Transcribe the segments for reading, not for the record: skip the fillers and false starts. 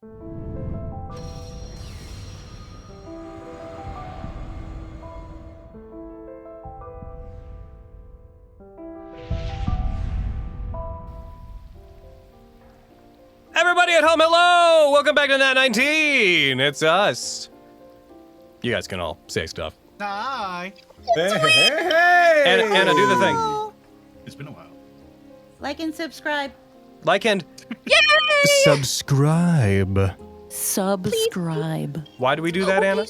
Everybody at home, hello! Welcome back to Nat 19. It's us. You guys can all say stuff. Hi. Hey. Anna, do the thing. It's been a while. Like and subscribe. Like and subscribe. Subscribe. Why do we do that, Anna?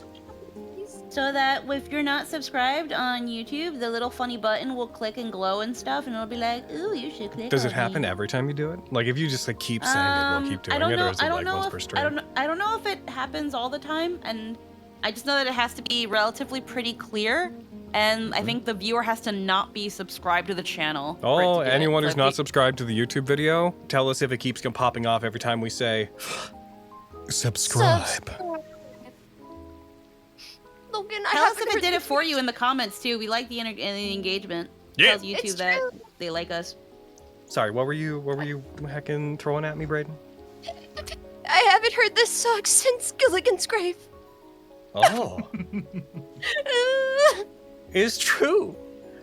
So that if you're not subscribed on YouTube, the little funny button will click and glow and stuff, and it'll be like, ooh, you should click Does on it happen me. every time you do it? Like if you just like keep saying it, we'll keep doing it, or is it like once per stream? I don't know if it happens all the time, and I just know that it has to be relatively pretty clear, and I think the viewer has to not be subscribed to the channel. for it Oh, to do anyone it. who's So not if subscribed to the YouTube video, tell us if it keeps popping off every time we say subscribe. Logan, Tell us if it did it for you in the comments too. We like the engagement. Yeah. Tells YouTube that they like us. Sorry, what were you heckin' throwing at me, Braden? I haven't heard this song since Gilligan's grave. Oh. It's true.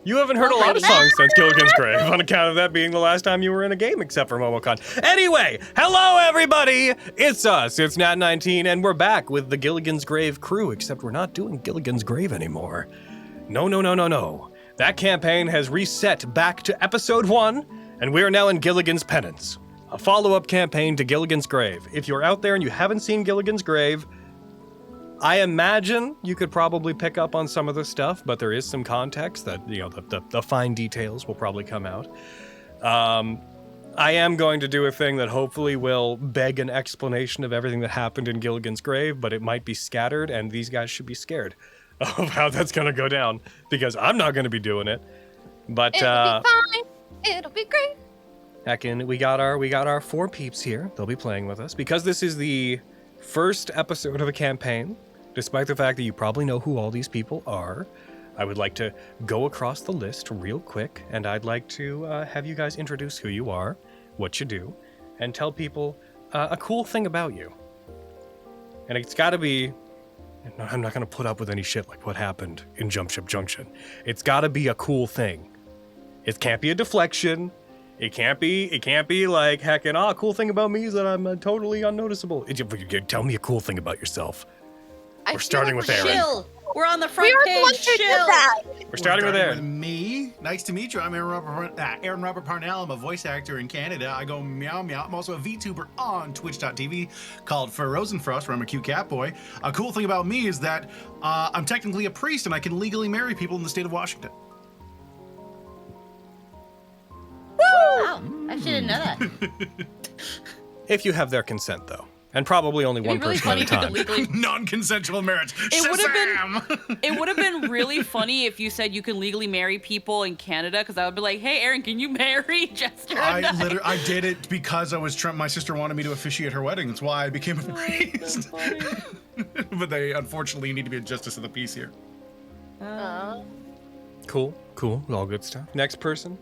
You haven't heard a lot of songs since Gilligan's grave, on account of that being the last time you were in a game, except for MomoCon. Anyway, hello everybody! It's us, it's Nat 19, and we're back with the Gilligan's grave crew, except we're not doing Gilligan's grave anymore. No. That campaign has reset back to episode 1, and we are now in Gilligan's Penance, a follow-up campaign to Gilligan's grave. If you're out there and you haven't seen Gilligan's grave, I imagine you could probably pick up on some of the stuff, but there is some context that, you know, the fine details will probably come out. I am going to do a thing that hopefully will beg an explanation of everything that happened in Gilligan's grave, but it might be scattered, and these guys should be scared of how that's going to go down, because I'm not going to be doing it. But It'll be fine. It'll be great. heckin', we got our 4 peeps here. They'll be playing with us because this is the first episode of a campaign. Despite the fact that you probably know who all these people are, I would like to go across the list real quick, and I'd like to have you guys introduce who you are, what you do, and tell people a cool thing about you. And it's got to be... I'm not going to put up with any shit like what happened in Jump Ship Junction. It's got to be a cool thing. It can't be a deflection. It can't be like, heckin', cool thing about me is that I'm totally unnoticeable. Tell me a cool thing about yourself. We're starting with Aaron. Chill. We're on the front We are page. the ones who did Chill. that. We're starting with Aaron. With me. Nice to meet you. I'm Aaron Robert Parnell. I'm a voice actor in Canada. I go meow meow. I'm also a VTuber on Twitch.tv called Rosenfrost, where I'm a cute cat boy. A cool thing about me is that I'm technically a priest and I can legally marry people in the state of Washington. Wow. I should know that. If you have their consent, though. And probably only one It'd be really person at a funny time. if you legally. Non-consensual marriage. It would have Shazam! It would have been really funny if you said you can legally marry people in Canada, because I would be like, hey, Aaron, can you marry Jester? I did it because I was my sister wanted me to officiate her wedding. That's why I became a priest. But they unfortunately need to be a justice of the peace here. Cool. All good stuff. Next person.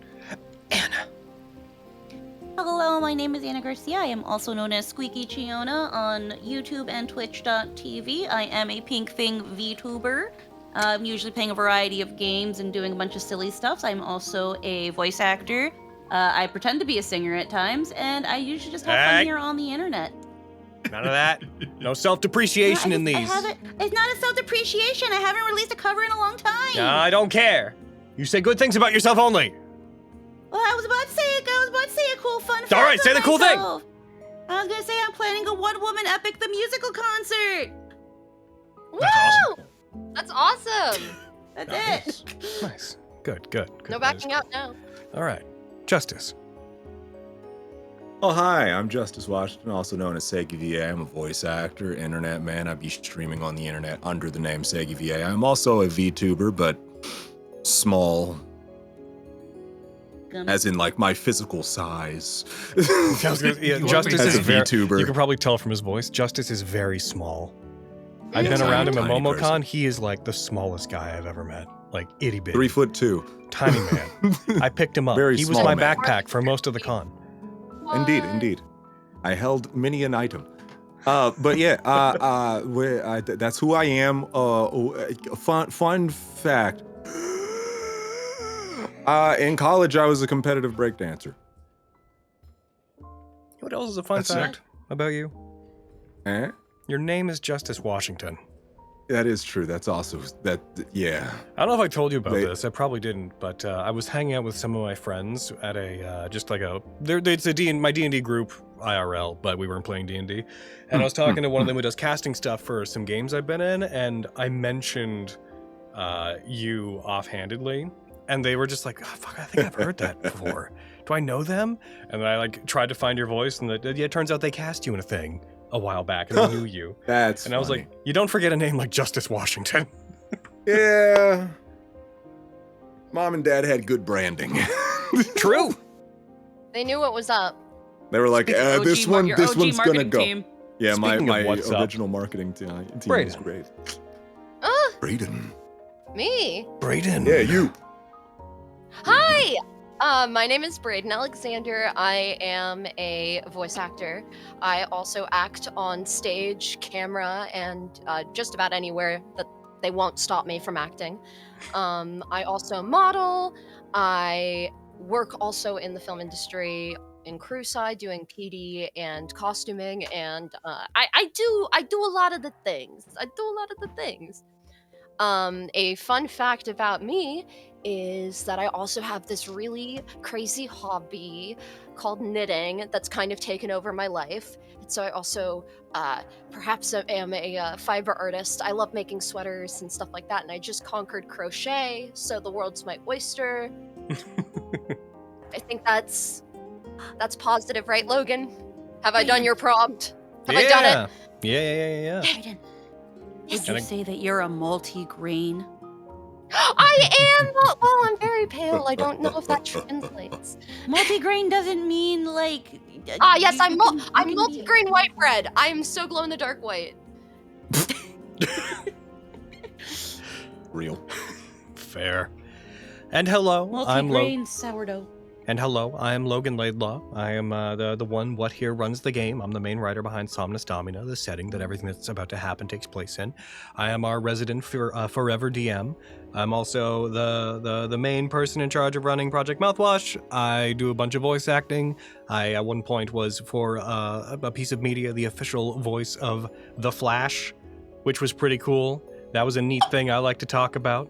Hello, my name is Ana Garcia. I am also known as Squeaky Chiona on YouTube and Twitch.tv. I am a Pink Thing VTuber. I'm usually playing a variety of games and doing a bunch of silly stuff. I'm also a voice actor. I pretend to be a singer at times, and I usually just have fun here on the internet. None of that. No self-depreciation in these. It's not a self-depreciation. I haven't released a cover in a long time. No, I don't care. You say good things about yourself only. Well, I was about to say a cool fun fact. All right, say the cool thing. myself. I was gonna say I'm planning a one-woman epic the musical concert. That's awesome. That's it. Nice. Good. No backing out now. All right. Justice. Oh, hi, I'm Justice Washington, also known as Segi VA. I'm a voice actor, internet man. I be streaming on the internet under the name Segi VA. I'm also a VTuber, but small, as in like my physical size. Justice as is a very, VTuber. you can probably tell from his voice, Justice is very small. I've been Tiny, around him at tiny MomoCon. person. He is like the smallest guy I've ever met. Like itty bitty. 3'2". Tiny man. I picked him up. Very He was small my man. backpack for most of the con. Indeed. I held many an item. But yeah, that's who I am. Fun fact. In college, I was a competitive breakdancer. What else is a fun That's fact about you? Eh? Your name is Justice Washington. That is true. That's also yeah. I don't know if I told you about this. I probably didn't, but I was hanging out with some of my friends at a just like a it's my D&D group IRL, but we weren't playing D&D. And I was talking to one of them who does casting stuff for some games I've been in, and I mentioned you offhandedly, and they were just like, oh, "Fuck, I think I've heard that before. Do I know them?" And then I like tried to find your voice, and it turns out they cast you in a thing a while back, and I knew you. That's and I was like, you don't forget a name like Justice Washington. Yeah. Mom and Dad had good branding. True. They knew what was up. They were like, this one's gonna go. Team. Yeah, my Speaking of what's up, original marketing team Braden. is great. Ah, Braden. me. Braden. Yeah, you. Hi. My name is Braden Alexander. I am a voice actor. I also act on stage, camera, and just about anywhere that they won't stop me from acting. I also model. I work also in the film industry in crew side, doing PD and costuming, and I do a lot of the things. A fun fact about me is that I also have this really crazy hobby called knitting that's kind of taken over my life. And so I also perhaps am a fiber artist. I love making sweaters and stuff like that, and I just conquered crochet, so the world's my oyster. I think that's positive, right, Logan? Have I done your prompt? Have I done it? Yeah. Braden, would you say that you're a multi-grain? I am. Well, I'm very pale. I don't know if that translates. Multi-grain doesn't mean like. Yes, I'm you can be- multi-grain white bread. I am so glow in the dark white. Real. Fair. And hello, I'm Multi-grain sourdough. And hello, I am Logan Laidlaw. I am the one what here runs the game. I'm the main writer behind Somnus Domina, the setting that everything that's about to happen takes place in. I am our resident forever DM. I'm also the main person in charge of running Project Mouthwash. I do a bunch of voice acting. I at one point was for a piece of media the official voice of The Flash, which was pretty cool. That was a neat thing I like to talk about.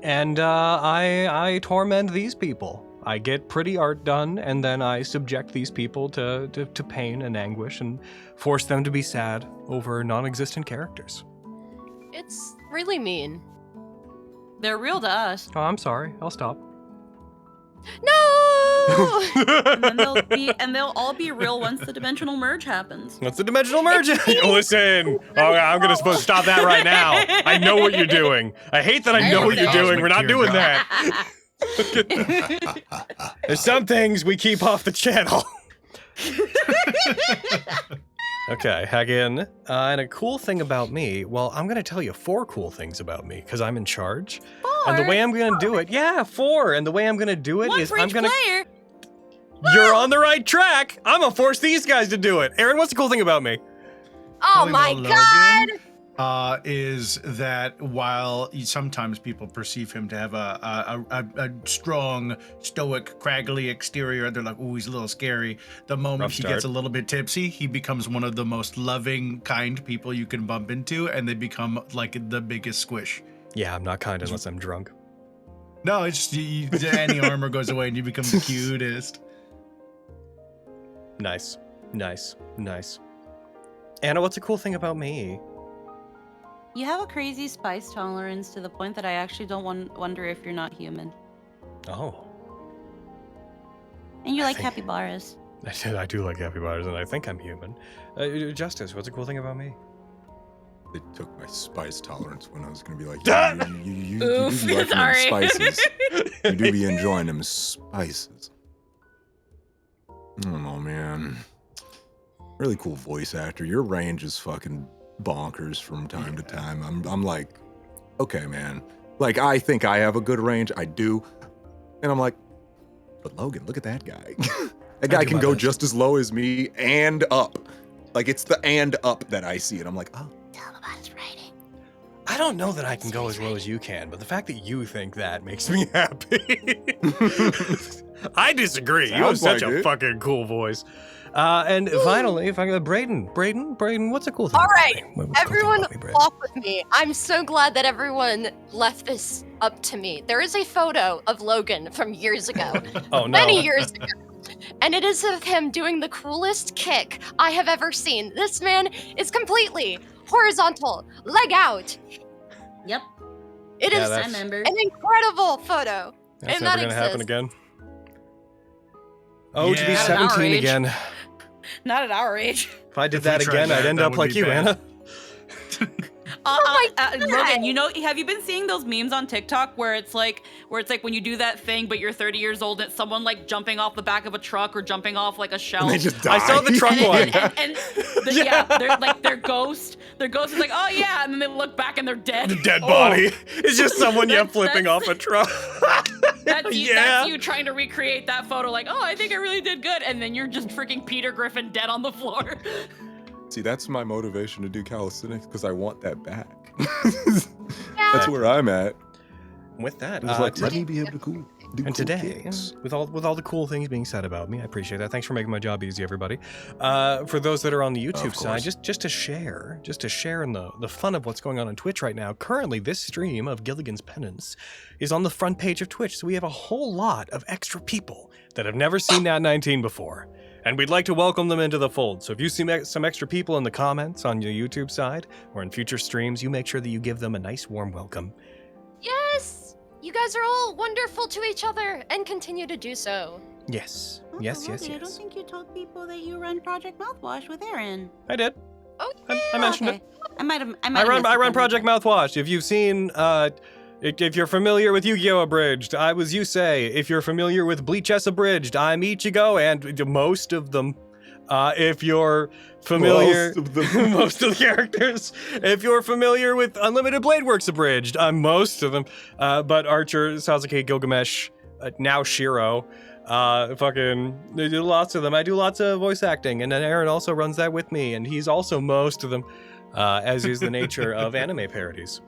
And I torment these people. I get pretty art done, and then I subject these people to pain and anguish and force them to be sad over non-existent characters. It's really mean. They're real to us. Oh, I'm sorry. I'll stop. No! And they'll all be real once the dimensional merge happens. What's the dimensional merge? Listen, I'm going to stop that right now. I know what you're doing. I hate that I know what you're doing. We're not doing that. There's some things we keep off the channel. Okay, Hagen. And a cool thing about me, well, I'm going to tell you 4 cool things about me because I'm in charge. 4? And the way I'm going to do it, 4. And the way I'm going to do it One is for I'm each going to... player. You're on the right track. I'm going to force these guys to do it. Aaron, what's the cool thing about me? Oh my god! Is that while sometimes people perceive him to have a strong, stoic, craggly exterior, they're like, "Ooh, he's a little scary." The moment he gets a little bit tipsy, he becomes one of the most loving, kind people you can bump into, and they become like the biggest squish. Yeah, I'm not kind unless I'm drunk. No, it's just any armor goes away and you become the cutest. Nice. Anna, what's a cool thing about me? You have a crazy spice tolerance to the point that I actually don't wonder if you're not human. Oh. And you like think- capybaras. I do like capybaras, and I think I'm human. Justice, what's a cool thing about me? They took my spice tolerance when I was gonna be like, you Oof, do like them sorry. spices. You do be enjoying them spices. I don't know, man. Really cool voice actor. Your range is fucking bonkers from time to time. I'm like, okay, man. Like, I think I have a good range. I do. And I'm like, but Logan, look at that guy. That guy can go just as low as me and up. Like, it's the and up that I see it. I'm like, oh. Tell him about his writing. I don't know that I can go as low as you can, but the fact that you think that makes me happy. I disagree. You have Sounds such like a it. fucking cool voice. And finally, if I go, Braden, what's a cool thing? All about right, me? What's a cool thing everyone about me, Braden? walk with me. I'm so glad that everyone left this up to me. There is a photo of Logan from years ago. Oh no. Many years ago. And it is of him doing the coolest kick I have ever seen. This man is completely horizontal, leg out. Yep, It Yeah, is I that's- remember. an incredible photo. That's and never that gonna happen exists. again. Oh, to be Yeah. Not at our 17 age. again. Not at our age. If I did If we that tried again, I'd that, end that up would like be you, bad. Anna. my Logan, you know, have you been seeing those memes on TikTok where it's like when you do that thing, but you're 30 years old, and it's someone like jumping off the back of a truck or jumping off like a shelf. And they just die. I saw the truck and, one. their ghost is like, oh yeah, and then they look back and they're dead. The dead Oh, body. It's just someone That's- flipping off a truck. That's you, Yeah. that's you trying to recreate that photo, like, oh, I think I really did good, and then you're just freaking Peter Griffin dead on the floor. See, that's my motivation to do calisthenics, because I want that back. Yeah. That's where I'm at. With that, It's like, today- let me be able to do and cool today, kicks. with all the cool things being said about me, I appreciate that. Thanks for making my job easy, everybody. For those that are on the YouTube Of side, course. just to share in the fun of what's going on Twitch right now. Currently, this stream of Gilligan's Penance is on the front page of Twitch, so we have a whole lot of extra people that have never seen Nat 19 before, and we'd like to welcome them into the fold. So if you see some extra people in the comments on your YouTube side or in future streams, you make sure that you give them a nice warm welcome. Yes! You guys are all wonderful to each other and continue to do so. Yes, Oh, yes, Logan, I don't yes. think you told people that you run Project Mouthwash with Aaron. I did. Oh, I mentioned Okay. it. I might have. I run Project Mouthwash. If you've seen, if you're familiar with Yu-Gi-Oh! Abridged, I was Yusei. If you're familiar with Bleach S Abridged, I'm Ichigo, and most of them. If you're familiar, Most of them. most of the characters. If you're familiar with Unlimited Blade Works Abridged, I'm most of them. But Archer, Sasuke, Gilgamesh, now Shiro. They do lots of them. I do lots of voice acting, and then Aaron also runs that with me, and he's also most of them, as is the nature of anime parodies.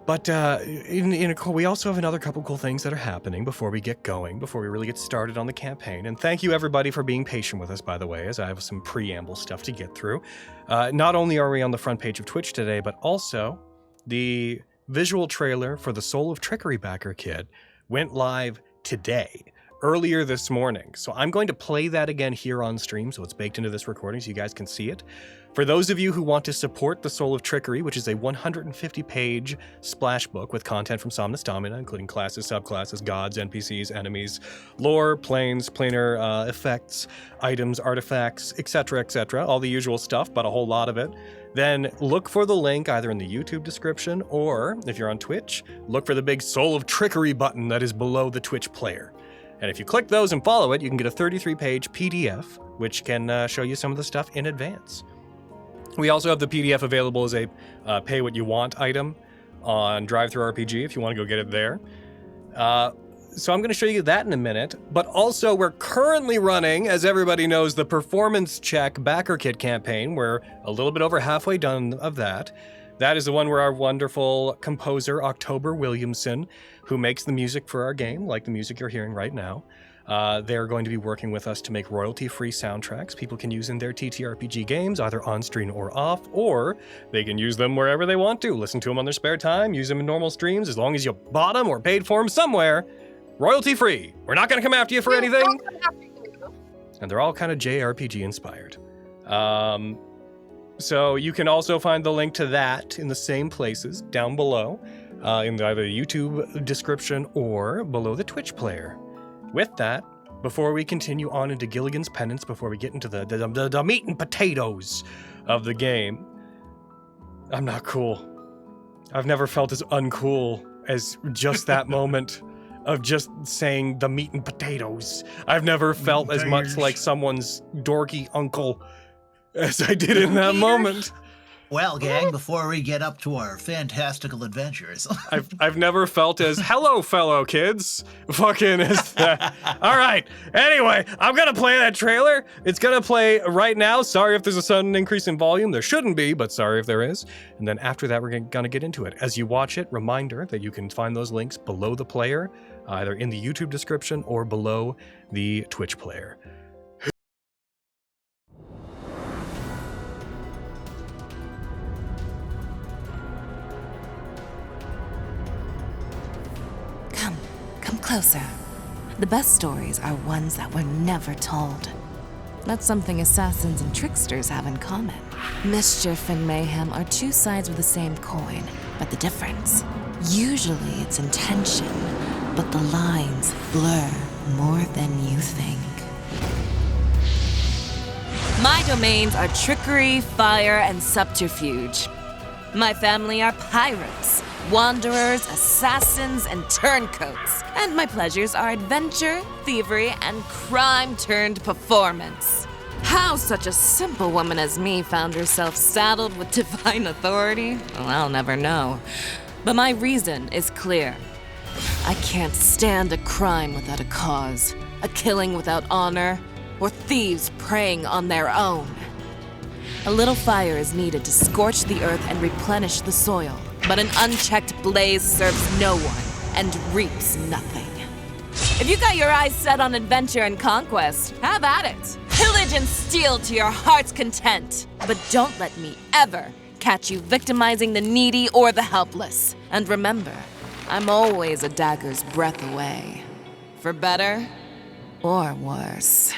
But we also have another couple cool things that are happening before we get going, before we really get started on the campaign. And thank you everybody for being patient with us, by the way, as I have some preamble stuff to get through. Not only are we on the front page of Twitch today, but also the visual trailer for the Soul of Trickery Backer Kid went live today, earlier this morning. So I'm going to play that again here on stream, so it's baked into this recording so you guys can see it. For those of you who want to support The Soul of Trickery, which is a 150-page splash book with content from Somnus Domina, including classes, subclasses, gods, NPCs, enemies, lore, planes, planar effects, items, artifacts, etc., all the usual stuff, but a whole lot of it, then look for the link either in the YouTube description or, if you're on Twitch, look for the big Soul of Trickery button that is below the Twitch player. And if you click those and follow it, you can get a 33-page PDF, which can show you some of the stuff in advance. We also have the PDF available as a pay what you want item on DriveThruRPG if you want to go get it there. So I'm going to show you that in a minute. But also, we're currently running, as everybody knows, the Performance Check Backer Kit campaign. We're a little bit over halfway done of that. That is the one where our wonderful composer, October Williamson, who makes the music for our game, like the music you're hearing right now, they're going to be working with us to make royalty-free soundtracks people can use in their TTRPG games, either on-screen or off, or they can use them wherever they want to. Listen to them on their spare time, use them in normal streams, as long as you bought them or paid for them somewhere. Royalty-free. We're not going to come after you for anything. And they're all kind of JRPG-inspired. So you can also find the link to that in the same places down below, in either the YouTube description or below the Twitch player. With that, before we continue on into Gilligan's Penance, before we get into the meat and potatoes of the game, I'm not cool. I've never felt as uncool as just that moment of just saying the meat and potatoes. I've never felt as much like someone's dorky uncle as I did in that moment. Well, gang, before we get up to our fantastical adventures. I've never felt as hello, fellow kids. Fucking is that. All right. Anyway, I'm gonna play that trailer. It's gonna play right now. Sorry if there's a sudden increase in volume. There shouldn't be, but sorry if there is. And then after that, we're gonna get into it. As you watch it, reminder that you can find those links below the player, either in the YouTube description or below the Twitch player. Come closer. The best stories are ones that were never told. That's something assassins and tricksters have in common. Mischief and mayhem are two sides of the same coin, but the difference? Usually it's intention, but the lines blur more than you think. My domains are trickery, fire, and subterfuge. My family are pirates, wanderers, assassins, and turncoats. And my pleasures are adventure, thievery, and crime-turned-performance. How such a simple woman as me found herself saddled with divine authority? Well, I'll never know. But my reason is clear. I can't stand a crime without a cause, a killing without honor, or thieves preying on their own. A little fire is needed to scorch the earth and replenish the soil, but an unchecked blaze serves no one and reaps nothing. If you got your eyes set on adventure and conquest, have at it. Pillage and steal to your heart's content. But don't let me ever catch you victimizing the needy or the helpless. And remember, I'm always a dagger's breath away. For better or worse.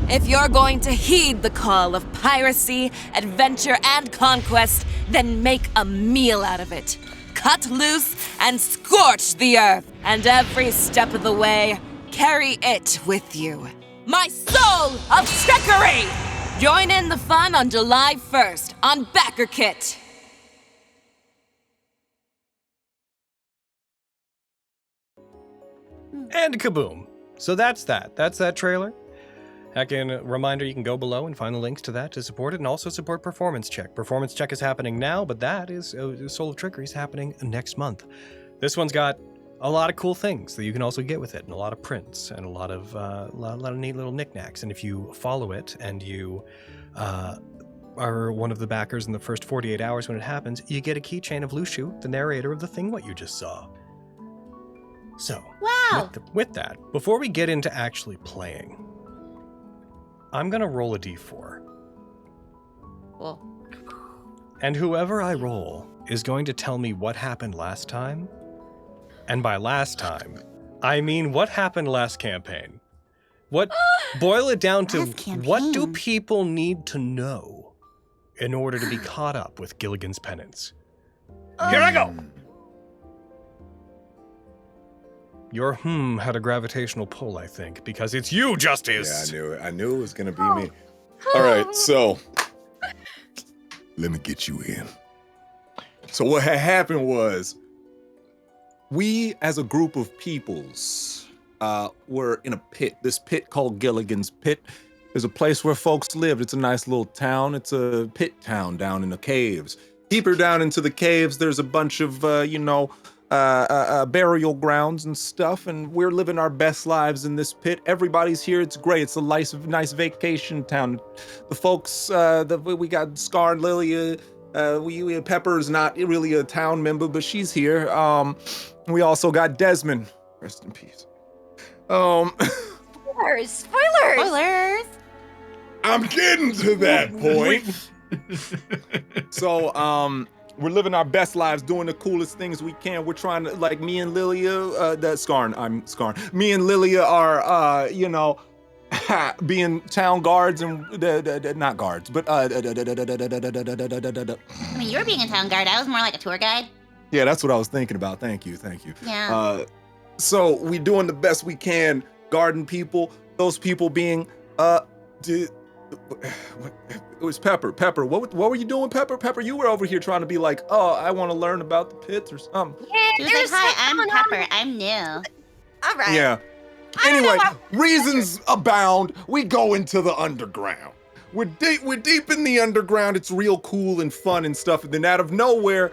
If you're going to heed the call of piracy, adventure, and conquest, then make a meal out of it. Cut loose and scorch the earth. And every step of the way, carry it with you. My soul of trickery! Join in the fun on July 1st on Backer Kit. And kaboom. So that's that. That's that trailer. Again, a reminder, you can go below and find the links to that to support it, and also support Performance Check. Performance Check is happening now, but that is Soul of Trickery is happening next month. This one's got a lot of cool things that you can also get with it, and a lot of prints, and a lot of neat little knickknacks. And if you follow it and you are one of the backers in the first 48 hours when it happens, you get a keychain of Lushu, the narrator of the thing what you just saw. So, Wow. with that, before we get into actually playing, I'm gonna roll a d4. Cool. And whoever I roll is going to tell me what happened last time. And by last time, I mean what happened last campaign. Boil it down to Last campaign. what do people need to know in order to be caught up with Gilligan's Penance? Here I go! Your had a gravitational pull, I think, because it's you, Justice! Yeah, I knew it. I knew it was gonna be me. All right, so let me get you in. So what had happened was, we as a group of peoples were in a pit. This pit called Gilligan's Pit. There's a place where folks lived. It's a nice little town. It's a pit town down in the caves. Deeper down into the caves, there's a bunch of burial grounds and stuff, and we're living our best lives in this pit. Everybody's here. It's great. It's a nice vacation town. The folks, we got Scar and Lilia. We Pepper's not really a town member, but she's here. We also got Desmond. Rest in peace. Spoilers! Spoilers. I'm getting to that point. So, we're living our best lives, doing the coolest things we can. We're trying to, like, me and Lilia, I'm Scarn. Me and Lilia are, being town guards and, not guards, but, I mean, you were being a town guard. I was more like a tour guide. yeah, that's what I was thinking about. Thank you. Yeah. So we doing the best we can, guarding people, those people being, it was Pepper. Pepper, what were you doing, Pepper? Pepper, you were over here trying to be like, oh, I want to learn about the pits or something. Yeah, She was like, hi, I'm Pepper. I'm new. All right. Yeah. Anyway, reasons abound. We go into the underground. We're deep in the underground. It's real cool and fun and stuff. And then out of nowhere,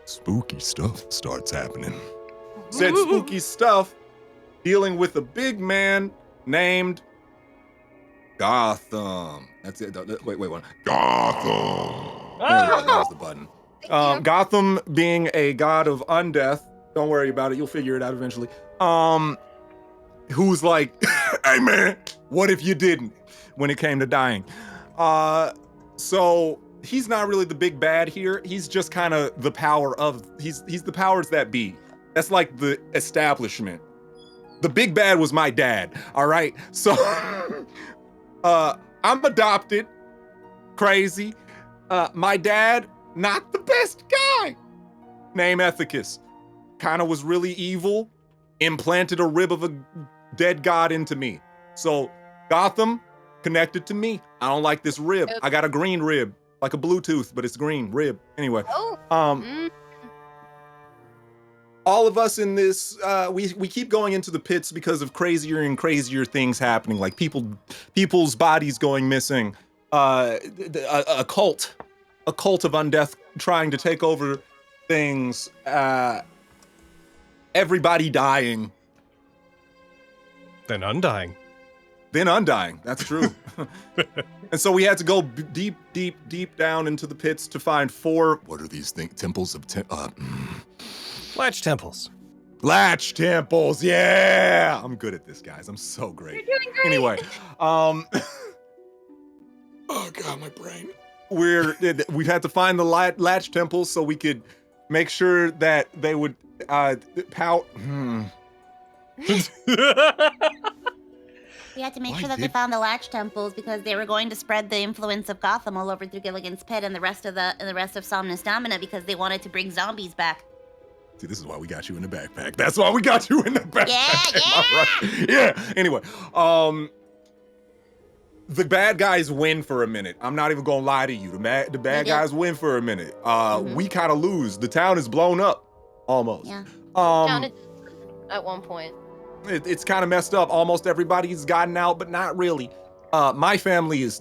spooky stuff starts happening. Said spooky stuff dealing with a big man named Gotham. That's it. Wait, one. Gotham. That was the button. Gotham being a god of undeath. Don't worry about it. You'll figure it out eventually. Who's like, hey man, what if you didn't? When it came to dying. So he's not really the big bad here. He's just kind of the power of, he's the powers that be. That's like the establishment. The big bad was my dad, all right? So I'm adopted, crazy. My dad, not the best guy. Name Ethicus. Kind of was really evil, implanted a rib of a dead god into me. So Gotham, connected to me. I don't like this rib. I got a green rib, like a Bluetooth, but it's green rib. Anyway, all of us in this, we keep going into the pits because of crazier and crazier things happening, like people's bodies going missing, a cult of undeath trying to take over things, everybody dying. Then undying. That's true. And so we had to go deep down into the pits to find 4, what are these things? Temples of, Latch temples. Latch temples, yeah! I'm good at this, guys. I'm so great. You're doing great. Anyway, oh God, my brain. We've had to find the latch temples so we could make sure that they would, We had to make sure that they found the latch temples because they were going to spread the influence of Gotham all over through Gilligan's Pit and the rest of Somnus Domina because they wanted to bring zombies back. See, this is why we got you in the backpack. That's why we got you in the backpack. Yeah. Yeah. Anyway, the bad guys win for a minute. I'm not even gonna lie to you. The bad guys win for a minute. We kind of lose. The town is blown up, almost. Yeah. Down at one point. It's kind of messed up. Almost everybody's gotten out, but not really. My family is,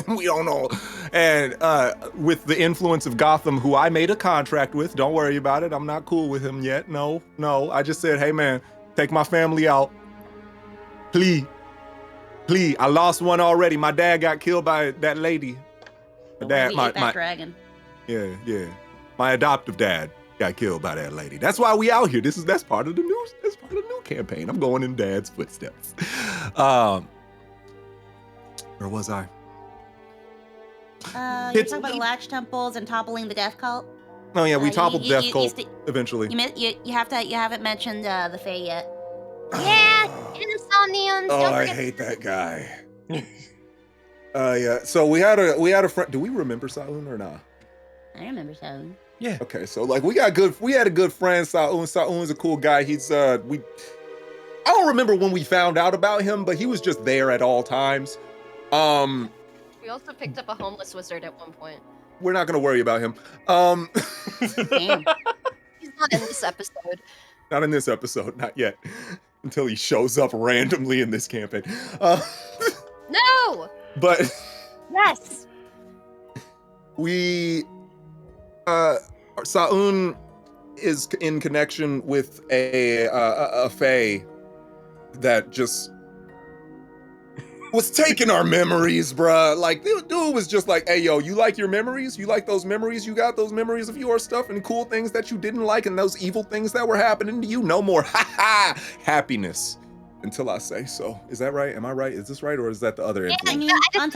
we don't know. And with the influence of Gotham, who I made a contract with, don't worry about it. I'm not cool with him yet. No. I just said, hey man, take my family out. Please. I lost one already. My dad got killed by that lady. My dragon. Yeah. My adoptive dad got killed by that lady. That's why we out here. That's part of the new campaign. I'm going in Dad's footsteps. Where was I? You're talking about the latch temples and toppling the death cult. Oh yeah, we toppled Death Cult eventually. You haven't mentioned the Fae yet. Yeah, Insomniums. Oh, I hate that guy. Yeah. So we had a friend. Do we remember Sa'un or not? I remember Sa'un. Yeah. Okay, so like we had a good friend, Sa'un. Sa'un's a cool guy. I don't remember when we found out about him, but he was just there at all times. We also picked up a homeless wizard at one point. We're not gonna worry about him. Damn. He's not in this episode. Not in this episode, not yet. Until he shows up randomly in this campaign. No! But Yes! Sa'un is in connection with a fae that just was taking our memories, bruh. Like, dude was just like, hey, yo, you like your memories? You like those memories? You got those memories of your stuff and cool things that you didn't like and those evil things that were happening to you? No more happiness until I say so. Is that right? Am I right? Is this right? Or is that the other influence? I mean, on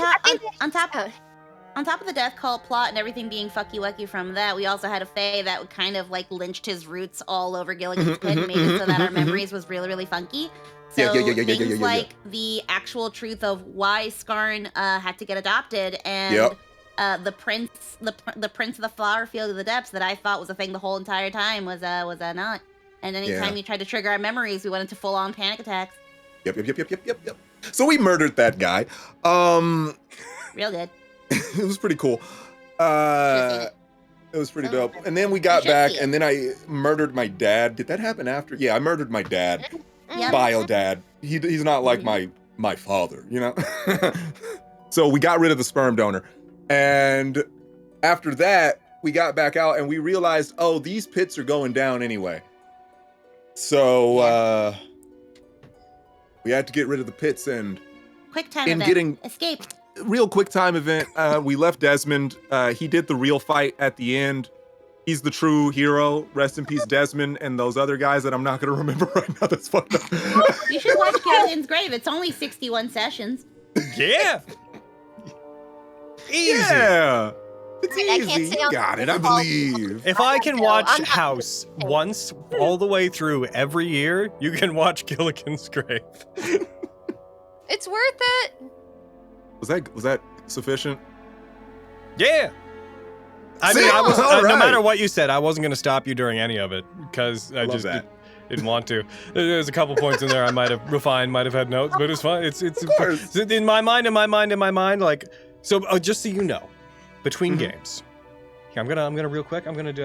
top of the death cult plot and everything being fucky wucky from that, we also had a fae that would kind of like lynched his roots all over Gilligan's Pit and made it so that our memories was really, really funky. So things like the actual truth of why Skarn had to get adopted and the prince of the flower field of the depths that I thought was a thing the whole entire time was not. And anytime you tried to trigger our memories, we went into full-on panic attacks. Yep. So we murdered that guy. Real good. It was pretty cool. It was pretty dope. And then we got back, and then I murdered my dad. Did that happen after? Yeah, I murdered my dad. Yep. Bio dad. He's not like my father, you know? So we got rid of the sperm donor. And after that, we got back out and we realized, oh, these pits are going down anyway. So we had to get rid of the pits, and Quick time in event. getting Escape. real quick time event, we left Desmond. He did the real fight at the end. He's the true hero. Rest in peace, Desmond, and those other guys that I'm not going to remember right now. That's fucked up. You should watch Gilligan's Grave. It's only 61 sessions. Yeah. Easy. Yeah. It's I can't easy. say You on got it. this I call. believe. If I can No, watch I'm not- House once all the way through every year, you can watch Gilligan's Grave. It's worth it. Was that sufficient? Yeah. I See? mean, I was All no right. matter what you said, I wasn't going to stop you during any of it because I Love just that. didn't want to. There's a couple points in there I might have refined, might have had notes, but it's fine. It's course. in my mind, like so. Just so you know, between games. Here, I'm gonna real quick. I'm gonna do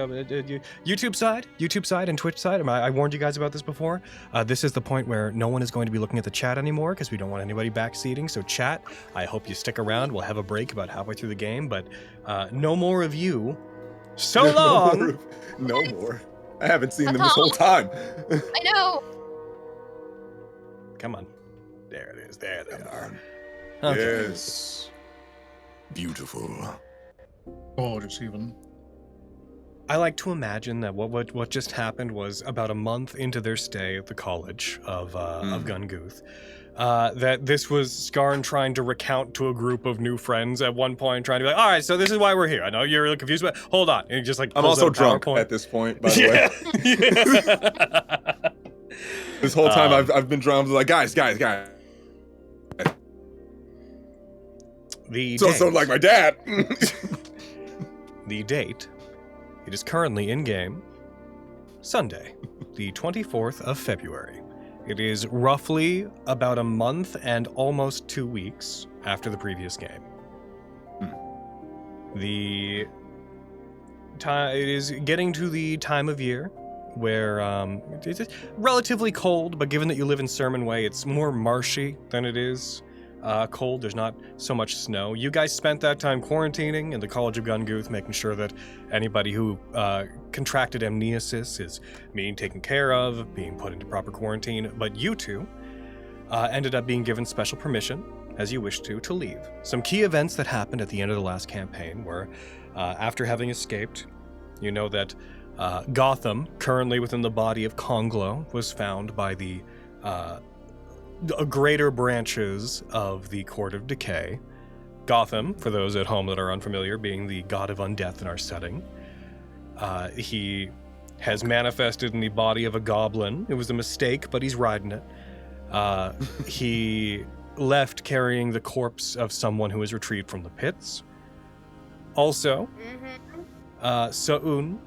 YouTube side, and Twitch side. I warned you guys about this before. This is the point where no one is going to be looking at the chat anymore because we don't want anybody backseating. So chat, I hope you stick around. We'll have a break about halfway through the game, but no more of you. So long. No more. I haven't seen them this whole time. I know. Come on. There it is. There they are. Yes. Beautiful. Gorgeous, even. I like to imagine that what just happened was about a month into their stay at the college of Gunguth, that this was Skarn trying to recount to a group of new friends at one point, trying to be like, all right, so this is why we're here. I know you're really confused, but hold on. And he just like I'm pulls also out a drunk PowerPoint. at this point, by the way. Yeah. This whole time I've been drunk. I'm like, guys. The So date, like my dad. the date, it is currently in game, Sunday, the 24th of February. It is roughly about a month and almost 2 weeks after the previous game. The time it is getting to the time of year where it's relatively cold, but given that you live in Sermon Way, it's more marshy than it is cold. There's not so much snow. You guys spent that time quarantining in the College of Gunguth, making sure that anybody who contracted amniosis is being taken care of, being put into proper quarantine. But you two ended up being given special permission, as you wish to leave. Some key events that happened at the end of the last campaign were, after having escaped, you know that Gotham, currently within the body of Conglo, was found by the greater branches of the Court of Decay. Gotham, for those at home that are unfamiliar, being the god of undeath in our setting. He has manifested in the body of a goblin. It was a mistake, but he's riding it. He left carrying the corpse of someone who was retrieved from the pits. Also, Sa'un,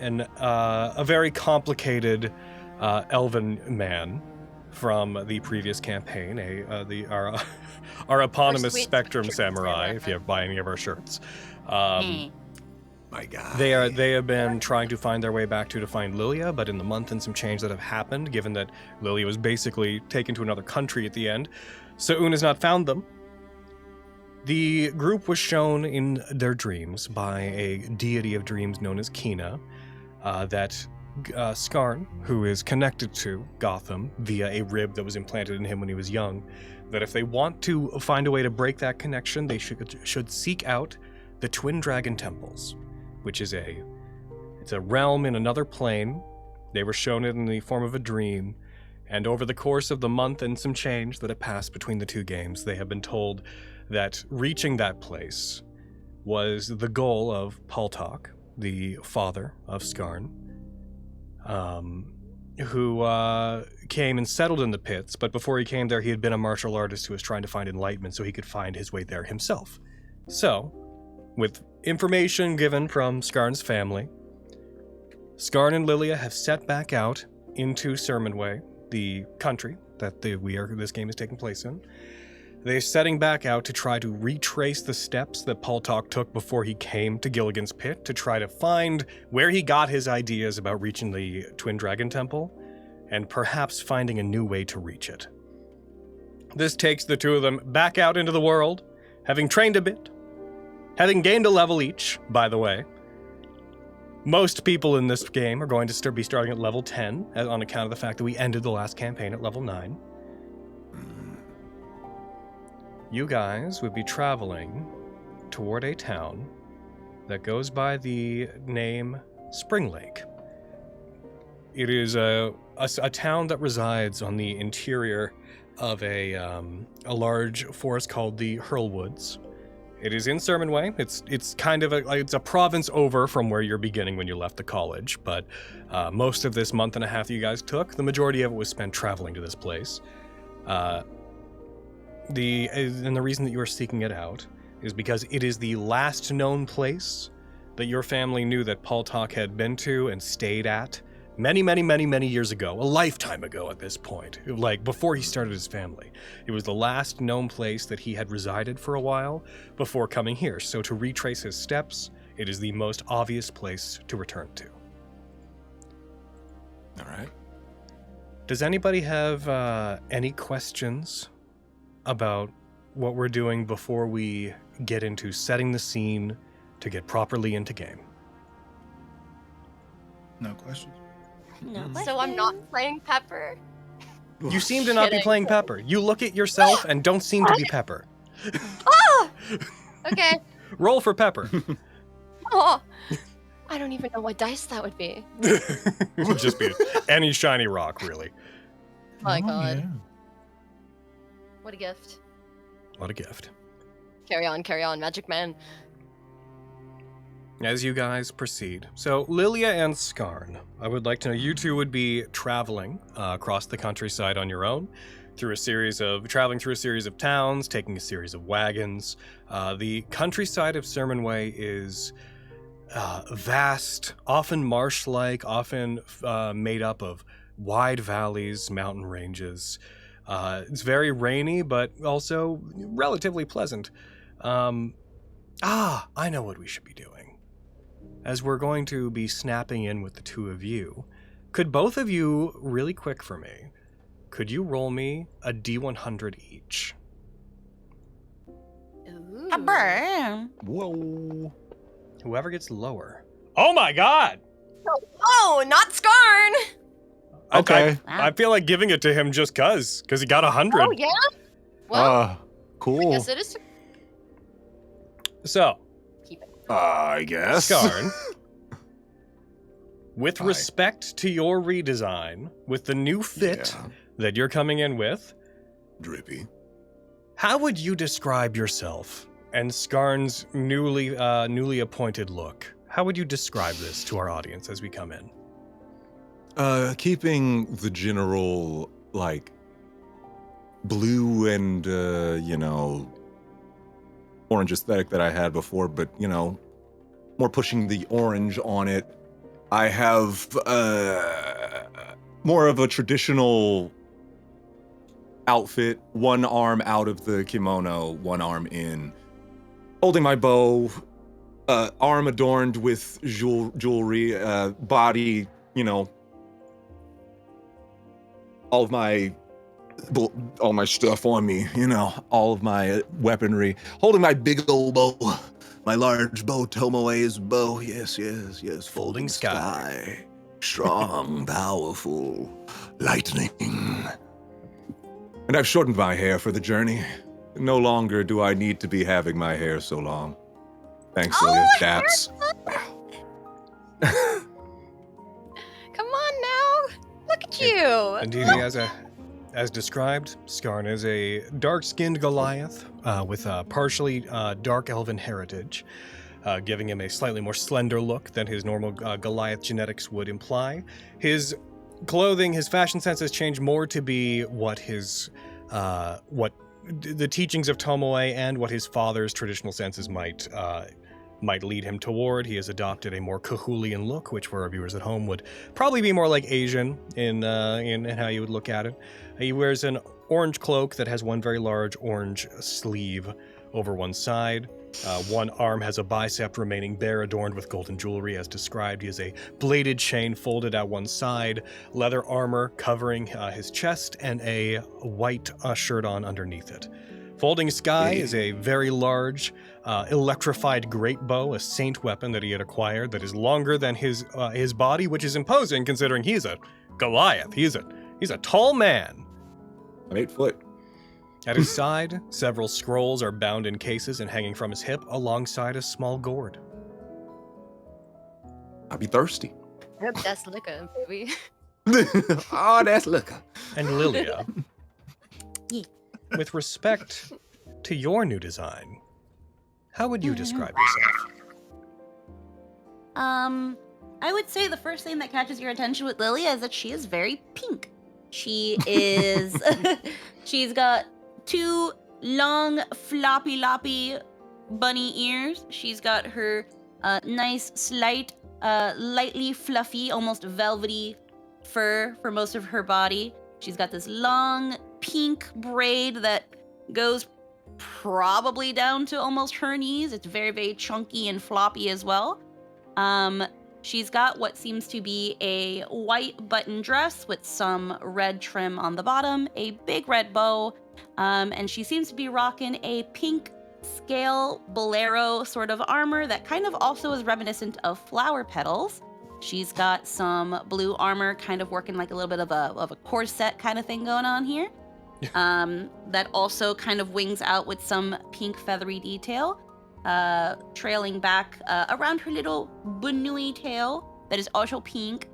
a very complicated elven man from the previous campaign, our eponymous sweet Spectrum Spectrum Samurai, Samurai. if you buy any of our shirts. My God. They have been trying to find their way back to find Lilia, but in the month and some change that have happened, given that Lilia was basically taken to another country at the end, Sa'un has not found them. The group was shown in their dreams by a deity of dreams known as Kina, that Skarn, who is connected to Gotham via a rib that was implanted in him when he was young, that if they want to find a way to break that connection, they should seek out the Twin Dragon Temples, which is it's a realm in another plane. They were shown it in the form of a dream, and over the course of the month and some change that have passed between the two games, they have been told that reaching that place was the goal of Paltok, the father of Skarn, who came and settled in the pits, but before he came there, he had been a martial artist who was trying to find enlightenment so he could find his way there himself. So, with information given from Skarn's family, Skarn and Lilia have set back out into Sermonway, the country that this game is taking place in. They're setting back out to try to retrace the steps that Paltok took before he came to Gilligan's Pit to try to find where he got his ideas about reaching the Twin Dragon Temple and perhaps finding a new way to reach it. This takes the two of them back out into the world having trained a bit, having gained a level each, by the way. Most people in this game are going to be starting at level 10 on account of the fact that we ended the last campaign at level 9. You guys would be traveling toward a town that goes by the name Springlake. It is a town that resides on the interior of a large forest called the Hurlwoods. It is in Sermon Way. It's kind of it's a province over from where you're beginning when you left the college, but most of this month and a half you guys took, the majority of it was spent traveling to this place. And the reason that you are seeking it out is because it is the last known place that your family knew that Paul Talk had been to and stayed at many, many, many, many years ago, a lifetime ago at this point, like before he started his family. It was the last known place that he had resided for a while before coming here. So to retrace his steps, it is the most obvious place to return to. All right. Does anybody have any questions about what we're doing before we get into setting the scene to get properly into game? No questions. No So I'm not playing Pepper? You seem to not be Kidding. playing Pepper. You look at yourself and don't seem to be Pepper. Oh! Okay. Roll for Pepper. Oh! I don't even know what dice that would be. It would just be any shiny rock, really. My God. Yeah. What a gift. What a gift. Carry on, Magic Man. As you guys proceed, so Lilia and Skarn, I would like to know, you two would be traveling across the countryside on your own, traveling through a series of towns, taking a series of wagons. The countryside of Sermon Way is vast, often marsh-like, often made up of wide valleys, mountain ranges. It's very rainy, but also relatively pleasant. I know what we should be doing. As we're going to be snapping in with the two of you, could both of you, really quick for me, could you roll me a D100 each? Ooh. Pepper. Whoa. Whoever gets lower. Oh my god! Oh, not Skarn! Okay. I feel like giving it to him just because he got 100. Oh, yeah? Well, I Cool. guess it is. So, Keep it. I guess. Skarn, with Hi. respect to your redesign, with the new fit Yeah. that you're coming in with, Drippy. how would you describe yourself and Skarn's newly appointed look? How would you describe this to our audience as we come in? Keeping the general, like, blue and, orange aesthetic that I had before, but, more pushing the orange on it. I have, more of a traditional outfit, one arm out of the kimono, one arm in. Holding my bow, arm adorned with jewelry, body, all my stuff on me, all of my weaponry. Holding my big old bow, my large bow, Tomoe's bow. Yes. Folding sky. Strong, powerful, lightning. And I've shortened my hair for the journey. No longer do I need to be having my hair so long. Thanks, Lilia. Daps. Come on now. Look at you. Indeed, as described, Skarn is a dark-skinned Goliath with a partially dark elven heritage, giving him a slightly more slender look than his normal Goliath genetics would imply. His clothing, his fashion sense has changed more to be what the teachings of Tomoe and what his father's traditional senses might lead him toward. He has adopted a more Cahulian look, which for our viewers at home would probably be more like Asian in how you would look at it. He wears an orange cloak that has one very large orange sleeve over one side. One arm has a bicep remaining bare, adorned with golden jewelry as described. He has a bladed chain folded at one side, leather armor covering his chest, and a white shirt on underneath it. Folding Sky is a very large, electrified great bow, a saint weapon that he had acquired that is longer than his body, which is imposing considering he's a Goliath. He's a tall man. I'm 8 foot. At his side, several scrolls are bound in cases and hanging from his hip alongside a small gourd. I'll be thirsty. I hope that's liquor, baby. Oh, that's liquor. And Lilia, Yeah. with respect to your new design, how would you describe yourself? I would say the first thing that catches your attention with Lilia is that she is very pink. She is, she's got 2 long, floppy, loppy bunny ears. She's got her nice, slight, lightly fluffy, almost velvety fur for most of her body. She's got this long pink braid that goes probably down to almost her knees. It's very, very chunky and floppy as well. She's got what seems to be a white button dress with some red trim on the bottom, a big red bow, and she seems to be rocking a pink scale bolero sort of armor that kind of also is reminiscent of flower petals. She's got some blue armor, kind of working like a little bit of a corset kind of thing going on here. That also kind of wings out with some pink feathery detail, trailing back around her little bunui tail that is also pink,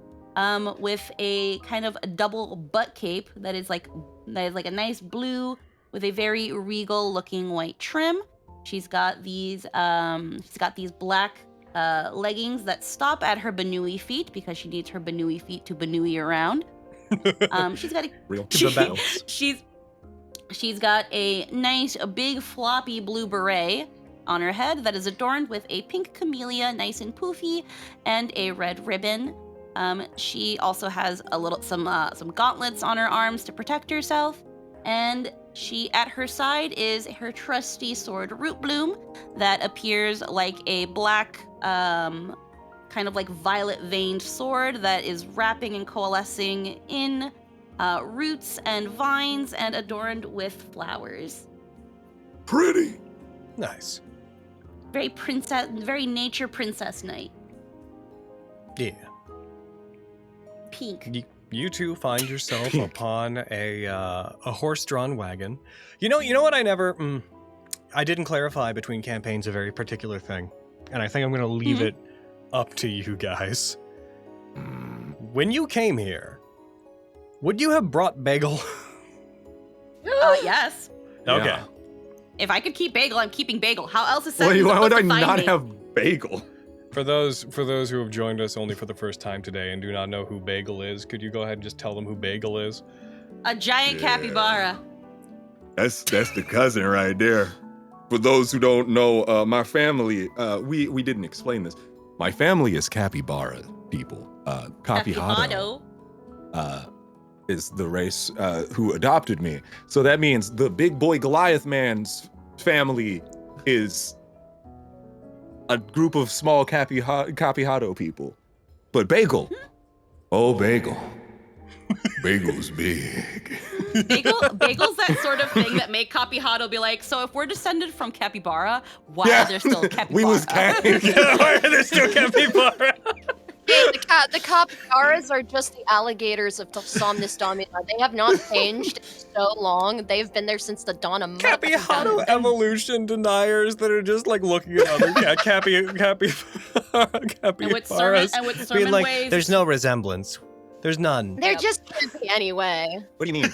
with a kind of a double butt cape that is like a nice blue with a very regal looking white trim. She's got these black leggings that stop at her banui feet because she needs her banui feet to banui around. She's got she's got a nice, a big floppy blue beret on her head that is adorned with a pink camellia, nice and poofy, and a red ribbon. She also has some gauntlets on her arms to protect herself, and at her side is her trusty sword Root Bloom that appears like a black, kind of like violet veined sword that is wrapping and coalescing in roots and vines and adorned with flowers. Pretty. Nice. Very nature princess knight. Yeah. Pink. You two find yourself upon a horse-drawn wagon. You know what I didn't clarify between campaigns a very particular thing, and I think I'm going to leave it up to you guys. When you came here, would you have brought Bagel? Yes. Okay. Yeah. If I could keep Bagel, I'm keeping Bagel. How else is Seth Why would I supposed to find not me? have Bagel? For those who have joined us only for the first time today and do not know who Bagel is, could you go ahead and just tell them who Bagel is? A giant capybara. That's the cousin right there. For those who don't know, my family, we didn't explain this. My family is capybara people. Capihado is the race who adopted me. So that means the big boy Goliath man's family is a group of small Capihado people. But Bagel, Bagel. Bagel's big. Bagel's that sort of thing that make Capihado be like, so if we're descended from capybara, why are there still capybara? We was Why are there still capybara? The capybaras are just the alligators of Somnus Domina. They have not changed in so long. They've been there since the dawn of Capihado evolution deniers that are just like looking at other capybaras and with being sermon like, ways, there's no resemblance. There's none. They're just campy anyway. What do you mean?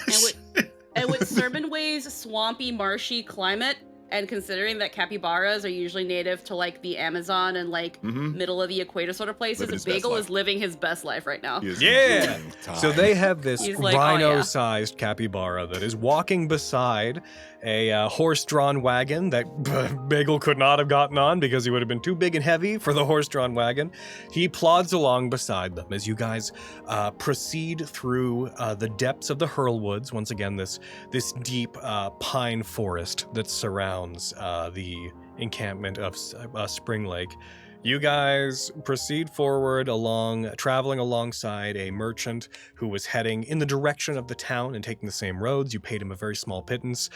and with Sermon Way's swampy, marshy climate, and considering that capybaras are usually native to like the Amazon and like middle of the equator sort of Living places, his Bagel best is living his best life right now. He is Yeah. enjoying time. So they have this He's like, oh, yeah. rhino-sized capybara that is walking beside a horse-drawn wagon that Bagel could not have gotten on because he would have been too big and heavy for the horse-drawn wagon. He plods along beside them as you guys proceed through the depths of the Hurlwoods. Once again, this deep pine forest that surrounds the encampment of Springlake. You guys proceed forward traveling alongside a merchant who was heading in the direction of the town and taking the same roads. You paid him a very small pittance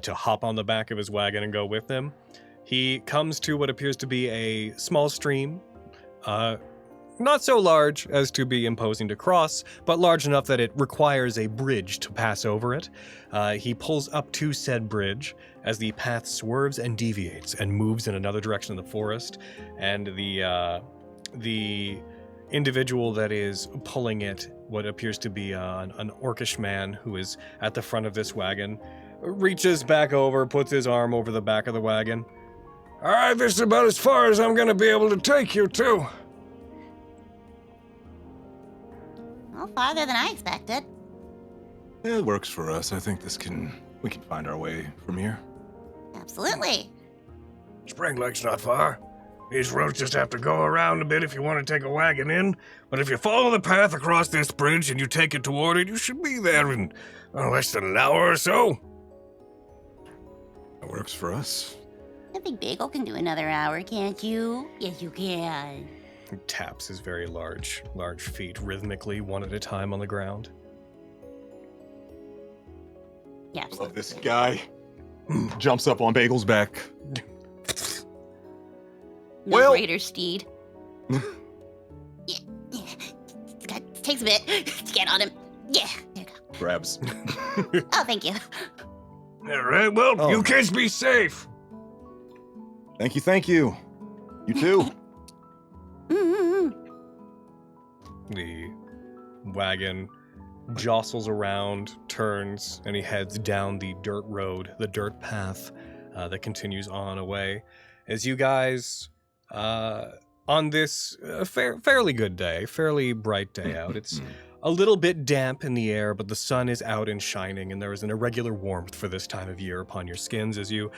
to hop on the back of his wagon and go with him. He comes to what appears to be a small stream, not so large as to be imposing to cross, but large enough that it requires a bridge to pass over it. He pulls up to said bridge as the path swerves and deviates and moves in another direction in the forest, and the individual that is pulling it, what appears to be an orcish man who is at the front of this wagon, reaches back over, puts his arm over the back of the wagon. All right, this is about as far as I'm going to be able to take you, too. Well, farther than I expected. Yeah, it works for us. I think we can find our way from here. Absolutely. Springlake's not far. These roads just have to go around a bit if you want to take a wagon in, but if you follow the path across this bridge and you take it toward it, you should be there in less than an hour or so. That works for us. I think Bagel can do another hour, can't you? Yes, you can. He taps his very large feet rhythmically, one at a time on the ground. Yeah. Love this guy. Jumps up on Bagel's back. No Well- greater steed. Yeah. It takes a bit to get on him. Yeah, there you go. Grabs. Oh, thank you. All right, well, Oh. you kids be safe. Thank you. You too. Mm-hmm. The wagon jostles around, turns, and he heads down the dirt road, the dirt path that continues on away. As you guys, on this fairly good day, fairly bright day out, it's a little bit damp in the air, but the sun is out and shining, and there is an irregular warmth for this time of year upon your skins as you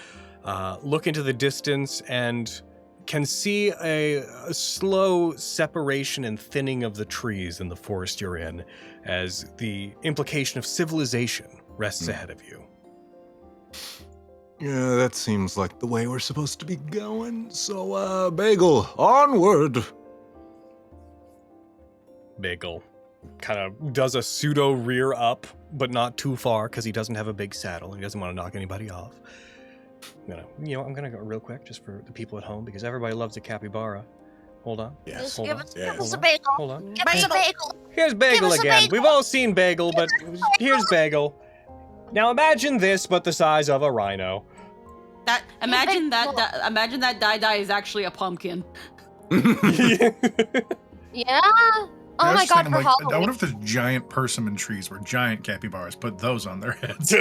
look into the distance and can see a slow separation and thinning of the trees in the forest you're in, as the implication of civilization rests ahead of you. Yeah, that seems like the way we're supposed to be going. So, Bagel, onward. Bagel kind of does a pseudo rear up, but not too far because he doesn't have a big saddle and he doesn't want to knock anybody off. I'm gonna go real quick just for the people at home because everybody loves a capybara. Hold on. Yes. Hold on. Give us Hold a on. bagel. Hold on. Give us a bagel. Here's Bagel us a again. bagel. We've all seen Bagel, but here's Bagel. Now imagine this, but the size of a rhino. Imagine that Dai is actually a pumpkin. Yeah. Oh I was my just god, thinking, for I Halloween. wonder if the giant persimmon trees were giant capybaras. Put those on their heads.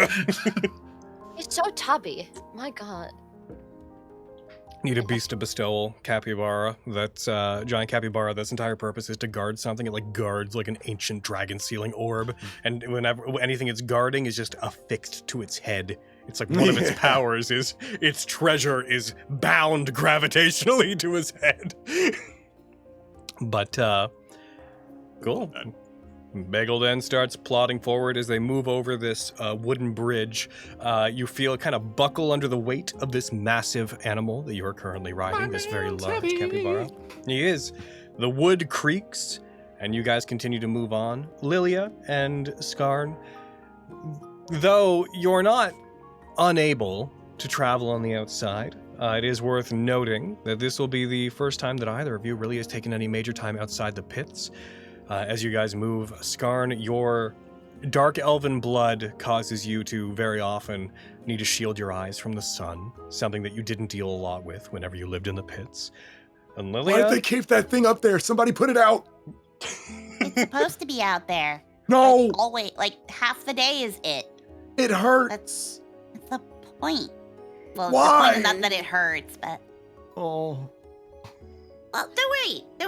He's so tubby. My god. Need a beast of bestowal capybara. That's giant capybara. That's entire purpose is to guard something. It guards like an ancient dragon sealing orb, and whenever anything it's guarding is just affixed to its head. It's like one of its powers is its treasure is bound gravitationally to its head. But cool. Bagel then starts plodding forward as they move over this wooden bridge. You feel it kind of buckle under the weight of this massive animal that you are currently riding, this very large capybara. He is. The wood creaks, and you guys continue to move on. Lilia and Skarn, though you're not unable to travel on the outside, it is worth noting that this will be the first time that either of you really has taken any major time outside the pits. As you guys move, Skarn, your dark elven blood causes you to very often need to shield your eyes from the sun, something that you didn't deal a lot with whenever you lived in the pits. And Lilia, Why did they keep that thing up there? Somebody put it out. It's supposed to be out there. No, Always, half the day is it. it hurts. That's the point. Well, Why? the point is not that it hurts, but... Oh. Well, don't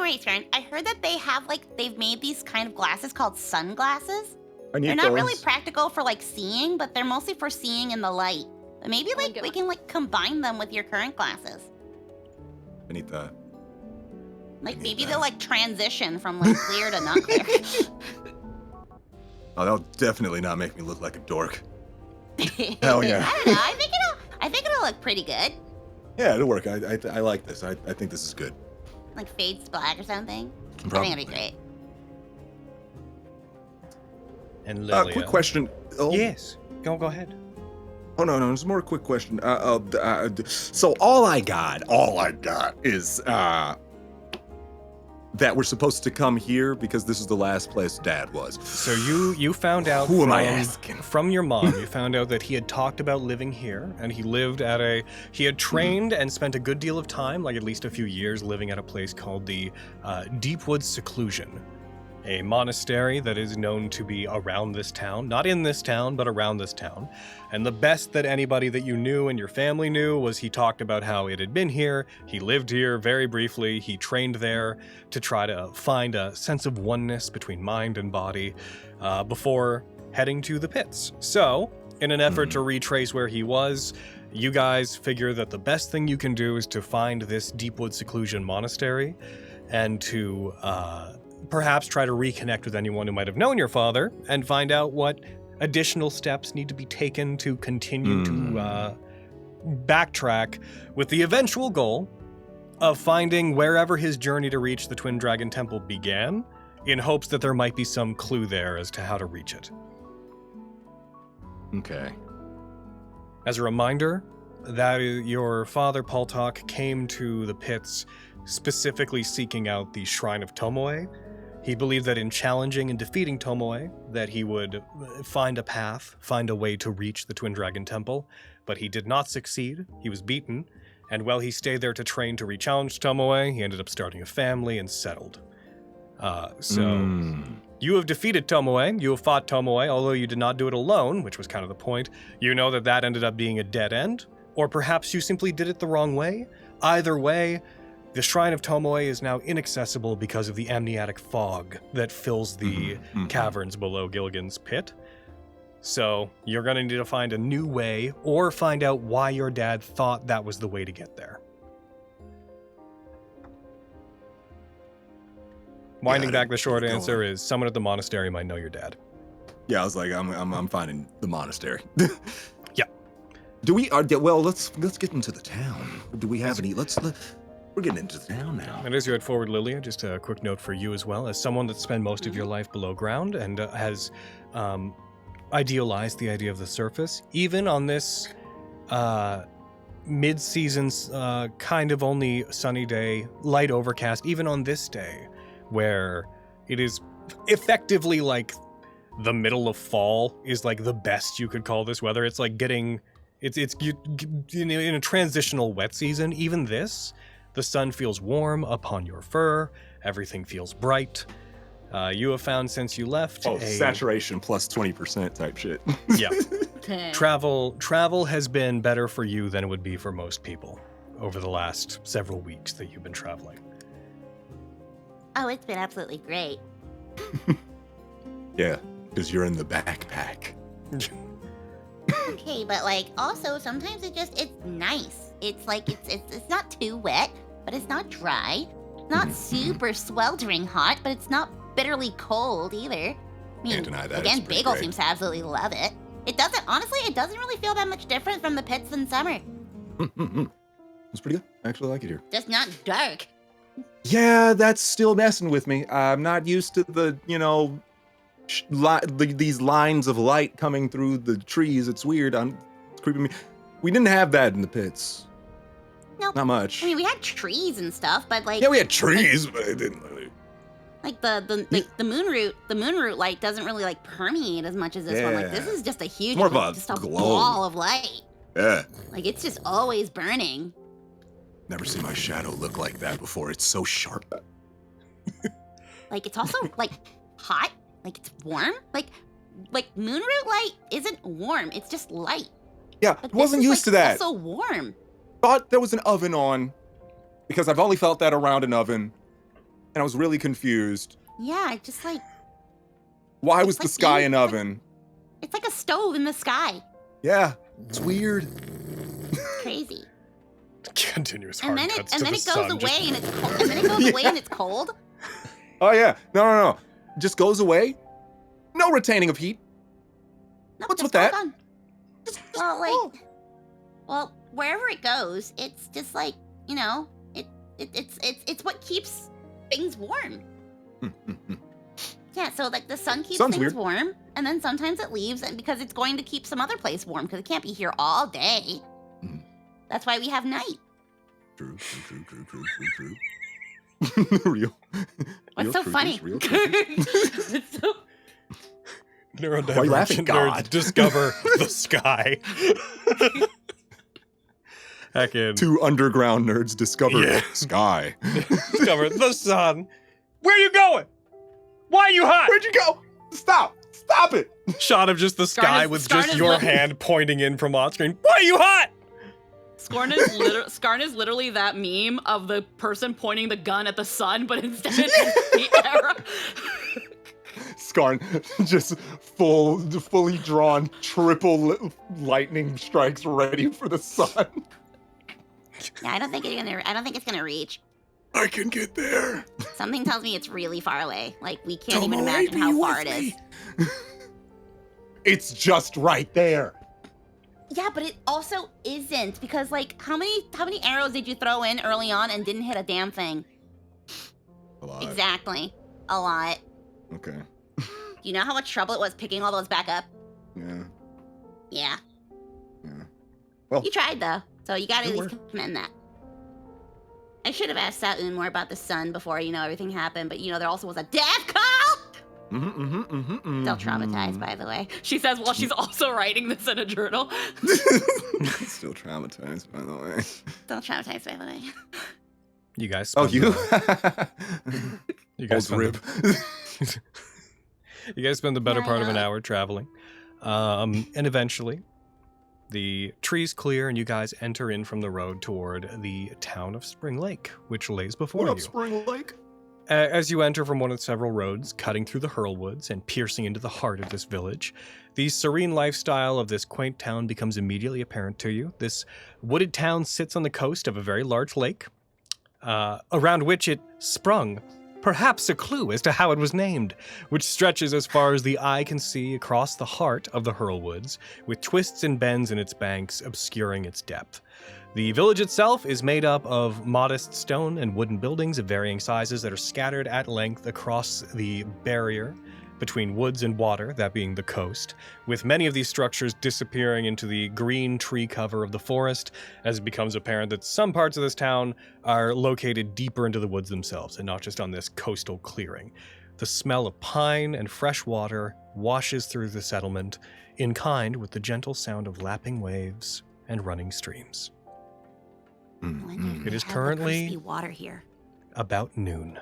worry, Skarn. I heard that they have, they've made these kind of glasses called sunglasses. I need They're not those. really practical for, seeing, but they're mostly for seeing in the light. But maybe, Oh, good we can, combine them with your current glasses. I need that. Maybe they'll, transition from, clear to not clear. Oh, that'll definitely not make me look like a dork. Hell yeah. I don't know. I think it'll look pretty good. Yeah, it'll work. I like this. I think this is good. Like fades black or something? I Probably. think it'd be great. And Lilia. Quick question. Oh, Yes. Go ahead. Oh no, there's more quick question. So all I got is that we're supposed to come here because this is the last place Dad was. So you found out Who am I asking? from your mom, you found out that he had talked about living here, and he lived at he had trained and spent a good deal of time, like at least a few years, living at a place called the Deepwood Seclusion, a monastery that is known to be around this town, not in this town, but around this town. And the best that anybody that you knew and your family knew was he talked about how it had been here, he lived here very briefly, he trained there to try to find a sense of oneness between mind and body before heading to the pits. So, in an effort to retrace where he was, you guys figure that the best thing you can do is to find this Deepwood Seclusion monastery and to perhaps try to reconnect with anyone who might have known your father and find out what additional steps need to be taken to continue to backtrack with the eventual goal of finding wherever his journey to reach the Twin Dragon Temple began, in hopes that there might be some clue there as to how to reach it. Okay. As a reminder, that your father, Paltok, came to the pits specifically seeking out the Shrine of Tomoe. He believed that in challenging and defeating Tomoe, that he would find a path, find a way to reach the Twin Dragon Temple, but he did not succeed. He was beaten, and while he stayed there to train to re-challenge Tomoe, he ended up starting a family and settled. You have defeated Tomoe, you have fought Tomoe, although you did not do it alone, which was kind of the point. You know that that ended up being a dead end, or perhaps you simply did it the wrong way. Either way, the Shrine of Tomoe is now inaccessible because of the amniotic fog that fills the caverns below Gilligan's pit. So you're going to need to find a new way, or find out why your dad thought that was the way to get there. Winding back, the short answer is someone at the monastery might know your dad. Yeah, I was like, I'm finding the monastery. Yeah. Do we? Well, let's get into the town. Do we have any? We're getting into the town now. And as you head forward, Lilia, just a quick note for you as well, as someone that's spent most of your life below ground and has idealized the idea of the surface, even on this mid-season kind of only sunny day, light overcast, even on this day, where it is effectively like the middle of fall is like the best you could call this weather. It's like getting, it's in a transitional wet season. Even this, the sun feels warm upon your fur. Everything feels bright. You have found since you left saturation plus 20% type shit. Yeah. Travel has been better for you than it would be for most people over the last several weeks that you've been traveling. Oh, it's been absolutely great. Yeah, because you're in the backpack. Okay, but like also sometimes it's nice. It's like it's not too wet, but it's not dry. Not super sweltering hot, but it's not bitterly cold either. I mean, Can't deny that. again, It's pretty Bagel great. seems to absolutely love it. It doesn't really feel that much different from the pits in summer. It's pretty good. I actually like it here. Just not dark. Yeah, that's still messing with me. I'm not used to the, these lines of light coming through the trees. It's weird. It's creeping me. We didn't have that in the pits. Nope. Not much. I mean, we had trees and stuff, but like Yeah, we had trees, but it didn't really. like the moon root light doesn't really like permeate as much as this one. Like this Yeah. is just a huge, More of like, a just a glow. ball of light. Yeah. Like it's just always burning. Never seen my shadow look like that before. It's so sharp. Like it's also like hot. Like it's warm. Like moon root light isn't warm. It's just light. Yeah, But wasn't this is, used to that. Also warm. Thought there was an oven on because I've only felt that around an oven, and I was really confused. Yeah, it's just like Why It's was the like sky being- an oven? it's like a stove in the sky. Yeah, it's weird. It's crazy. Continuous hard And then cuts it to and then the it goes sun. away and it's cold. And then it goes away and it's cold. Oh yeah, no. Just goes away. No retaining of heat. Nope, What's just with that? gone. Well, wherever it goes, it's just like, it It's what keeps things warm. Yeah, so like the sun keeps Sounds things weird. warm, and then sometimes it leaves, and because it's going to keep some other place warm, because it can't be here all day. Mhm. That's why we have night. True. Real. What's real so truth funny? is real truth. It's so- Why are you laughing, Neurodivergent God? nerds discover the sky. Heck in. Two underground nerds discover Yeah. sky. Discover the sun. Where you going? Why are you hot? Where'd you go? Stop it. Shot of just the sky with Skarn just is your look- hand pointing in from on screen. Why are you hot? Skarn is literally that meme of the person pointing the gun at the sun, but instead it's the arrow. Skarn, just fully drawn triple lightning strikes ready for the sun. Yeah, I don't think it's gonna reach. I can get there. Something tells me it's really far away. Like we can't Tomo, even imagine be how far with it is. me. It's just right there. Yeah, but it also isn't because like how many arrows did you throw in early on and didn't hit a damn thing? A lot. Exactly. A lot. Okay. Do you know how much trouble it was picking all those back up? Yeah. Yeah. Well, You tried though, so you gotta at good least work. commend that. I should have asked Satoon more about the sun before, everything happened, but there also was a death call! Still traumatized, by the way. She says while she's also writing this in a journal. Still traumatized, by the way. Still traumatized, by the way. You guys. Oh, spend you? the- You guys Old spend rib. You guys spend the better Yeah, I part of an know. hour traveling. And eventually, the trees clear and you guys enter in from the road toward the town of Springlake, which lays before What up, you. Springlake? As you enter from one of several roads, cutting through the Hurlwoods and piercing into the heart of this village, the serene lifestyle of this quaint town becomes immediately apparent to you. This wooded town sits on the coast of a very large lake, around which it sprung. Perhaps a clue as to how it was named, which stretches as far as the eye can see across the heart of the Hurlwoods, with twists and bends in its banks obscuring its depth. The village itself is made up of modest stone and wooden buildings of varying sizes that are scattered at length across the barrier between woods and water, that being the coast, with many of these structures disappearing into the green tree cover of the forest, as it becomes apparent that some parts of this town are located deeper into the woods themselves, and not just on this coastal clearing. The smell of pine and fresh water washes through the settlement, in kind with the gentle sound of lapping waves and running streams. I wonder if It they is have the currently- crispy water here. About noon.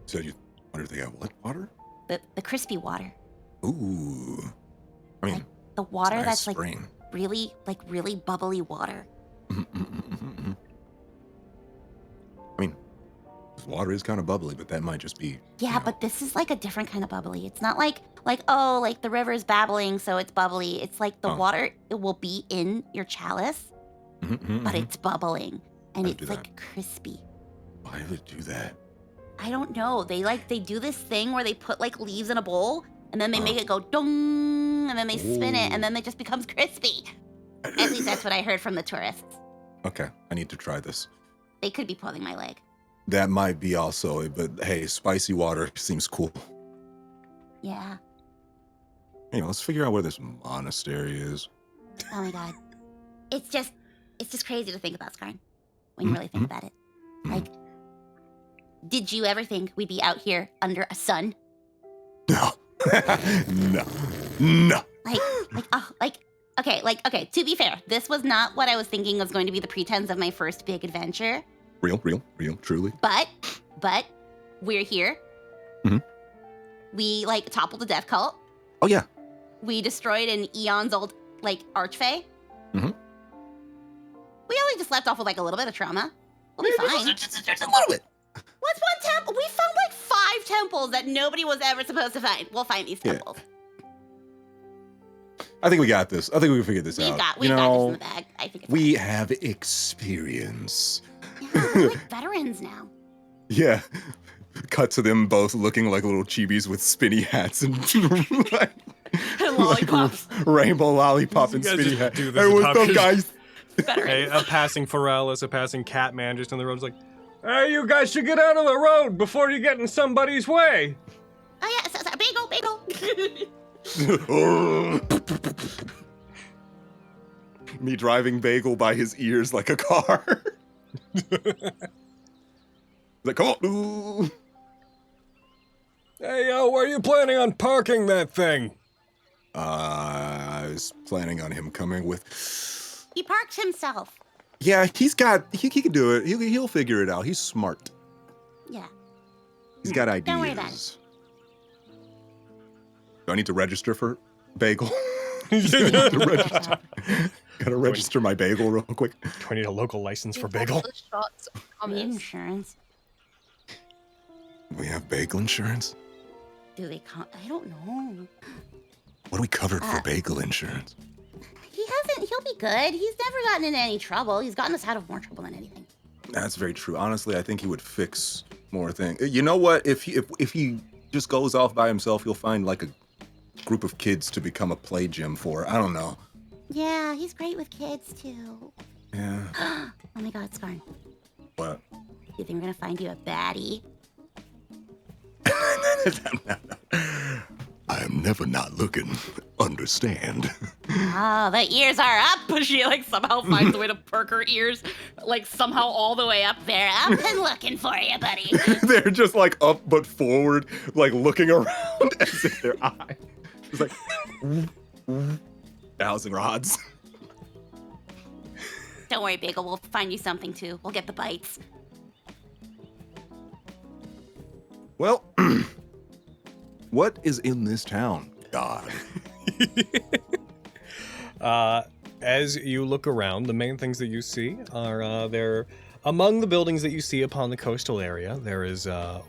So you wonder if they got what water? The crispy water. Ooh. I mean, The water nice that's spring. really bubbly water. I mean, this water is kind of bubbly, but that might just be. Yeah, but this is like a different kind of bubbly. It's not like the river is babbling, so it's bubbly. It's like the Oh. water, it will be in your chalice, but it's bubbling. And Why do it's that? like crispy. Why do they do that? I don't know. They do this thing where they put like leaves in a bowl and then they Oh. make it go dong and then they spin it and then it just becomes crispy. At least that's what I heard from the tourists. Okay, I need to try this. They could be pulling my leg. That might be also, but hey, spicy water seems cool. Yeah. Hey, let's figure out where this monastery is. Oh my god. It's just crazy to think about, Skarn. When you really think about it. Like, did you ever think we'd be out here under a sun? No. No. Okay, to be fair, this was not what I was thinking was going to be the pretense of my first big adventure. Real, truly. But we're here. Mhm. We toppled a death cult. Oh yeah. We destroyed an eons old archfey. Mhm. We only just left off with a little bit of trauma. We'll be fine. Just a little bit. What's one temple? We found 5 temples that nobody was ever supposed to find. We'll find these Yeah. temples. I think we got this. I think we figured this We've out. got this in the bag. I think it's we have experience. Yeah, we're veterans now. Yeah. Cut to them both looking like little chibis with spinny hats and And lollipops. rainbow lollipop and You guys spinny just hat. do this Hey, in what's up, Hopkins. guys? Hey, a passing Pharrellus, a passing Catman just on the road's like, hey, you guys should get out of the road before you get in somebody's way. Oh, yeah, bagel. Me driving Bagel by his ears like a car. Like, come on. Ooh. Hey, yo, where are you planning on parking that thing? I was planning on him coming with... He parks himself. Yeah, he can do it. He'll figure it out. He's smart. Yeah. He's got ideas. Don't worry about it. Do I need to register for Bagel? Gotta register my Bagel real quick. Do I need a local license for Bagel? The shots of Need hummus. insurance. We have Bagel insurance? Do they I don't know. What do we covered for Bagel insurance? He'll be good. He's never gotten into any trouble. He's gotten us out of more trouble than anything. That's very true. Honestly, I think he would fix more things. You know what? If he just goes off by himself, he'll find like a group of kids to become a play gym for. I don't know. Yeah, he's great with kids too. Yeah. Oh my god, Scarn. What? You think we're gonna find you a baddie? I am never not looking. Understand? Oh, the ears are up. She like somehow finds a way to perk her ears, like somehow all the way up. They're up and looking for you, buddy. They're just like up but forward, like looking around as if their eyes. It's like dowsing rods. Don't worry, Bagel. We'll find you something too. We'll get the bites. Well, what is in this town? God. As you look around, the main things that you see are there among the buildings that you see upon the coastal area. There is there are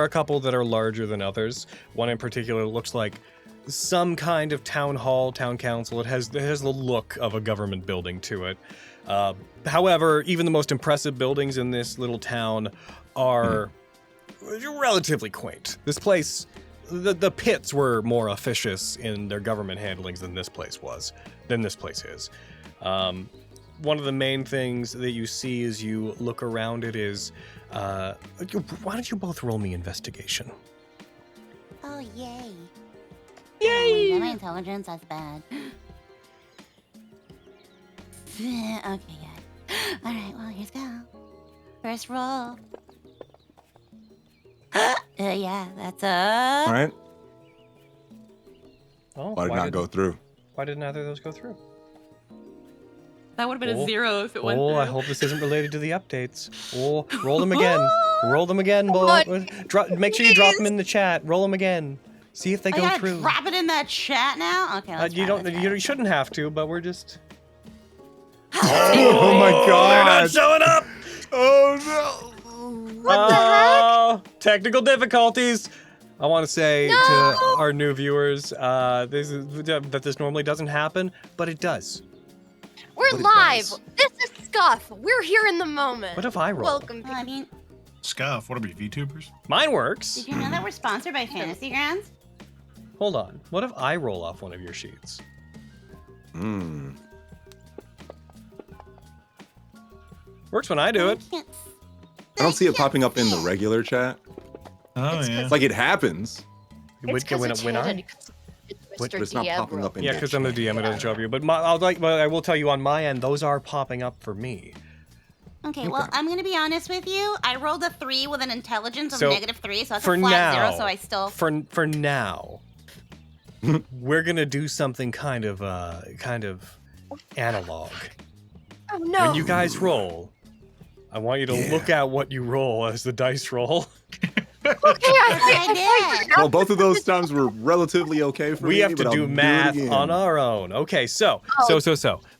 a couple that are larger than others. One in particular looks like some kind of town hall, town council. It has the look of a government building to it. However, even the most impressive buildings in this little town are relatively quaint. This place, the pits were more officious in their government handlings than this place is. One of the main things that you see as you look around it is, why don't you both roll me investigation? Oh, yay. Yay! My intelligence, that's bad. Okay, good. All right, well, here's go. First roll. Yeah, that's a... All right. Oh, Why did not go through? Why did neither of those go through? That would have been a 0 if it went Oh, through. I hope this isn't related to the updates. Oh, roll them again. Roll them again, boy. Make sure you drop them in the chat. Roll them again. See if they I go gotta through. drop it in that chat now? Okay, let's You try, don't. let's try, You let's shouldn't have to, but we're just. Oh my They're God! not showing up. Oh What the heck? Technical difficulties. I want to say to our new viewers, that this normally doesn't happen, but it does. We're But it live. does. This is Scuff. We're here in the moment. What if I roll? Welcome. Well, I mean, Scuff, what are we, VTubers? Mine works. did you know that we're sponsored by Fantasy Grounds? Hold on. What if I roll off one of your sheets? Hmm. Works when I do it. Can't- I don't see it popping up in the regular chat. Oh, It's yeah. It's like it happens. It's 'cause it's when hidden, I? 'cause it's But Mr. it's not DM popping up in Yeah, your because I'm the chat. DM, it doesn't show up you. But I will tell you on my end, those are popping up for me. Okay, well, I'm gonna be honest with you. I rolled a 3 with an intelligence of So, -3, so that's for a flat now, 0, so I still... For now, we're gonna do something kind of analog. Oh no. When you guys roll, I want you to look at what you roll as the dice roll. Okay, I did. Well, both of those times were relatively okay for me. We have to but do I'll math it again. on our own. Okay, so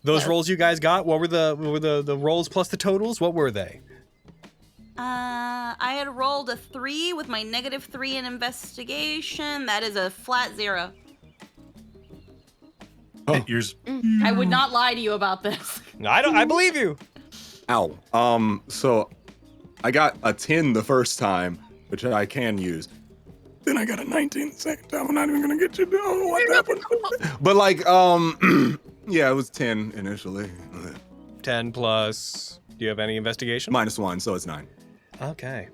those rolls you guys got. What were the rolls plus the totals? What were they? I had rolled a 3 with my -3 in investigation. That is a flat 0. Oh. Yours. I would not lie to you about this. I believe you. Ow. So I got a 10 the first time, which I can use. Then I got a 19 the second time. I'm not even gonna get you down. What happened? But like, yeah, it was 10 initially. 10 plus. Do you have any investigation? -1, so it's 9. Okay.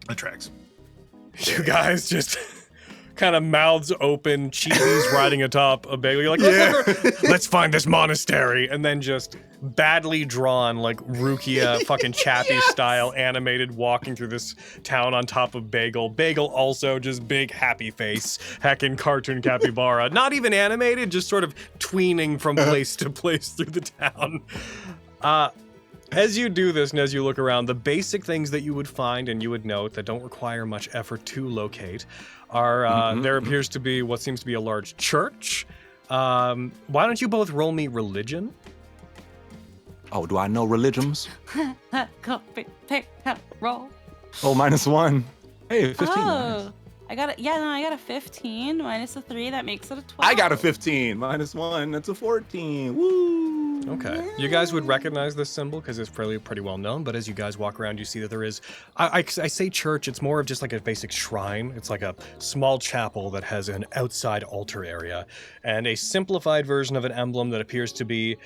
That tracks. You guys just kind of mouths open, cheese riding atop a bagel. You're like, let's find this monastery. And then just badly drawn, like Rukia fucking Chappie style animated walking through this town on top of Bagel. Bagel also just big happy face, heckin' cartoon capybara. Not even animated, just sort of tweening from place to place through the town. As you do this and as you look around, the basic things that you would find and you would note that don't require much effort to locate are there appears to be what seems to be a large church. Why don't you both roll me religion? Oh, do I know religions? Copy, pick, roll. Oh, -1. Hey, 15. Oh, I got it. Yeah, no, I got a 15 minus a 3. That makes it a 12. I got a 15. -1. That's a 14. Woo! Okay. You guys would recognize this symbol because it's pretty well known, but as you guys walk around, you see that there is, I say church, it's more of just like a basic shrine. It's like a small chapel that has an outside altar area and a simplified version of an emblem that appears to be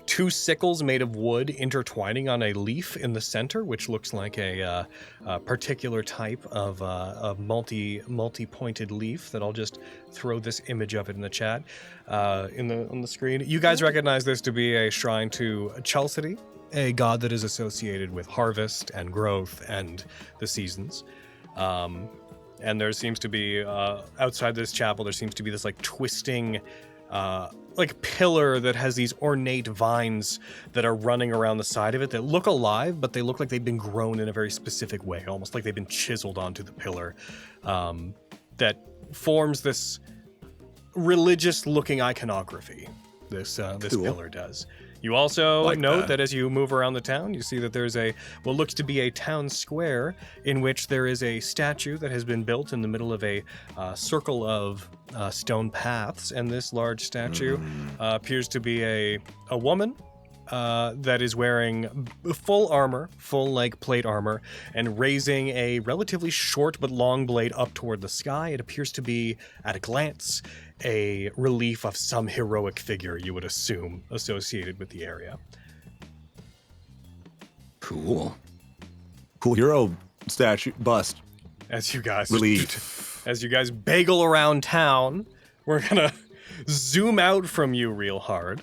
2 sickles made of wood intertwining on a leaf in the center, which looks like a particular type of multi-pointed leaf that I'll just throw this image of it in the chat on the screen. You guys recognize this to be a shrine to Chalcedy, a god that is associated with harvest and growth and the seasons. And there seems to be, outside this chapel, there seems to be this like twisting like pillar that has these ornate vines that are running around the side of it that look alive, but they look like they've been grown in a very specific way, almost like they've been chiseled onto the pillar, that forms this religious-looking iconography. This Cool. pillar does. You also Like note that. that as you move around the town, you see that there's what looks to be a town square in which there is a statue that has been built in the middle of a circle of stone paths, and this large statue appears to be a woman that is wearing full armor, full like plate armor, and raising a relatively short but long blade up toward the sky. It appears to be, at a glance, a relief of some heroic figure, you would assume, associated with the area. Cool hero statue bust. As you guys bagel around town, we're gonna zoom out from you real hard.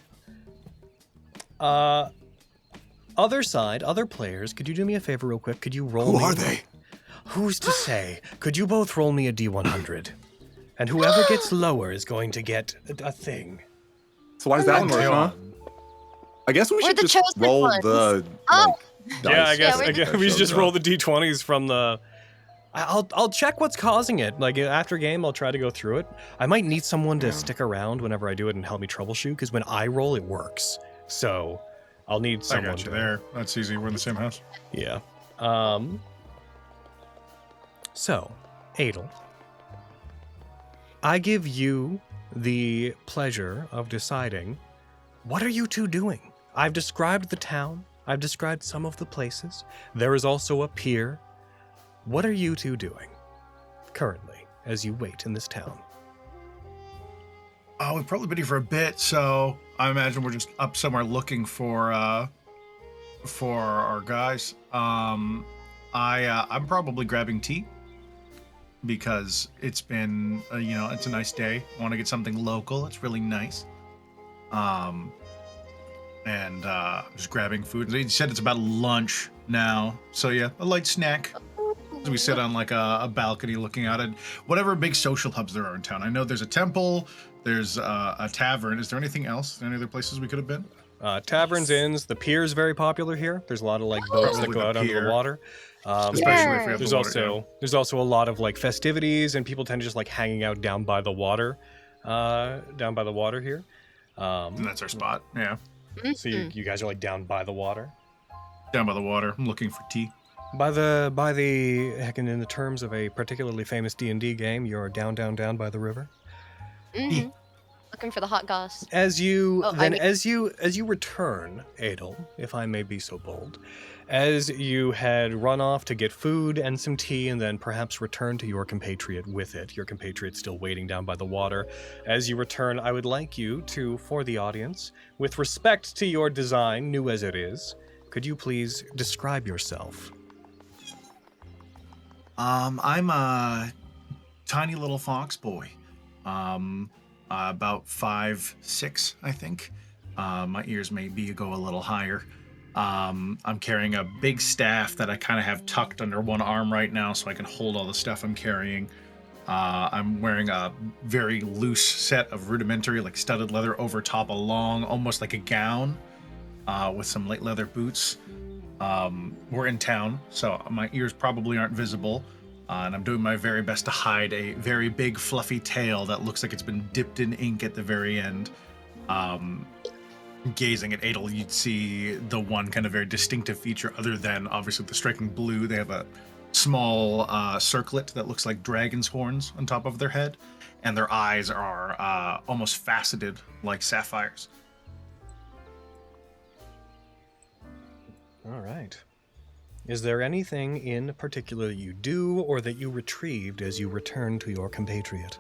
Other side, other players, could you do me a favor real quick? Could you roll Who me? are they? Who's to say? Could you both roll me a D100? And whoever gets lower is going to get a thing. So why does that one work, huh? I guess we We're should the just chosen roll ones. the Oh. dice. Yeah, I guess Yeah, we should just roll the D20s from the... I'll check what's causing it. Like, after game, I'll try to go through it. I might need someone to stick around whenever I do it and help me troubleshoot, because when I roll, it works. So, I'll need I someone got you to... there. That's easy. We're in the same house. Yeah. So, Adel, I give you the pleasure of deciding, what are you two doing? I've described the town. I've described some of the places. There is also a pier. What are you two doing currently as you wait in this town? Oh, we've probably been here for a bit, so I imagine we're just up somewhere looking for our guys. I'm probably grabbing tea because it's been it's a nice day. I want to get something local. It's really nice. And just grabbing food. He said it's about lunch now, so yeah, a light snack. As we sit on like a balcony looking out at whatever big social hubs there are in town. I know there's a temple, there's a tavern. Is there anything else? Any other places we could have been? Taverns, inns, the pier is very popular here. There's a lot of like boats that Probably go the out under the pier. water. Especially if we have There's the water, there's also a lot of like festivities, and people tend to just like hanging out down by the water here. And that's our spot. Yeah, So you guys are like down by the water. down by the water. I'm looking for tea. By the heck, and in the terms of a particularly famous D&D game, you're down by the river. Mm-hmm. Looking for the hot goss. As you Oh, as you return, Adel, if I may be so bold, as you had run off to get food and some tea and then perhaps return to your compatriot with it, your compatriot still waiting down by the water. As you return, I would like you to, for the audience, with respect to your design, new as it is, could you please describe yourself? I'm a tiny little fox boy. About 5'6", I think. My ears maybe go a little higher. I'm carrying a big staff that I kind of have tucked under one arm right now so I can hold all the stuff I'm carrying. I'm wearing a very loose set of rudimentary, like studded leather over top, a long, almost like a gown, with some light leather boots. We're in town, so my ears probably aren't visible. And I'm doing my very best to hide a very big fluffy tail that looks like it's been dipped in ink at the very end. Gazing at Adel, you'd see the one kind of very distinctive feature other than obviously the striking blue. They have a small circlet that looks like dragon's horns on top of their head, and their eyes are almost faceted like sapphires. All right. Is there anything in particular that you do or that you retrieved as you return to your compatriot?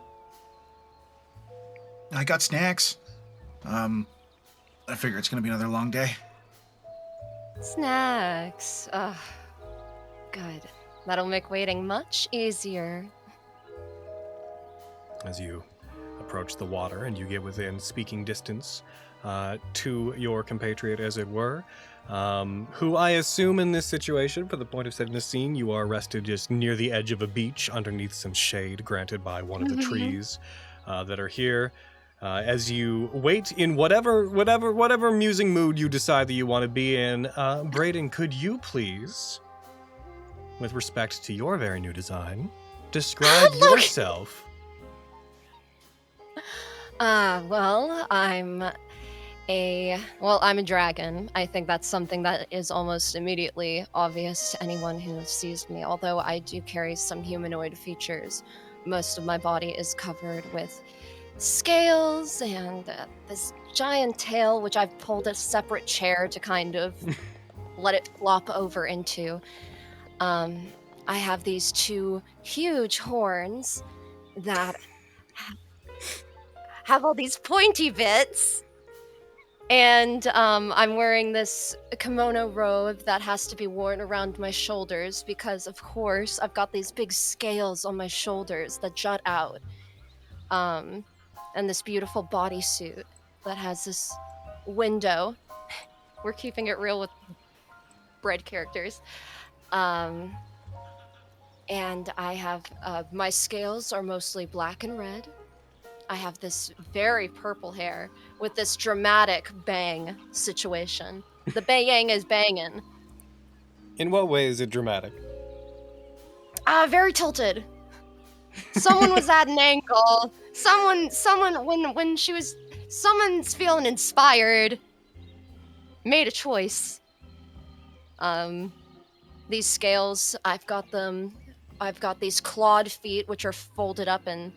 I got snacks. I figure it's gonna be another long day. Snacks. Good. That'll make waiting much easier. As you approach the water and you get within speaking distance to your compatriot, as it were, who I assume in this situation, for the point of setting the scene, you are rested just near the edge of a beach underneath some shade granted by one of the trees that are here. As you wait in whatever musing mood you decide that you want to be in, Braden, could you please, with respect to your very new design, describe yourself? Well, I'm a dragon. I think that's something that is almost immediately obvious to anyone who sees me, although I do carry some humanoid features. Most of my body is covered with scales and this giant tail, which I've pulled a separate chair to kind of let it flop over into. I have these two huge horns that have all these pointy bits. And I'm wearing this kimono robe that has to be worn around my shoulders because, of course, I've got these big scales on my shoulders that jut out. And this beautiful bodysuit that has this window. We're keeping it real with bread characters. And I have, my scales are mostly black and red. I have this very purple hair with this dramatic bang situation. The bayang is banging. In what way is it dramatic? Very tilted. Someone was at an angle. Someone's feeling inspired. Made a choice. These scales, I've got these clawed feet which are folded up and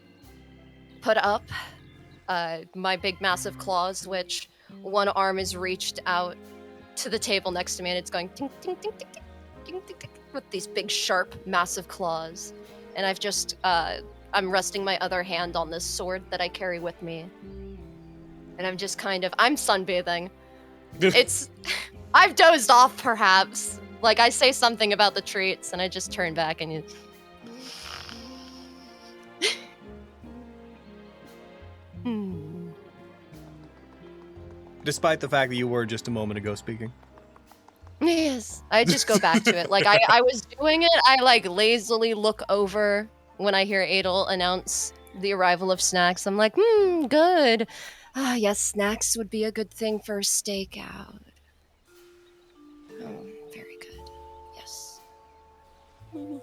put up. My big massive claws, which one arm is reached out to the table next to me and it's going ting ting ting ting ting ting ting ting with these big sharp massive claws. And I've just I'm resting my other hand on this sword that I carry with me. And I'm just I'm sunbathing. I've dozed off perhaps. Like I say something about the treats and I just turn back and Despite the fact that you were just a moment ago speaking. Yes, I just go back to it. Like I was doing it, I like lazily look over when I hear Adel announce the arrival of snacks. I'm like, good. Ah, yes, snacks would be a good thing for a stakeout. Oh, very good. Yes. He'll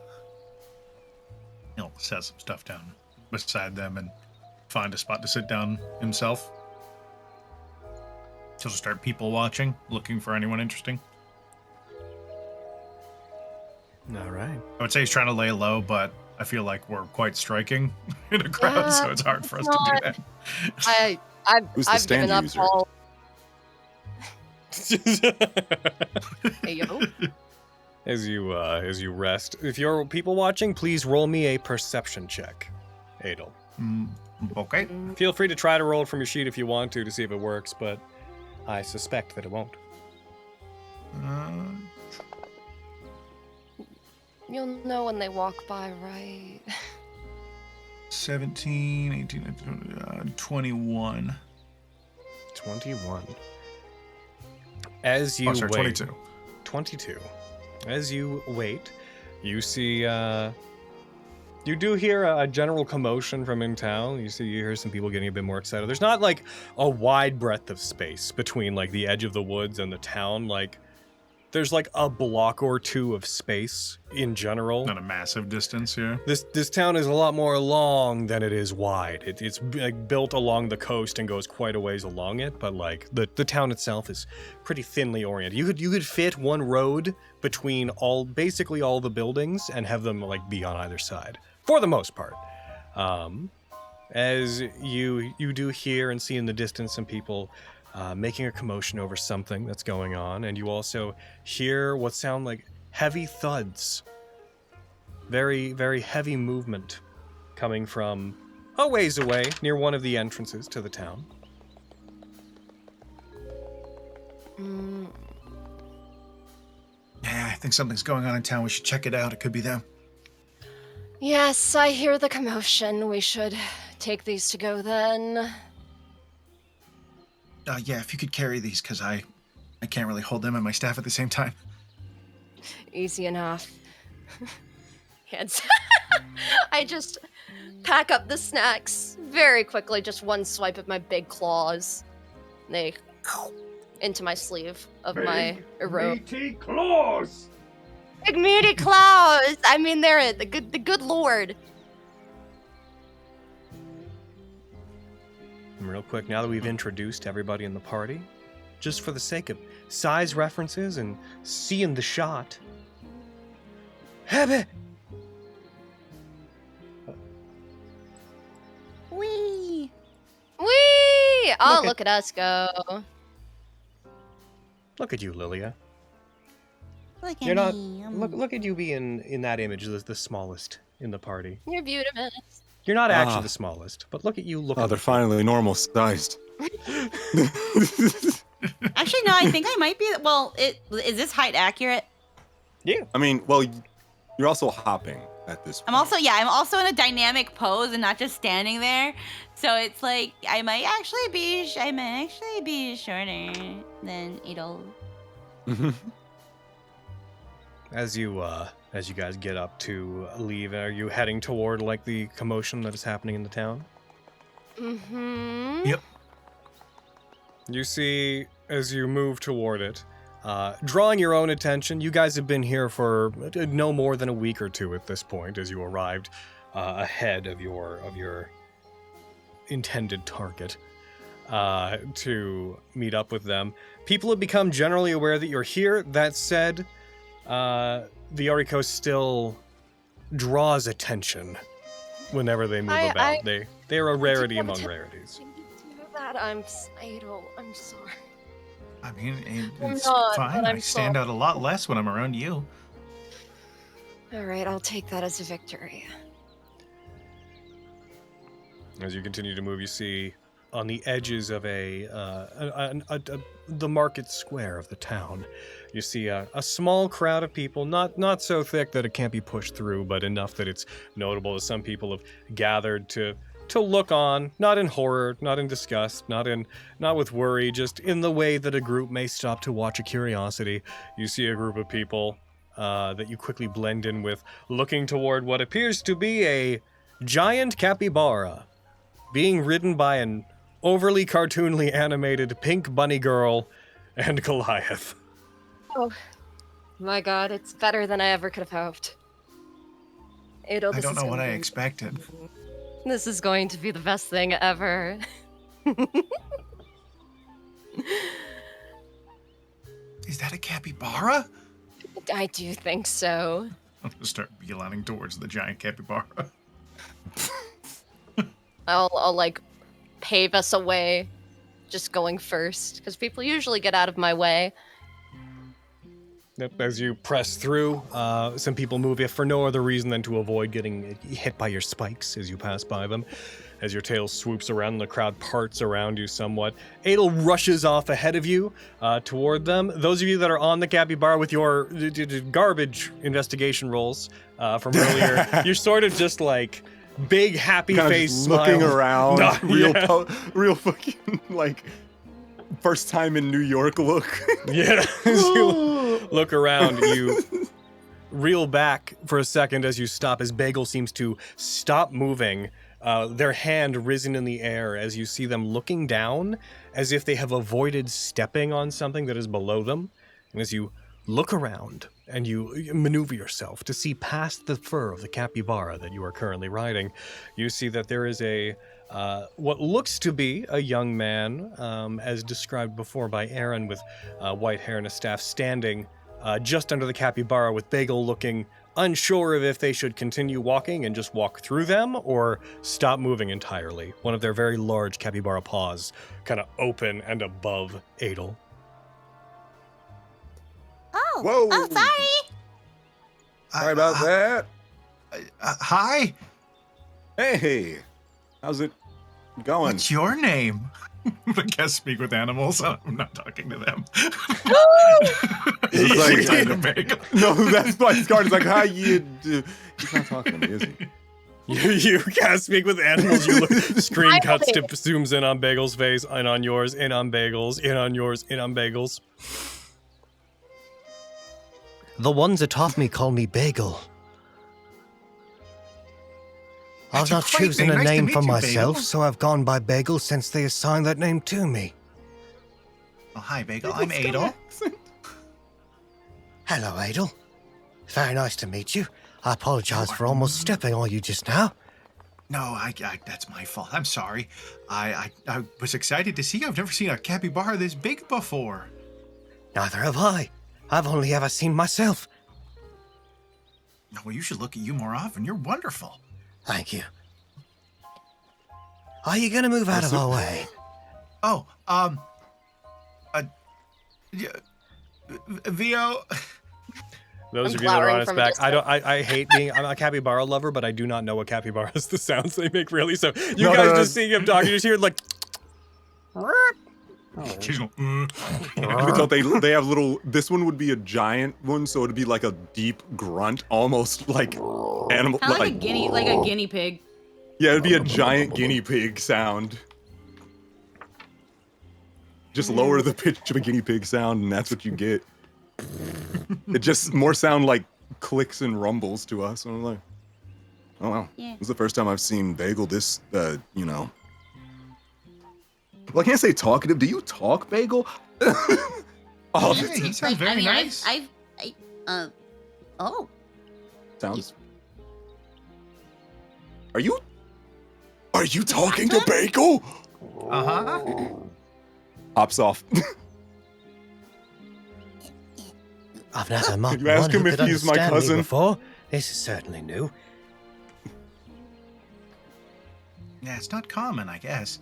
set some stuff down beside them and find a spot to sit down himself. He'll just start people watching, looking for anyone interesting. All right. I would say he's trying to lay low, but I feel like we're quite striking in a crowd, so it's hard for us to do that. Who's the I've stand given up user? all. Hey, yo. As you rest, if you're people watching, please roll me a perception check, Adel. Okay. Feel free to try to roll it from your sheet if you want to see if it works, but I suspect that it won't. You'll know when they walk by, right? 17, 18, 19, 21. 21. As you Oh, sorry, wait, 22. 22. As you wait, you see, you do hear a general commotion from in town. You hear some people getting a bit more excited. There's not like a wide breadth of space between like the edge of the woods and the town. Like there's like a block or two of space in general. Not a massive distance here. This town is a lot more long than it is wide. It's like built along the coast and goes quite a ways along it, but like the town itself is pretty thinly oriented. You could fit one road between basically all the buildings and have them like be on either side for the most part. As you do hear and see in the distance some people making a commotion over something that's going on, and you also hear what sound like heavy thuds. Very, very heavy movement coming from a ways away near one of the entrances to the town. Yeah, I think something's going on in town. We should check it out. It could be them. Yes, I hear the commotion. We should take these to go then. Yeah, if you could carry these, because I can't really hold them and my staff at the same time. Easy enough. Hands. I just pack up the snacks very quickly, just one swipe of my big claws. They into my sleeve of my robe. Meaty claws! Big meaty claws! I mean, they're the good lord. And real quick, now that we've introduced everybody in the party, just for the sake of size references and seeing the shot. Habit! Wee! Whee! Oh, Look look at us go. Look at you, Lilia. Look You're at not. me. Look at you being in that image, the smallest in the party. You're beautiful. You're not actually the smallest, but look at you looking. Oh, they're finally normal sized. Actually, no, I think I might be. Well, is this height accurate? Yeah. I mean, well, you're also hopping at this point. I'm also in a dynamic pose and not just standing there. So it's like I might actually be shorter than Adel. As you guys get up to leave, are you heading toward like the commotion that is happening in the town? Mm-hmm. Yep. You see, as you move toward it, drawing your own attention, you guys have been here for no more than a week or two at this point, as you arrived ahead of your intended target to meet up with them. People have become generally aware that you're here. That said, the Oriko still draws attention whenever they move about. They're a rarity among rarities. I'm Idol. I'm sorry. I mean, I'm it's not, fine. but I I'm stand sorry. out a lot less when I'm around you. All right, I'll take that as a victory. As you continue to move, you see on the edges of the market square of the town, you see a small crowd of people, not so thick that it can't be pushed through, but enough that it's notable that some people have gathered to look on, not in horror, not in disgust, not with worry, just in the way that a group may stop to watch a curiosity. You see a group of people that you quickly blend in with, looking toward what appears to be a giant capybara being ridden by an overly cartoonly animated pink bunny girl and Goliath. Oh, my God, it's better than I ever could have hoped. Adel, I don't know what I expected. This is going to be the best thing ever. Is that a capybara? I do think so. I'm gonna start beelining towards the giant capybara. I'll like pave us away just going first because people usually get out of my way. Yep, as you press through, some people move if for no other reason than to avoid getting hit by your spikes as you pass by them. As your tail swoops around, the crowd parts around you somewhat. Adel rushes off ahead of you toward them. Those of you that are on the capybara with your garbage investigation rolls from earlier, you're sort of just like big happy Kind of face just smile. looking around, Nah, yeah. real fucking like first time in New York look. Yeah, as you look around, you reel back for a second as you stop, as Bagel seems to stop moving, their hand risen in the air as you see them looking down as if they have avoided stepping on something that is below them. And as you look around and you maneuver yourself to see past the fur of the capybara that you are currently riding, you see that there is a what looks to be a young man, as described before by Aaron, with white hair and a staff, standing just under the capybara, with Bagel looking unsure of if they should continue walking and just walk through them or stop moving entirely. One of their very large capybara paws kind of open and above Adel. Oh, Whoa. oh, sorry. Sorry about that. Hi. Hey, how's it going? What's your name? I guess speak with animals. I'm not talking to them. It's like- a bagel. No, that's why Scar's like, how you do? He's not talking to me, is he? You can't speak with animals. You look, screen cuts to zooms in on Bagel's face, in on yours, in on Bagel's, in on yours, in on Bagel's. The ones atop me call me Bagel. I've That's a not great chosen name. a Nice to name meet for you, myself, Bagel. so I've gone by Bagel since they assigned that name to me. Oh, hi, Bagel. I'm Adel. Hello, Adel. Very nice to meet you. I apologize for almost stepping on you just now. No, I that's my fault. I'm sorry. I was excited to see you. I've never seen a capybara this big before. Neither have I. I've only ever seen myself. No, well, you should look at you more often. You're wonderful. Thank you. Are you going to move out of our way? Oh, yeah, Vio. Those I'm of you that are on glowering its from a back, distance. I hate being, I'm a capybara lover, but I do not know what capybaras, the sounds they make really. So you No, guys no, no. just seeing him talk, you just hear like, She's going, They have little. This one would be a giant one, so it'd be like a deep grunt, almost like animal. Kind of like a guinea pig. Yeah, it'd be a giant guinea pig sound. Just lower the pitch of a guinea pig sound, and that's what you get. It just more sound like clicks and rumbles to us. And I'm like, oh wow, Yeah. this is the first time I've seen Bagel this, Well, I can't say talkative. Do you talk, Bagel? Oh, yeah, that he sounds very nice. Oh, sounds. Are you talking to Bagel? Uh-huh. Hops off. I've never met You ask one who him if could he's my understand me cousin? before. This is certainly new. Yeah, it's not common, I guess.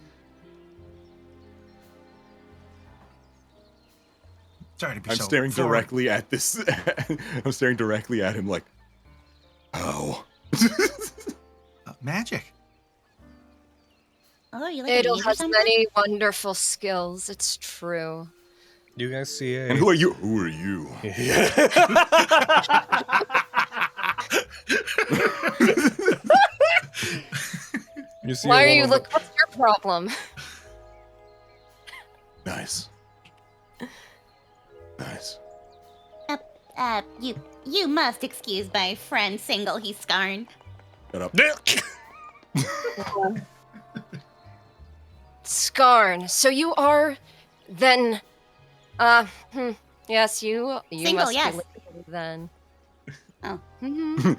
Sorry to be I'm so staring forward. directly at this. I'm staring directly at him like, oh. Magic. oh, you like Adel a has something? many wonderful skills. It's true. you guys see a. And who are you? Who are you? You see Why a are you woman- look? What's your problem? Nice. Nice. You must excuse my friend Single, he's scarn. Shut up. Skarn. So you are then yes, you Single, must yes. be living then. Oh. Mhm.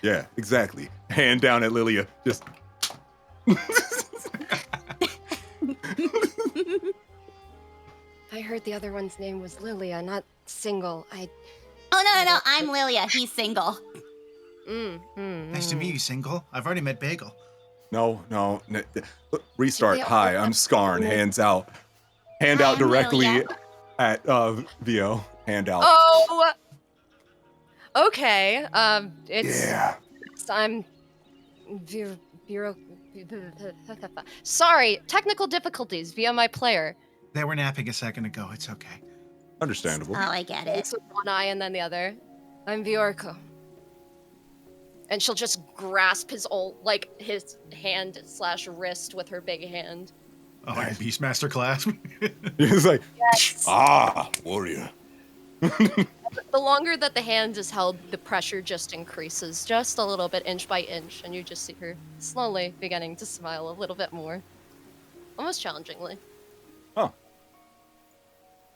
Yeah, exactly. Hand down at Lilia. Just. I heard the other one's name was Lilia, not Single. Oh, no, I'm Lilia, he's single. Nice to meet you, Single. I've already met Bagel. No. Restart. Yeah, Hi, I'm Skarn. Hands out. Hand out I'm directly Amelia. at VO. Hand out. Oh. Okay. It's. Yeah. I'm. Bureau. Sorry, technical difficulties via my player. They were napping a second ago. It's okay. Understandable. Oh, I get it. It's with one eye and then the other. I'm Viorko. And she'll just grasp his his hand / wrist with her big hand. Oh, nice. Beastmaster class. It's like, Yes. warrior. The longer that the hand is held, the pressure just increases, just a little bit, inch by inch, and you just see her slowly beginning to smile a little bit more. Almost challengingly. Oh.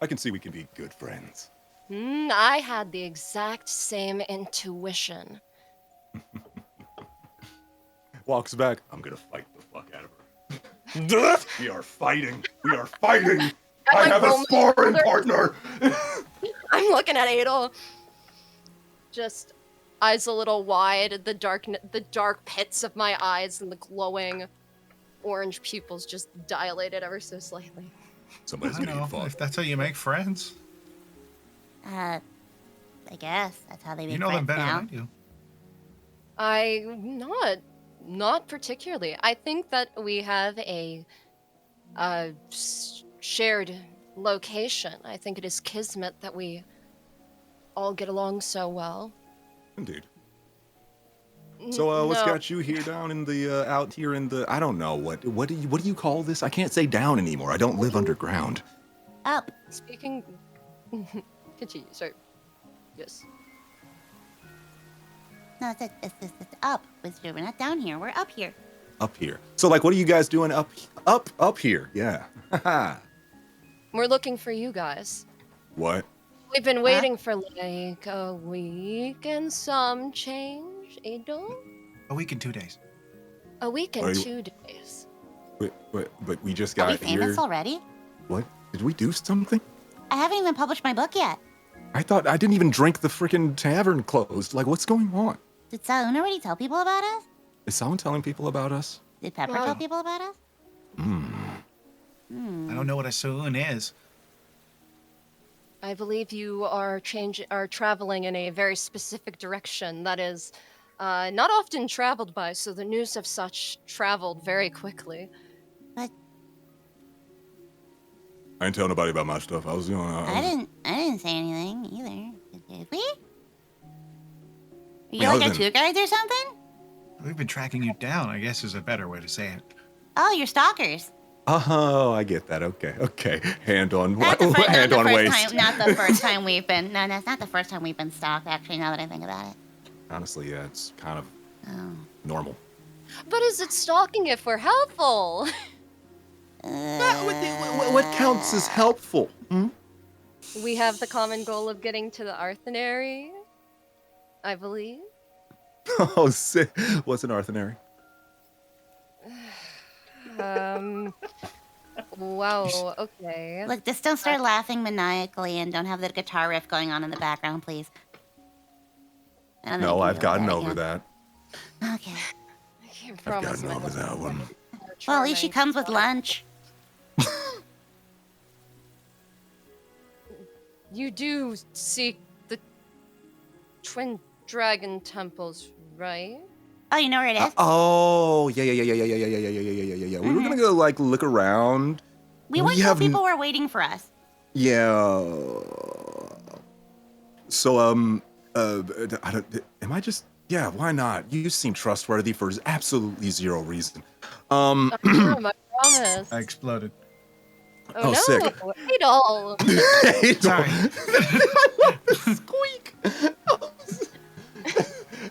I can see we can be good friends. I had the exact same intuition. Walks back. I'm gonna fight the fuck out of her. We are fighting. I have a sparring partner. I'm looking at Adel. Just eyes a little wide, the dark pits of my eyes and the glowing orange pupils just dilated ever so slightly. Somebody's I gonna know, get fought. if that's how you make friends. I guess that's how they make You know them friends better now. than I do. Not particularly. I think that we have a shared location. I think it is kismet that we all get along so well. Indeed. So, what's No. got you here down in the out here in the I don't know what do you call this? I can't say down anymore. I don't live underground. Up. Speaking. Continue. Sorry. Yes. No, it's up. We're not down here. We're up here. Up here. So like what are you guys doing up here? Yeah. Haha. We're looking for you guys. What? We've been waiting for like a week and some change, Adel? A week and 2 days. A week Are and you- 2 days. But we just Are we got famous here. already? What? Did we do something? I haven't even published my book yet. I thought I didn't even drink the freaking tavern closed. Like what's going on? Did Sauna already tell people about us? Is someone telling people about us? Did Pepper Wow. tell people about us? I don't know what a Soon is. I believe you are traveling in a very specific direction that is not often traveled by, so the news of such traveled very quickly. But I didn't tell nobody about my stuff. I was going. I didn't say anything either. Did we? Are you Yeah, like other our than- tour guides or something? We've been tracking you down, I guess is a better way to say it. Oh, you're stalkers. Oh, I get that. Okay. Hand on Not the, hand on waist. not the first time we've been. No, that's not the first time we've been stalked. Actually, now that I think about it. Honestly, yeah, it's kind of Oh. normal. But is it stalking if we're helpful? What counts as helpful? We have the common goal of getting to the Arthenary, I believe. Oh, sick. What's an Arthenary? Wow, okay. Look, just don't start laughing maniacally and don't have the guitar riff going on in the background, please. I don't think No, you can I've do gotten that over again. that. Okay. I can't I've promise gotten over that one. Well, at least she comes with lunch. You do seek the Twin Dragon Temples, right? Oh, you know where it is? Oh, yeah. We were gonna go like look around. we we went have till people were waiting for us. Yeah. So I don't. Am I just? Yeah. Why not? You seem trustworthy for absolutely zero reason. I promise. I exploded. Oh, no, sick. Adol. Sorry. Squeak.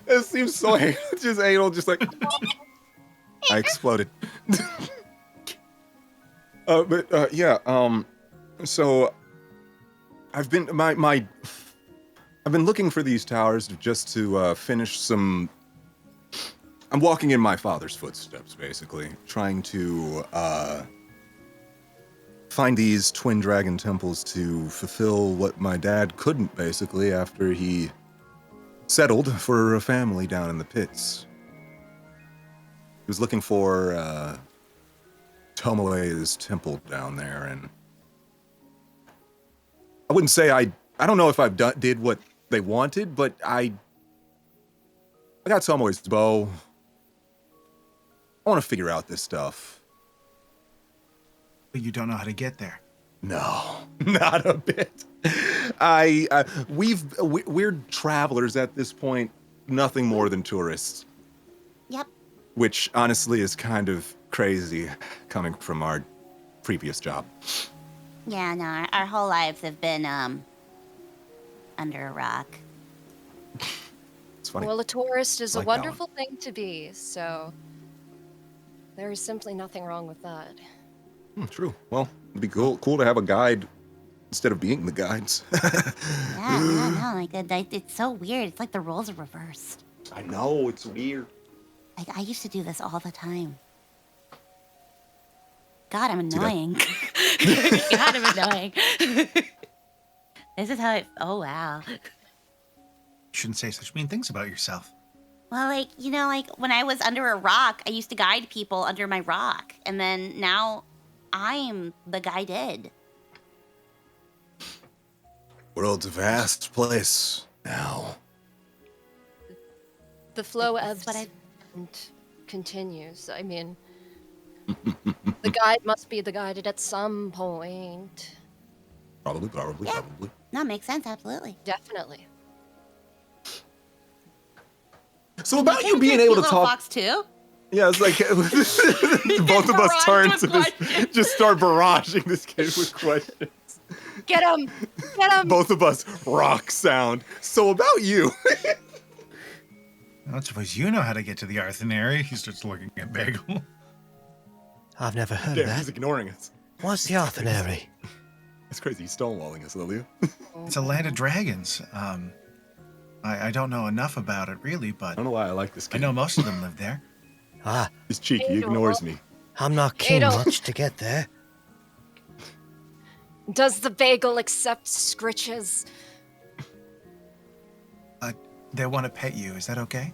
It seems so just anal, just like I exploded. So I've been I've been looking for these towers just to finish some. I'm walking in my father's footsteps, basically, trying to find these twin dragon temples to fulfill what my dad couldn't, basically, after he settled for a family down in the pits. was looking for Tomoe's temple down there, and I wouldn't say I don't know if I've did what they wanted, but I got Tomoe's bow. I want to figure out this stuff. But you don't know how to get there. No, not a bit. We're travelers at this point, nothing more than tourists. Yep. Which honestly is kind of crazy coming from our previous job. Yeah, no, our whole lives have been under a rock. It's funny. Well, a tourist is a Like that one. wonderful thing to be, so there is simply nothing wrong with that. True. Well, it'd be cool to have a guide instead of being the guides. Yeah, no, like it's so weird. It's like the roles are reversed. I know, it's weird. Like I used to do this all the time. God, I'm annoying. God, I'm annoying. This is how it. Oh wow. You shouldn't say such mean things about yourself. Well, like like when I was under a rock, I used to guide people under my rock, and then now I'm the guided. World's a vast place now. The flow That's ebbs what I- and continues. I mean, the guide must be the guided at some point. Probably. Yeah. No, makes sense. Absolutely. Definitely. So about you being able to talk. Fox too. Yeah, it's like both of us turn to this, just start barraging this kid with questions. Get him! Get him! Both of us rock sound. So about you. I don't suppose you know how to get to the Arthenary. He starts looking at Bagel. I've never heard Yeah, of he's that. ignoring us. What's the Arthenary? It's crazy. He's stonewalling us, Lilia. It's a land of dragons. I don't know enough about it, really, I but don't know why I like this I kid. know most of them live there. Ah, He's cheeky. He ignores me. I'm not keen Adol. much to get there. Does the bagel accept scritches? They want to pet you. Is that okay?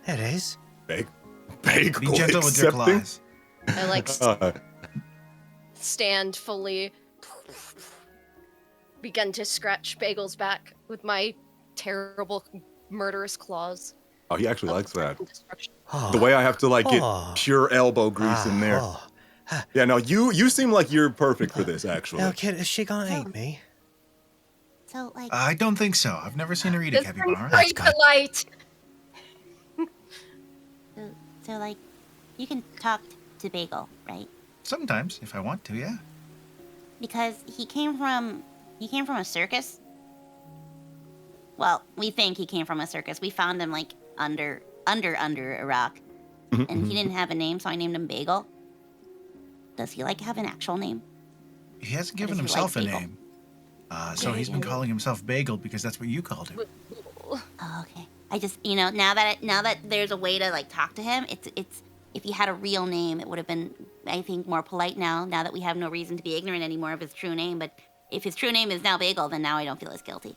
It is. Bagel Be gentle with your accepting? claws. I like Uh, stand fully, begin to scratch Bagel's back with my terrible, murderous claws. oh, he actually likes that. Destruction. Oh, The way I have to like get Oh. pure elbow grease in there. Oh. Yeah, no, you seem like you're perfect for this, actually. Now, kid, is she gonna eat me? So like, I don't think so. I've never seen her eat a This brings capybara. great good. delight. so like, you can talk to Bagel, right? Sometimes, if I want to, yeah. Because he came from a circus. Well, we think he came from a circus. We found him like under a rock, and he didn't have a name, so I named him Bagel. Does he like have an actual name? He hasn't given does he himself like, a Bagel? name. So he's been calling himself Bagel because that's what you called him. Oh, okay. I just now that there's a way to like talk to him, it's if he had a real name, it would have been, I think, more polite now that we have no reason to be ignorant anymore of his true name. But if his true name is now Bagel, then now I don't feel as guilty.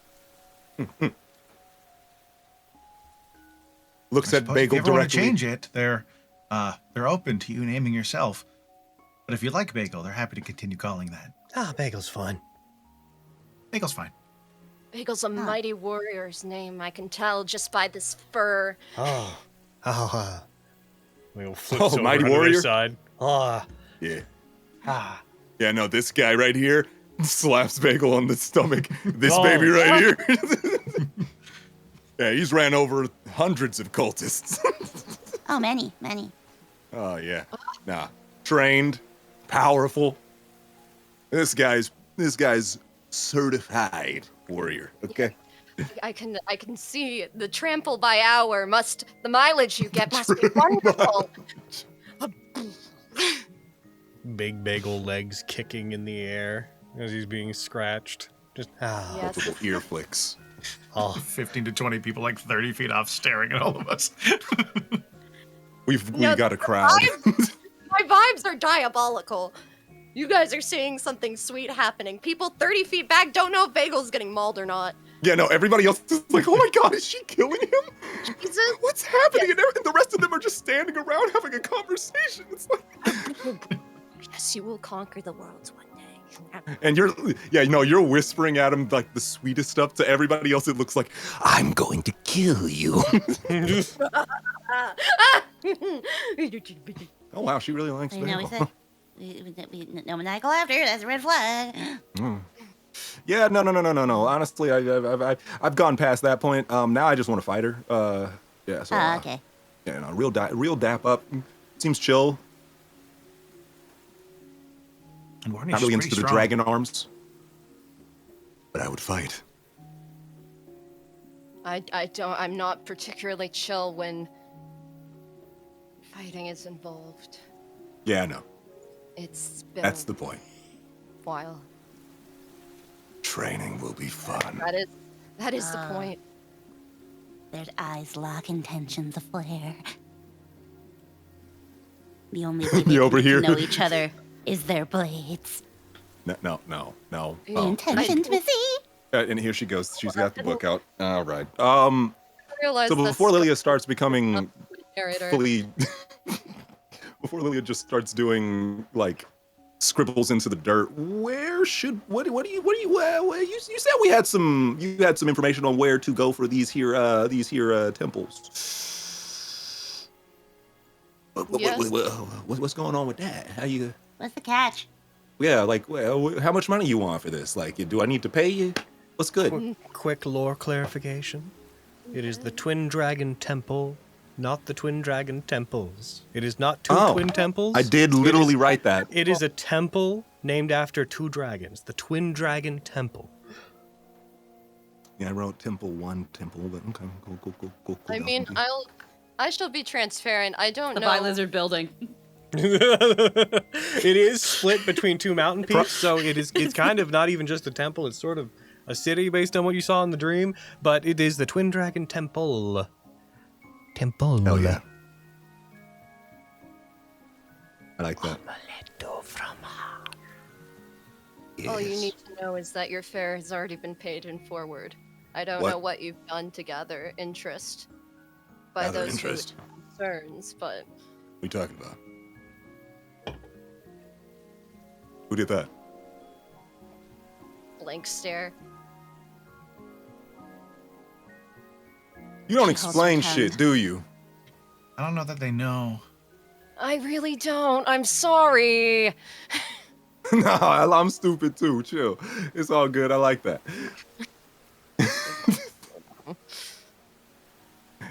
Looks I at suppose Bagel if you ever want to directly. change it, they're open to you naming yourself. But if you like Bagel, they're happy to continue calling that. Ah, Bagel's fine. Bagel's fine. Bagel's a mighty warrior's name, I can tell just by this fur. Oh. We'll flip over Mighty onto Warrior? their side. Oh. Yeah. Ah. Yeah, no, this guy right here slaps Bagel on the stomach. This Oh. baby right here. Yeah, he's ran over hundreds of cultists. Oh, many. Oh, yeah. Nah. Trained, powerful. This guy's certified warrior, okay? I can see the trample by hour the mileage you get must be wonderful. Big Bagel legs kicking in the air as he's being scratched. Just Ah. Yes. Multiple ear flicks. Oh. 15 to 20 people like 30 feet off staring at all of us. We No, got a crowd. My vibes are diabolical. You guys are seeing something sweet happening. People 30 feet back don't know if Bagel's getting mauled or not. Yeah, no, everybody else is like, oh my god, is she killing him? What's happening? And the rest of them are just standing around having a conversation. It's like... Yes, you will conquer the world one day. And you're whispering at him like the sweetest stuff. To everybody else, it looks like, I'm going to kill you. Oh wow, she really likes You know, we that. said no maniacal laughter. That's a red flag. Yeah, no. Honestly, I've gone past that point. Now I just want to fight her. Yeah. So. Okay. Yeah, no, real dap up. Seems chill. And Warney's Not really pretty into the strong. dragon arms. But I would fight. I'm not particularly chill when fighting is involved. Yeah, no. It's been That's the point. a while. Training will be fun. That is the point. Their eyes lock, intentions aflare. The only way they You over can here? know each other is their blades. No. Intense intimacy. And here she goes. She's got the book out. All right. I realize So before Lilia starts becoming narrator. fully, before Lilia just starts doing like scribbles into the dirt, you said you had some information on where to go for these here temples. Yes. What's going on with that? How you? What's the catch? Yeah, like how much money you want for this? Like, do I need to pay you? What's good? Quick lore clarification. It is the Twin Dragon Temple, not the Twin Dragon Temples. It is not two twin temples. I did literally write that. It is a temple named after two dragons, the Twin Dragon Temple. Yeah, I wrote Temple 1, Temple. Okay, cool. I mean, I shall be transparent. I don't The know. Vine Lizard building. It is split between two mountain peaks, so it's kind of not even just a temple, it's sort of a city based on what you saw in the dream, but it is the Twin Dragon Temple. Hell yeah. I like that. All you need to know is that your fare has already been paid in forward. I don't What? know what you've done to gather interest by Gather those interest? concerns, but What are you talking about? Who did that? blank stare. You don't She calls explain her shit, tongue. do you? I don't know that they know. I really don't. I'm sorry. No, I'm stupid too. Chill. It's all good. I like that.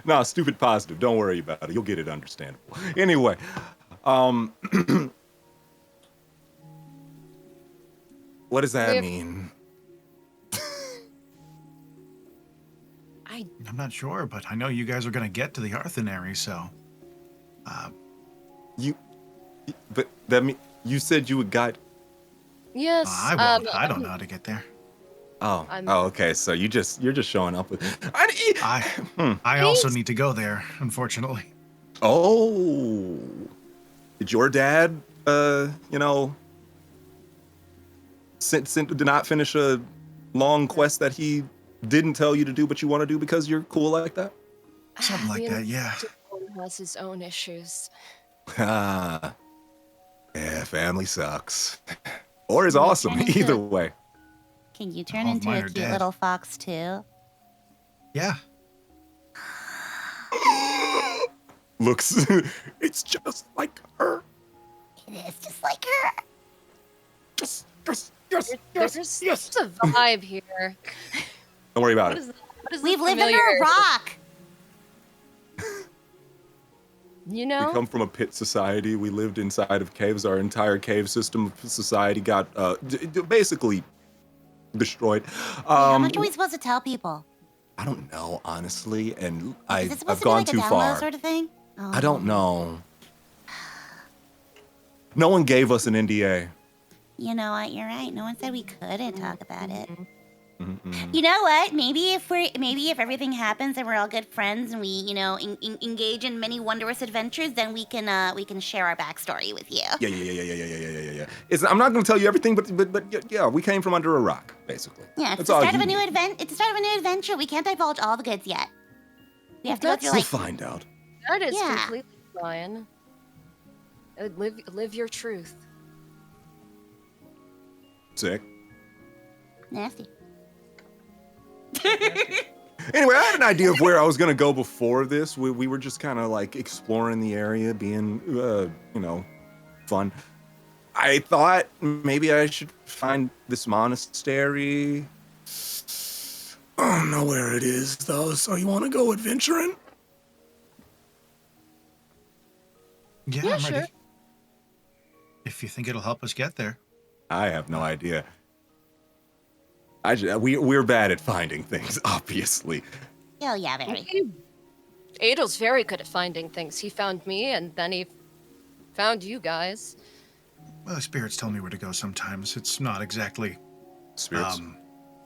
No, stupid positive. Don't worry about it. You'll get it understandable. Anyway, what does that mean? I'm not sure, but I know you guys are going to get to the Arthenary, so... But that mean you said you would guide. Yes. I won't. I don't know how to get there. Oh, I'm- okay. So you're just showing up with. I also need to go there, unfortunately. Oh, did your dad, did not finish a long quest that he didn't tell you to do, but you want to do because you're cool like that? Something like that, yeah. Everyone has his own issues. Ah, yeah, family sucks, or is awesome. Either way. Can you turn All of into mine a are cute dead. little fox too? Yeah. Looks, it's just like her. It is just like her. Yes. There's a vibe here. Don't worry about What it. is that? What is We've the lived under a familiarity? rock. You We know? come from a pit society. We lived inside of caves. Our entire cave system of society got basically destroyed. How much are we supposed to tell people? I don't know, honestly, and Is it supposed I've to be gone like too a download far. sort of thing? I don't know. No one gave us an NDA. You know what? You're right. No one said we couldn't talk about it. You know what? Maybe if everything happens and we're all good friends and we, engage in many wondrous adventures, then we can share our backstory with you. Yeah. I'm not going to tell you everything, but yeah, we came from under a rock, basically. Yeah, it's the start of a new It's the start of a new adventure. We can't divulge all the goods yet. We have to go through We'll find out. That is completely fine. Live your truth. Sick. Nasty. Anyway, I had an idea of where I was going to go before this. We were just kind of like exploring the area, being, fun. I thought maybe I should find this monastery. I don't know where it is, though, so you want to go adventuring? Yeah, I'm sure. ready. If you think it'll help us get there. I have no idea. We're bad at finding things, obviously. Oh yeah, very. Adel's very good at finding things. He found me, and then he found you guys. Well, the spirits tell me where to go sometimes. It's not exactly Spirits?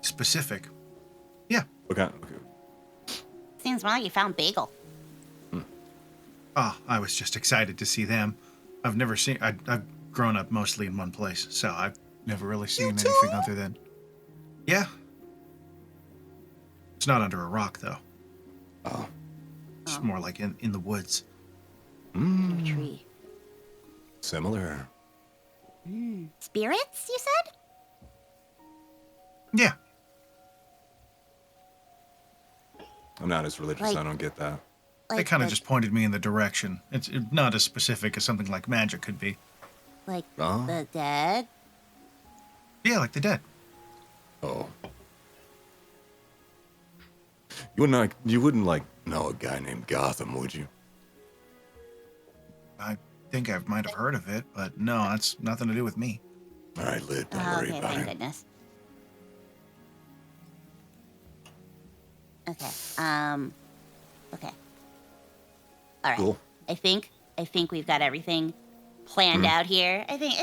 specific. Yeah. Okay. Seems more like you found Bagel. Oh, I was just excited to see them. I've grown up mostly in one place, so I've never really seen anything other than... Yeah. It's not under a rock, though. Oh. It's more like in the woods. A tree. Similar. Spirits, you said? Yeah. I'm not as religious, I don't get that. They kind of just pointed me in the direction. It's not as specific as something like magic could be. Like the dead? Yeah, like the dead. Oh. You wouldn't know a guy named Gotham, would you? I think I might have heard of it, but no, that's nothing to do with me. All right, Lid, don't worry Okay, about thank it. goodness. Okay. Okay. All right. Cool. I think we've got everything planned out here. I think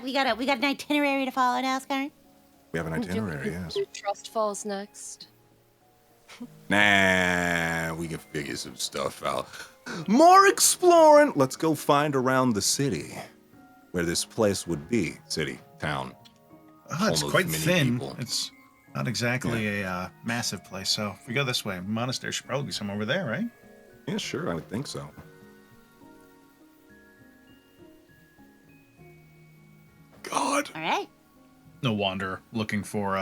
we got an itinerary to follow now, Scar. We have an itinerary, yes. Trust falls next. Nah, we can figure some stuff out. More exploring! Let's go find around the city. Where this place would be. City, town. It's Home of quite many thin. people. It's not exactly a massive place, so if we go this way, monastery should probably be somewhere over there, right? Yeah, sure, I would think so. God. All right. No wonder looking for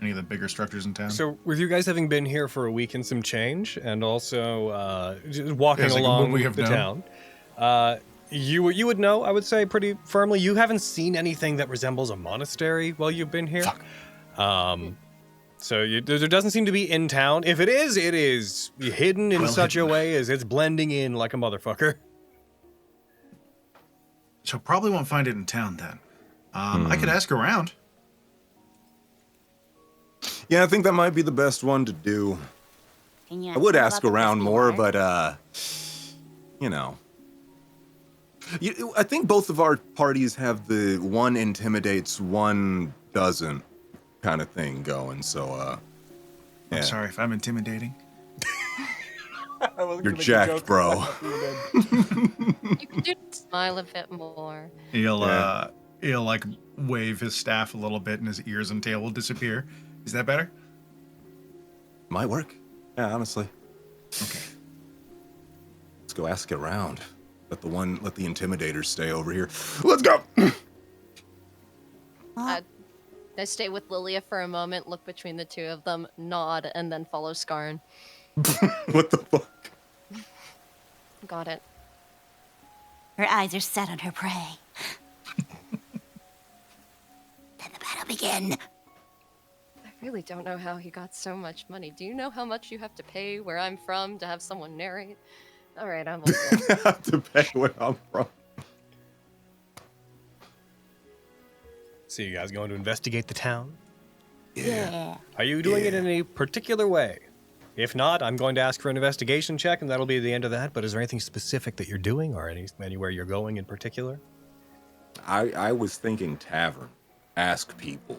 any of the bigger structures in town. So, with you guys having been here for a week and some change, and also just walking Yes, like, along would we have the known? town, you would know, I would say, pretty firmly. You haven't seen anything that resembles a monastery while you've been here. So there doesn't seem to be in town. If it is hidden in such a way as it's blending in like a motherfucker. So probably won't find it in town then. I could ask around. Yeah, I think that might be the best one to do. I would ask around more, but, I think both of our parties have the one intimidates, one doesn't kind of thing going, so, yeah. I'm sorry if I'm intimidating. You're jacked, bro. You could do smile a bit more. He'll like wave his staff a little bit and his ears and tail will disappear. Is that better? Might work. Yeah, honestly. Okay. Let's go ask it around. Let the intimidators stay over here. Let's go! I stay with Lilia for a moment, look between the two of them, nod, and then follow Skarn. What the fuck? Got it. Her eyes are set on her prey. Let the battle begin. I really don't know how he got so much money. Do you know how much you have to pay where I'm from to have someone narrate? All right, I'm okay. Have to pay where I'm from. So you guys going to investigate the town? Yeah. Are you doing it in a particular way? If not, I'm going to ask for an investigation check, and that'll be the end of that. But is there anything specific that you're doing, or anywhere you're going in particular? I was thinking tavern. Ask people.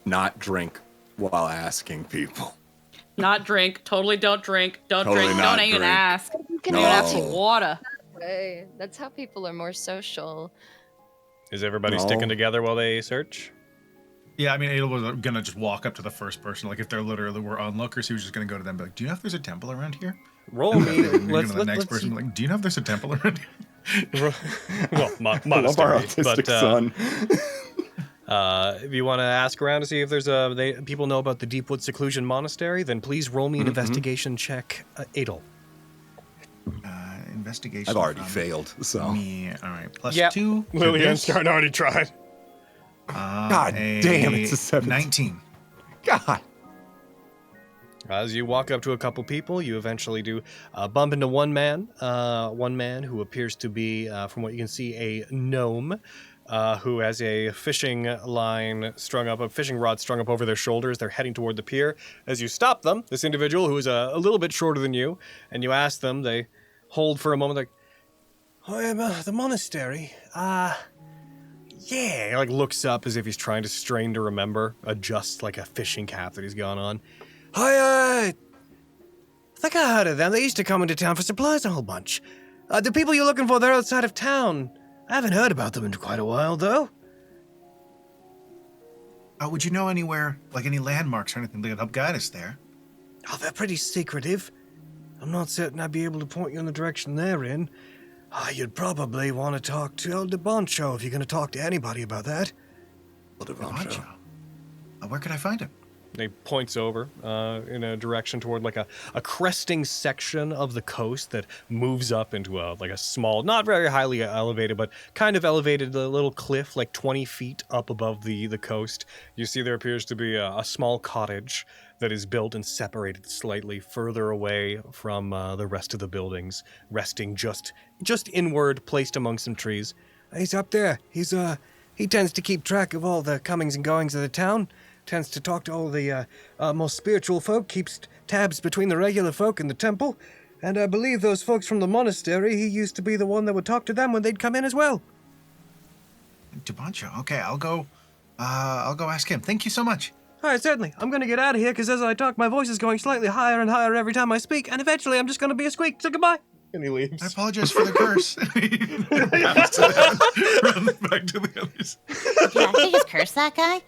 Not drink while asking people. Not drink. Totally don't drink. Don't Totally drink. not Don't even drink. ask. You Don't even ask for No. water. Way. That's how people are more social. Is everybody No. sticking together while they search? Yeah, I mean, Adel was gonna just walk up to the first person. Like, if they're literally were onlookers, he was just gonna go to them and be like, do you know if there's a temple around here? Roll me. And let's the next person be like, do you know if there's a temple around here? well, I love our monastery. autistic But son. if you want to ask around to see if there's people know about the Deepwood Seclusion Monastery, then please roll me an investigation check, Adel. Investigation. I've already from failed, so. Me. All right. Plus Yep. 2. to Lily and this. Scarn already tried. God damn, it's a 17. 19. God. As you walk up to a couple people, you eventually do bump into one man who appears to be, from what you can see, a gnome who has a fishing rod strung up over their shoulders. They're heading toward the pier. As you stop them, this individual who is a little bit shorter than you, and you ask them, they hold for a moment like, I am the monastery. Yeah, he like looks up as if he's trying to strain to remember, adjust like a fishing cap that he's gone on. I think I heard of them. They used to come into town for supplies a whole bunch. The people you're looking for, they're outside of town. I haven't heard about them in quite a while, though. Would you know anywhere, like any landmarks or anything that could help guide us there? Oh, they're pretty secretive. I'm not certain I'd be able to point you in the direction they're in. You'd probably want to talk to El DeBoncho if you're going to talk to anybody about that. Pancho. Where could I find him? He points over in a direction toward like a cresting section of the coast that moves up into a small, not very highly elevated, but kind of elevated a little cliff like 20 feet up above the coast. You see there appears to be a small cottage that is built and separated slightly further away from the rest of the buildings, resting just inward, placed among some trees. He's up there. He tends to keep track of all the comings and goings of the town. Tends to talk to all the more spiritual folk, keeps tabs between the regular folk and the temple, and I believe those folks from the monastery, he used to be the one that would talk to them when they'd come in as well. DeBoncho. Okay, I'll go ask him. Thank you so much. All right, certainly. I'm going to get out of here, because as I talk, my voice is going slightly higher and higher every time I speak, and eventually I'm just going to be a squeak, so goodbye. And he leaves. I apologize for the curse. Runs back to the others. Did you actually just curse that guy?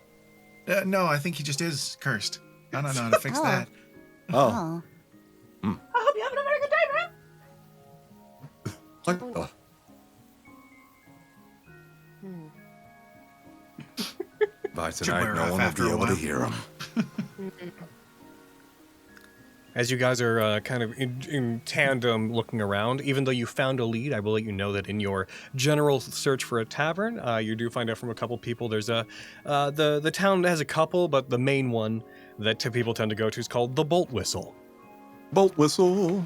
No, I think he just is cursed. I don't know how to fix Oh. that. Oh. Oh. I hope you're having a very good day, man. What the? By tonight, wear no off one will after be a able to while. hear him. As you guys are kind of in tandem looking around, even though you found a lead, I will let you know that in your general search for a tavern, you do find out from a couple people. There's the town has a couple, but the main one that people tend to go to is called the Bolt Whistle. Bolt whistle.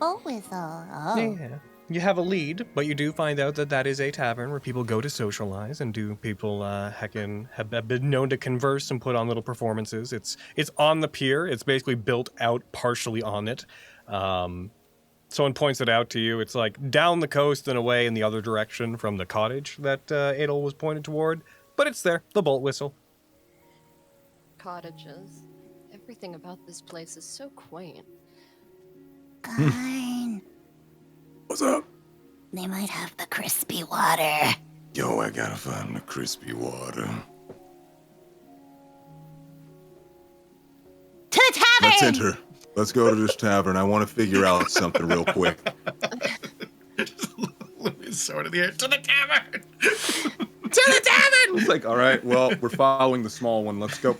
Oh, whistle. Oh. Yeah. You have a lead, but you do find out that is a tavern where people go to socialize, and people have been known to converse and put on little performances. It's on the pier. It's basically built out partially on it. Someone points it out to you. It's like down the coast and away in the other direction from the cottage that Adel was pointed toward, but it's there. The Bolt Whistle. Cottages. Everything about this place is so quaint. Fine. What's up? They might have the crispy water. Yo, I gotta find the crispy water. To the tavern! Let's enter. Let's go to this tavern. I want to figure out something real quick. Sword in the air. To the tavern! To the tavern! It's like, all right, well, we're following the small one. Let's go.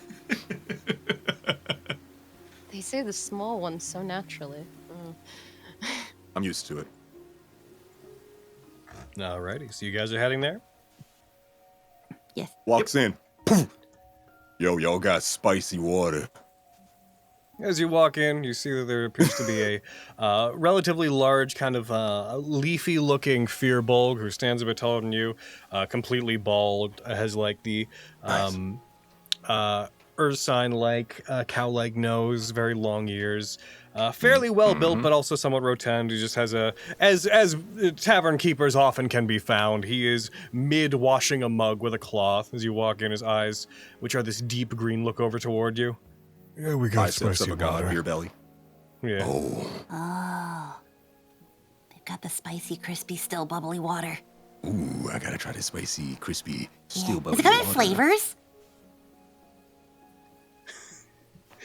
They say the small ones so naturally. I'm used to it. Alrighty, so you guys are heading there? Yes. Walks in. Poof. Yo, y'all got spicy water. As you walk in, you see that there appears to be a relatively large, kind of leafy-looking Fearbulg who stands a bit taller than you, completely bald, has like the Ursine-like, cow-like nose, very long ears, fairly well-built, but also somewhat rotund. He just has as tavern keepers often can be found, he is mid-washing a mug with a cloth. As you walk in, his eyes, which are this deep green, look over toward you. Yeah, we got biceps of spicy a god water. beer belly. Yeah. Oh. They've got the spicy, crispy, still bubbly water. Ooh, I gotta try this spicy, crispy, Yeah. steel Does bubbly it come in water. flavors?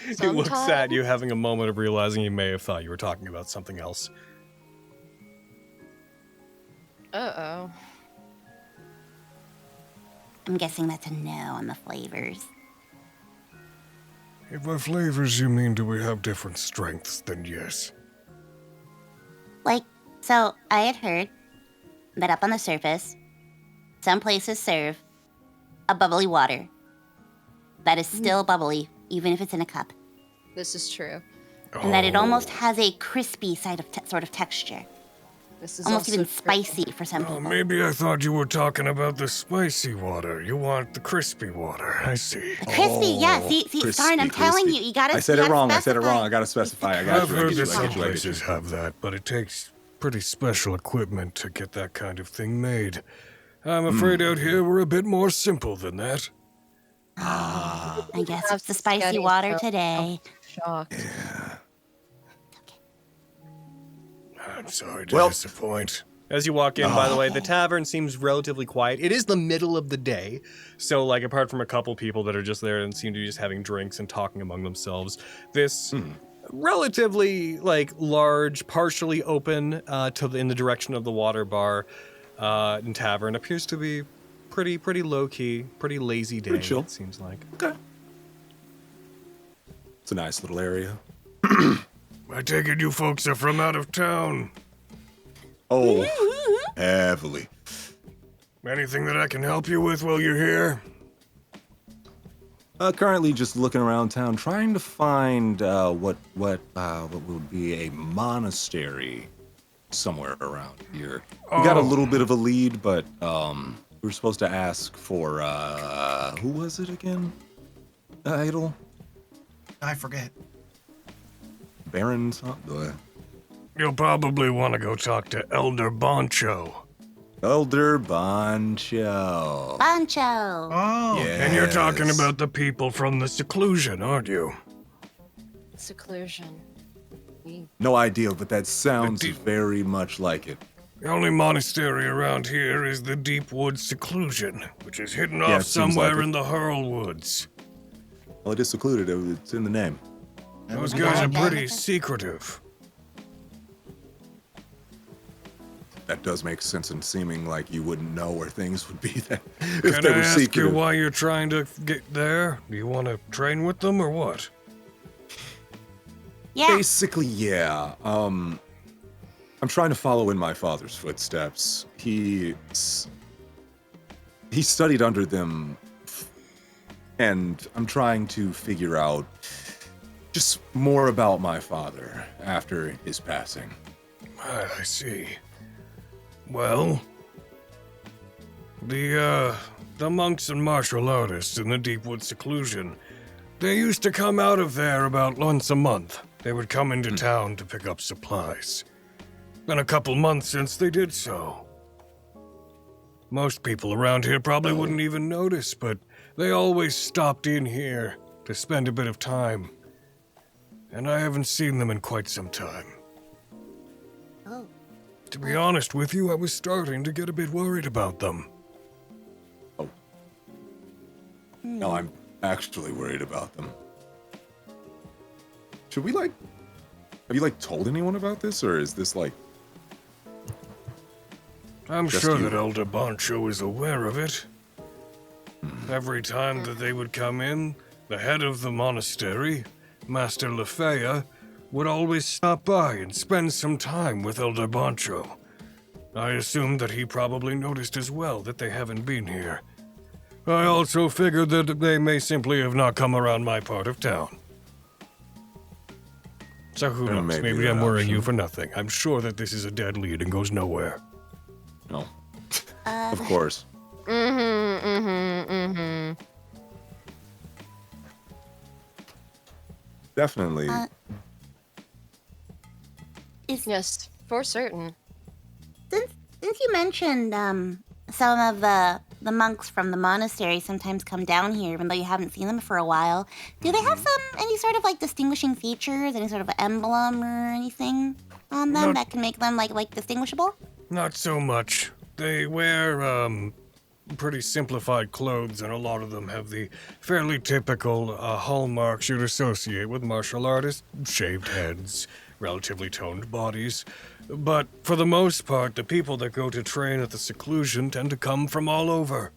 He looks at you, having a moment of realizing he may have thought you were talking about something else. Uh-oh. I'm guessing that's a no on the flavors. If by flavors you mean do we have different strengths, then yes. Like, so I had heard that up on the surface, some places serve a bubbly water that is still bubbly, even if it's in a cup. This is true. And that it almost has a crispy sort of texture. This is Almost also even true. spicy for some Oh, people. maybe I thought you were talking about the spicy water. You want the crispy water. I see. The crispy, yeah. See, Starn, I'm telling you, you gotta. I said you it gotta wrong. I said it specify. wrong. I gotta specify. I got I've you. heard I that get some you. places have that, but it takes pretty special equipment to get that kind of thing made. I'm afraid out here we're a bit more simple than that. I guess Have it's the spicy spaghetti water sauce. today. Shocked. I'm sorry to disappoint. As you walk in, by the way, the tavern seems relatively quiet. It is the middle of the day, so like apart from a couple people that are just there and seem to be just having drinks and talking among themselves, this relatively like large, partially open in the direction of the water bar and tavern appears to be pretty low key, pretty lazy day. Pretty chill. It seems like. Okay. It's a nice little area. I take it you folks are from out of town. Oh, heavily. Anything that I can help you with while you're here? Currently just looking around town, trying to find what would be a monastery somewhere around here. We got a little bit of a lead, but we were supposed to ask for who was it again? Idol? I forget. Baron something? You'll probably want to go talk to Elder Boncho. Elder Boncho. Bancho. Oh, Yeah. And you're talking about the people from the seclusion, aren't you? Seclusion. No idea, but that sounds The very much like it. The only monastery around here is the Deepwood Seclusion, which is hidden Yeah, off it seems somewhere like it. in the Hurl Woods. Well, it is secluded. It's in the name. Those guys are pretty secretive. That does make sense and seeming like you wouldn't know where things would be then if Can they I were ask you secretive. why you're trying to get there? Do you want to train with them or what? Yeah. Basically, yeah. I'm trying to follow in my father's footsteps. He studied under them, and I'm trying to figure out just more about my father after his passing. I see. Well, the monks and martial artists in the Deepwood Seclusion, they used to come out of there about once a month. They would come into town to pick up supplies. Been a couple months since they did so. Most people around here probably wouldn't even notice, but they always stopped in here to spend a bit of time. And I haven't seen them in quite some time. Oh. To be honest with you, I was starting to get a bit worried about them. No, I'm actually worried about them. Should we, have you, told anyone about this, or is this, I'm Just sure you. that Elder Boncho is aware of it. Every time that they would come in, the head of the monastery, Master Lefaya, would always stop by and spend some time with Elder Boncho. I assumed that he probably noticed as well that they haven't been here. I also figured that they may simply have not come around my part of town. So who And knows? maybe Maybe I'm that worrying you option. for nothing. I'm sure that this is a dead lead and goes nowhere. No. Of course. Definitely. Yes, for certain. Since you mentioned some of the the monks from the monastery sometimes come down here, even though you haven't seen them for a while. Do they have any sort of like distinguishing features, any sort of emblem or anything on them that can make them like distinguishable? Not so much. They wear pretty simplified clothes, and a lot of them have the fairly typical hallmarks you'd associate with martial artists: shaved heads, relatively toned bodies. But for the most part, the people that go to train at the seclusion tend to come from all over.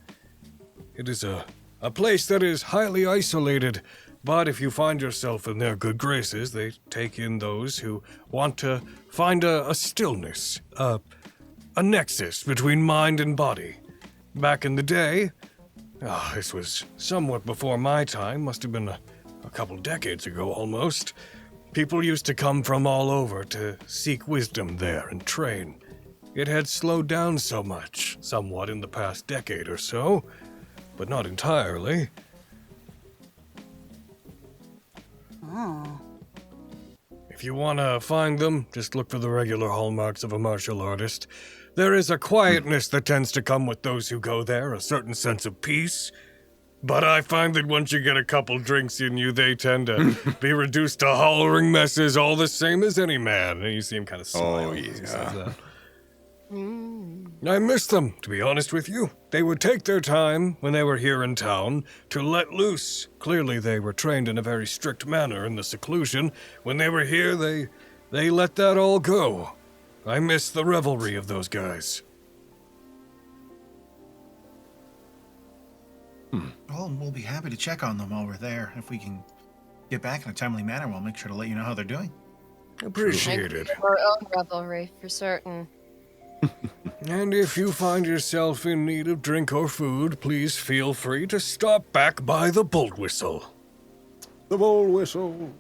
It is a place that is highly isolated, but if you find yourself in their good graces, they take in those who want to find a stillness, a nexus between mind and body. Back in the day, this was somewhat before my time, must have been a couple decades ago almost, people used to come from all over to seek wisdom there and train. It had slowed down somewhat in the past decade or so, but not entirely. Oh. If you want to find them, just look for the regular hallmarks of a martial artist. There is a quietness that tends to come with those who go there, a certain sense of peace. But I find that once you get a couple drinks in you, they tend to be reduced to hollering messes, all the same as any man. And you see him kind of smile as he says that. I miss them, to be honest with you. They would take their time when they were here in town to let loose. Clearly they were trained in a very strict manner in the seclusion. When they were here, they let that all go. I miss the revelry of those guys. Well, we'll be happy to check on them while we're there. If we can get back in a timely manner, we'll make sure to let you know how they're doing. Appreciate it. Our own revelry, for certain. And if you find yourself in need of drink or food, please feel free to stop back by the Bolt Whistle. The Bolt Whistle.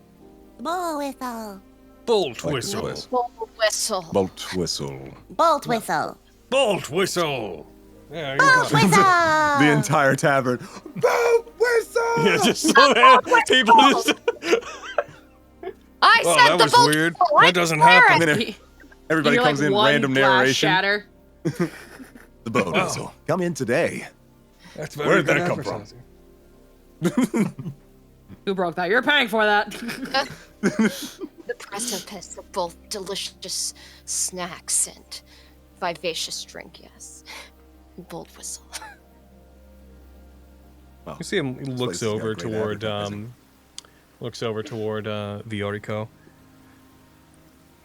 Bull whistle. Bolt Like Whistle. Bolt whistle. Bolt Whistle. Bolt whistle. Bolt Whistle. Yeah, you Bolt got it. whistle. The entire tavern. Bolt Whistle! Yeah, just so that people just... I Oh, said that the was bolt weird. whistle. That doesn't swear happen. it. And then everybody You're comes like in, one random glass narration. shatter. The Bolt Whistle. Come in today. That's Where very did that good come from? advertising. Who broke that? You're paying for that. The precipice of both delicious snacks and vivacious drink, yes. Bolt whistle. Well, You see him he this place looks has got over great toward advertising. Viorico.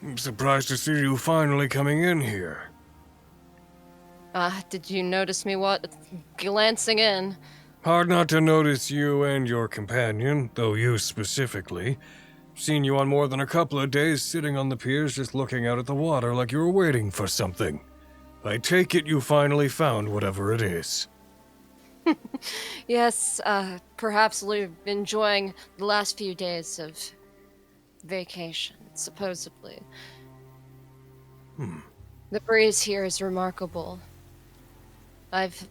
I'm surprised to see you finally coming in here. Did you notice me glancing in? Hard not to notice you and your companion, though you specifically. Seen you on more than a couple of days sitting on the piers just looking out at the water like you were waiting for something. I take it you finally found whatever it is. Yes, perhaps enjoying the last few days of vacation, supposedly. The breeze here is remarkable. I've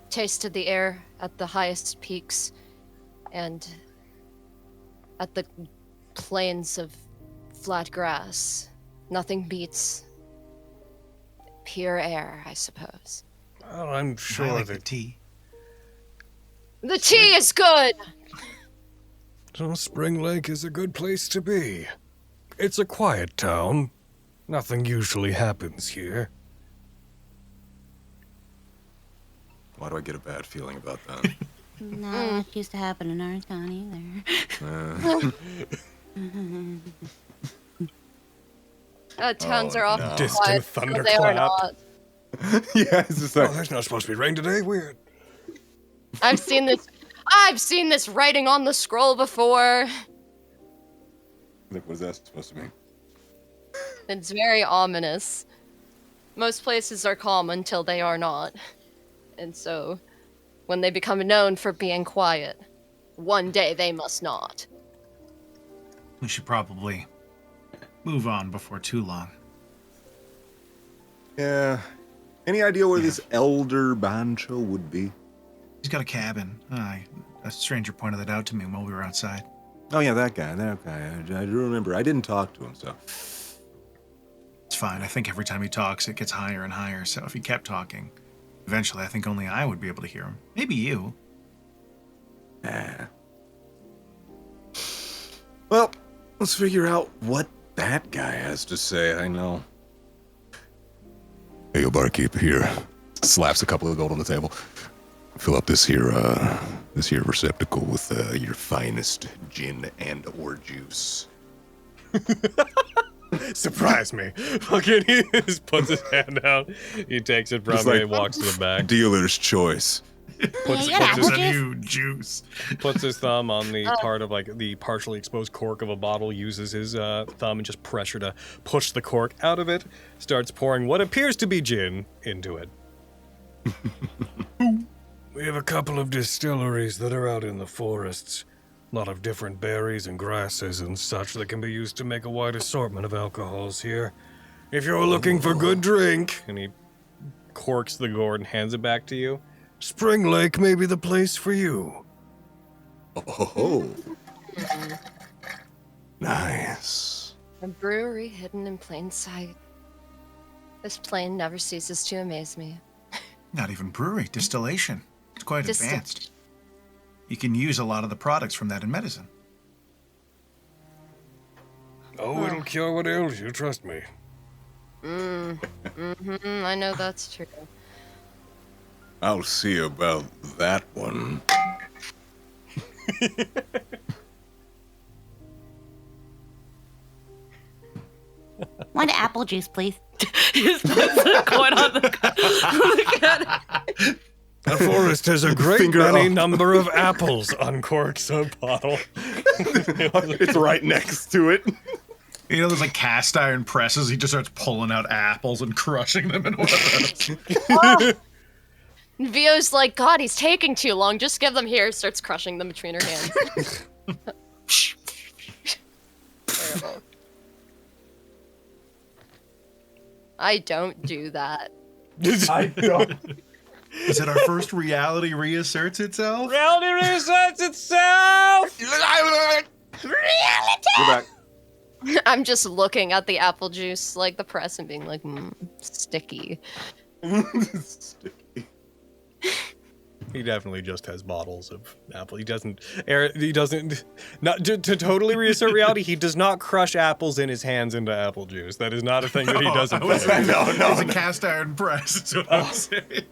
tasted the air at the highest peaks and at the plains of flat grass. Nothing beats pure air, I suppose. Well, I'm I sure like the that tea. The tea is good! Springlake is a good place to be. It's a quiet town. Nothing usually happens here. Why do I get a bad feeling about that? No, it used to happen in our town either. Towns Oh, are often no. Distant quiet, but they are thunderclap. not. Yeah, it's just Oh, like, there's not supposed to be rain today? Weird. I've seen this writing on the scroll before. what is that supposed to mean? It's very ominous. Most places are calm until they are not. And so, when they become known for being quiet, one day they must not. We should probably move on before too long. Yeah. Any idea where this elder Bancho would be? He's got a cabin. A stranger pointed that out to me while we were outside. Oh yeah, that guy. I do remember. I didn't talk to him, so. It's fine. I think every time he talks, it gets higher and higher. So if he kept talking, Eventually, I think only I would be able to hear him. Maybe you. Well, let's figure out what that guy has to say. I know. Hey, yo, barkeep, here. Slaps a couple of gold on the table. Fill up this here receptacle with your finest gin and or juice. Surprise me. Fucking he just puts his hand out. He takes it from me and walks to the back. Dealer's choice. Puts, Yeah, puts, apple his, New juice. puts his thumb on the part of like the partially exposed cork of a bottle, uses his thumb and just pressure to push the cork out of it, starts pouring what appears to be gin into it. We have a couple of distilleries that are out in the forests. A lot of different berries and grasses and such that can be used to make a wide assortment of alcohols here. If you're looking for good drink, and he corks the gourd and hands it back to you, Springlake may be the place for you. Oh. Nice. A brewery hidden in plain sight. This plane never ceases to amaze me. Not even brewery, distillation. It's quite advanced. You can use a lot of the products from that in medicine. Oh, it'll cure what ails you, trust me. I know that's true. I'll see about that one. Want apple juice, please? Just puts the coin on the gun. The forest has a great Finger many up. number of apples, uncorks a bottle. It's right next to it. You know, there's like cast iron presses. He just starts pulling out apples and crushing them in one of those. Vio's like, God, he's taking too long. Just give them here. Starts crushing them between her hands. Terrible. I don't do that. I don't. Is it our first reality reasserts itself? Reality reasserts itself! Go back. I'm just looking at the apple juice, like the press, and being like, sticky. Sticky. He definitely just has bottles of apple. He doesn't, not to totally reassert reality, he does not crush apples in his hands into apple juice. That is not a thing that he does. No, it's a cast iron press. That's what I'm saying.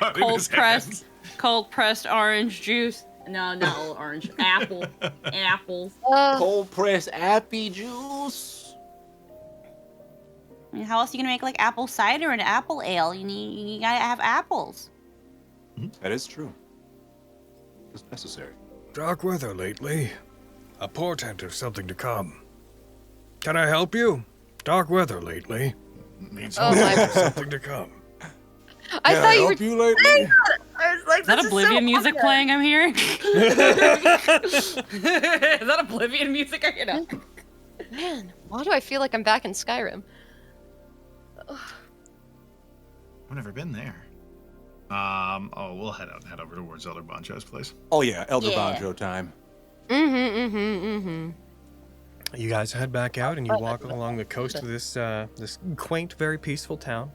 Not in his hands. Cold pressed orange juice. No, not orange. Apple. Apples. Cold pressed appy juice. I mean, how else are you gonna make like apple cider and apple ale? You gotta have apples. That is true. It's necessary. Dark weather lately. A portent of something to come. Can I help you? Dark weather lately. Means Oh my! Something to come. I thought you were. Help you lately? I was like, Is that this Oblivion so music obvious. playing I'm hearing? Is that Oblivion music I hear now? Man, why do I feel like I'm back in Skyrim? I've never been there. We'll head over towards Elder Boncho's place. Oh yeah, Elder Yeah. Banjo time. You guys head back out and you walk along the coast of this this quaint, very peaceful town.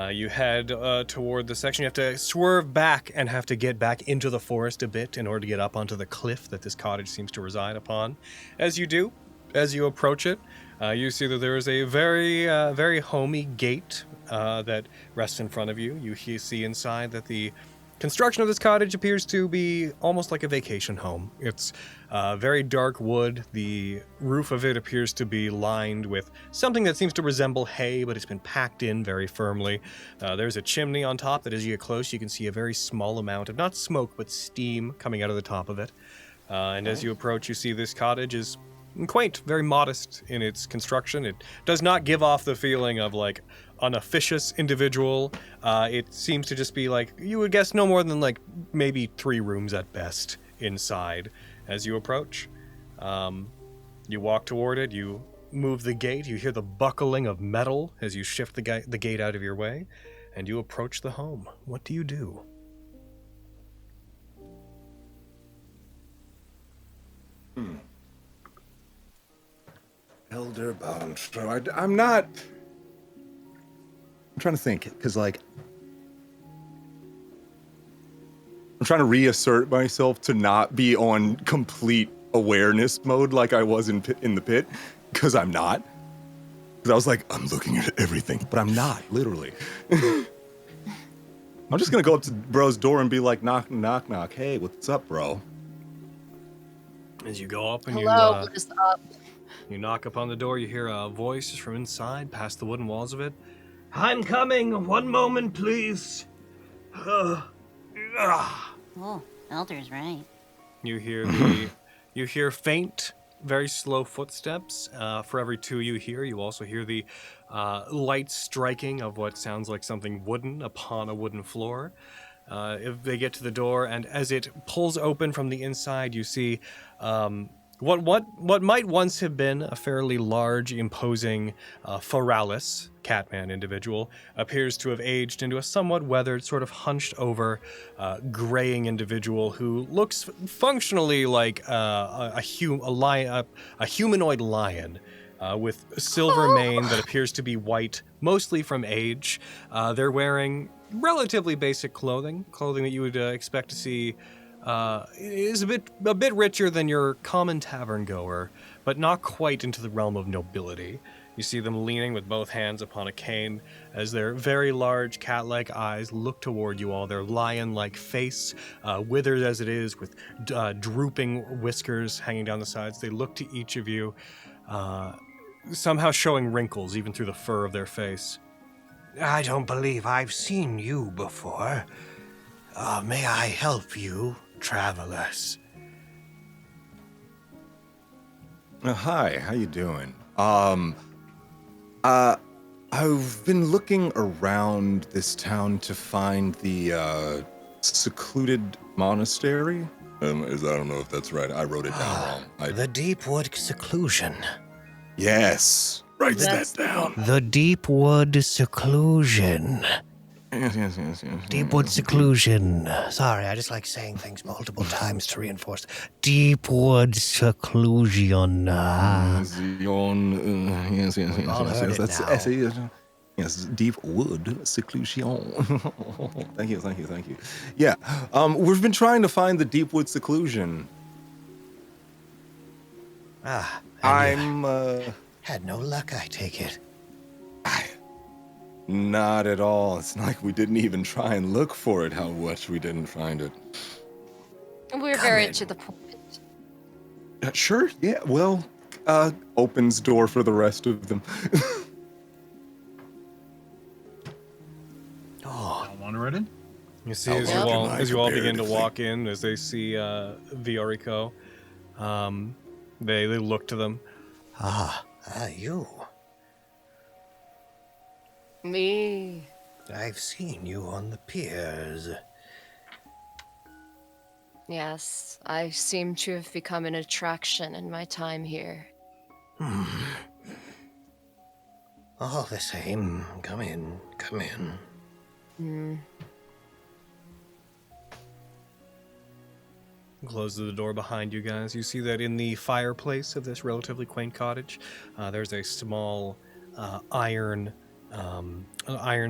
You head toward the section. You have to swerve back and have to get back into the forest a bit in order to get up onto the cliff that this cottage seems to reside upon. As you do, as you approach it, you see that there is a very homey gate that rests in front of you. You see inside that the construction of this cottage appears to be almost like a vacation home. It's very dark wood. The roof of it appears to be lined with something that seems to resemble hay, but it's been packed in very firmly. There's a chimney on top that as you get close, you can see a very small amount of not smoke, but steam coming out of the top of it. And as you approach, you see this cottage is quaint, very modest in its construction. It does not give off the feeling of like an officious individual. It seems to just be like, you would guess no more than like maybe 3 rooms at best inside. As you approach, you walk toward it, you move the gate, you hear the buckling of metal as you shift the gate out of your way, and you approach the home. What do you do? Elder Boncho. I'm not. I'm trying to think, because like, trying to reassert myself to not be on complete awareness mode like I was in the pit, because I'm not. Because I was like, I'm looking at everything, but I'm not, literally. I'm just gonna go up to bro's door and be like, knock, knock, knock. Hey, what's up, bro? As you go up and Hello, what is up? you knock upon the door, you hear a voice from inside, past the wooden walls of it. I'm coming. 1 moment, please. Oh, Elder's right. You hear faint, very slow footsteps. For every 2 you hear, you also hear the light striking of what sounds like something wooden upon a wooden floor. If they get to the door, and as it pulls open from the inside, you see what might once have been a fairly large, imposing Foralis, Catman individual, appears to have aged into a somewhat weathered, sort of hunched over, graying individual who looks functionally like a humanoid lion. With a silver mane that appears to be white, mostly from age. They're wearing relatively basic clothing that you would expect to see. Is a bit richer than your common tavern goer, but not quite into the realm of nobility. You see them leaning with both hands upon a cane as their very large cat-like eyes look toward you all, their lion-like face, withered as it is, with drooping whiskers hanging down the sides. They look to each of you, somehow showing wrinkles even through the fur of their face. I don't believe I've seen you before. May I help you, travelers? Hi, how you doing? I've been looking around this town to find the secluded monastery. I don't know if that's right. I wrote it down wrong. The Deepwood Seclusion. Yes, write that down. The Deepwood Seclusion. Yes. Deepwood Seclusion. Sorry, I just like saying things multiple times to reinforce. Deepwood Seclusion. Yes. All heard it now. Yes, Deepwood Seclusion. Thank you. Yeah, we've been trying to find the Deepwood Seclusion. I'm had no luck, I take it. Not at all. It's like we didn't even try and look for it, how much we didn't find it. We're very to the point. Sure, yeah, well, opens door for the rest of them. Wander right in. You see, as you all begin to walk in, as they see Federico, they look to them. You. Me. I've seen you on the piers. Yes, I seem to have become an attraction in my time here. All the same, come in. Closes the door behind you guys. You see that in the fireplace of this relatively quaint cottage, there's a small iron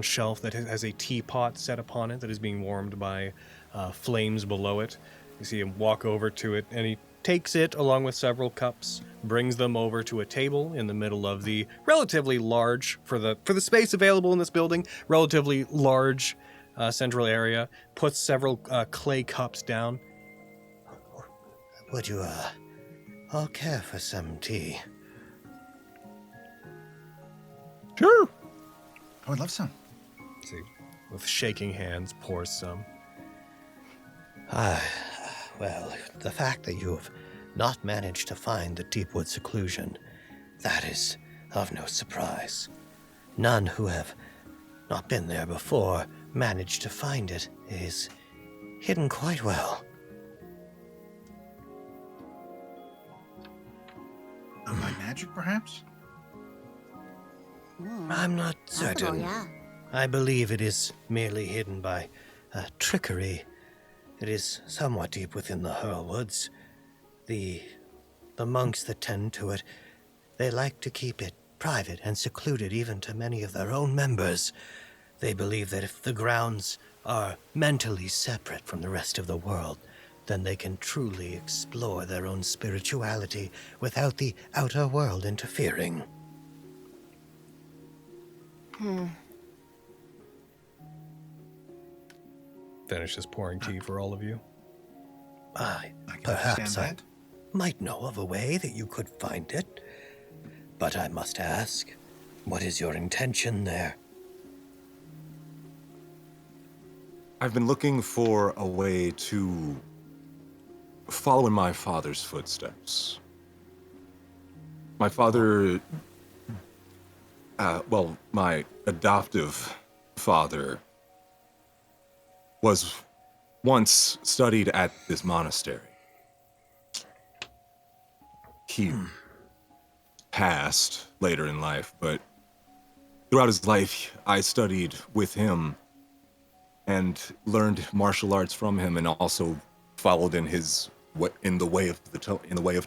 shelf that has a teapot set upon it that is being warmed by flames below it. You see him walk over to it, and he takes it along with several cups, brings them over to a table in the middle of the relatively large, for the space available in this building, relatively large central area, puts several clay cups down. Would you, all care for some tea? Sure. I would love some. See, with shaking hands, pours some. Well, the fact that you have not managed to find the Deepwood Seclusion, that is of no surprise. None who have not been there before managed to find it. It is hidden quite well. By magic, perhaps? I'm not certain. Yeah. I believe it is merely hidden by trickery. It is somewhat deep within the Hurlwoods. The monks that tend to it, they like to keep it private and secluded even to many of their own members. They believe that if the grounds are mentally separate from the rest of the world, then they can truly explore their own spirituality without the outer world interfering. Finishes pouring tea for all of you. Perhaps I might know of a way that you could find it. But I must ask, what is your intention there? I've been looking for a way to follow in my father's footsteps. My father, my adoptive father was once studied at this monastery. He passed later in life, but throughout his life, I studied with him and learned martial arts from him, and also followed in the way of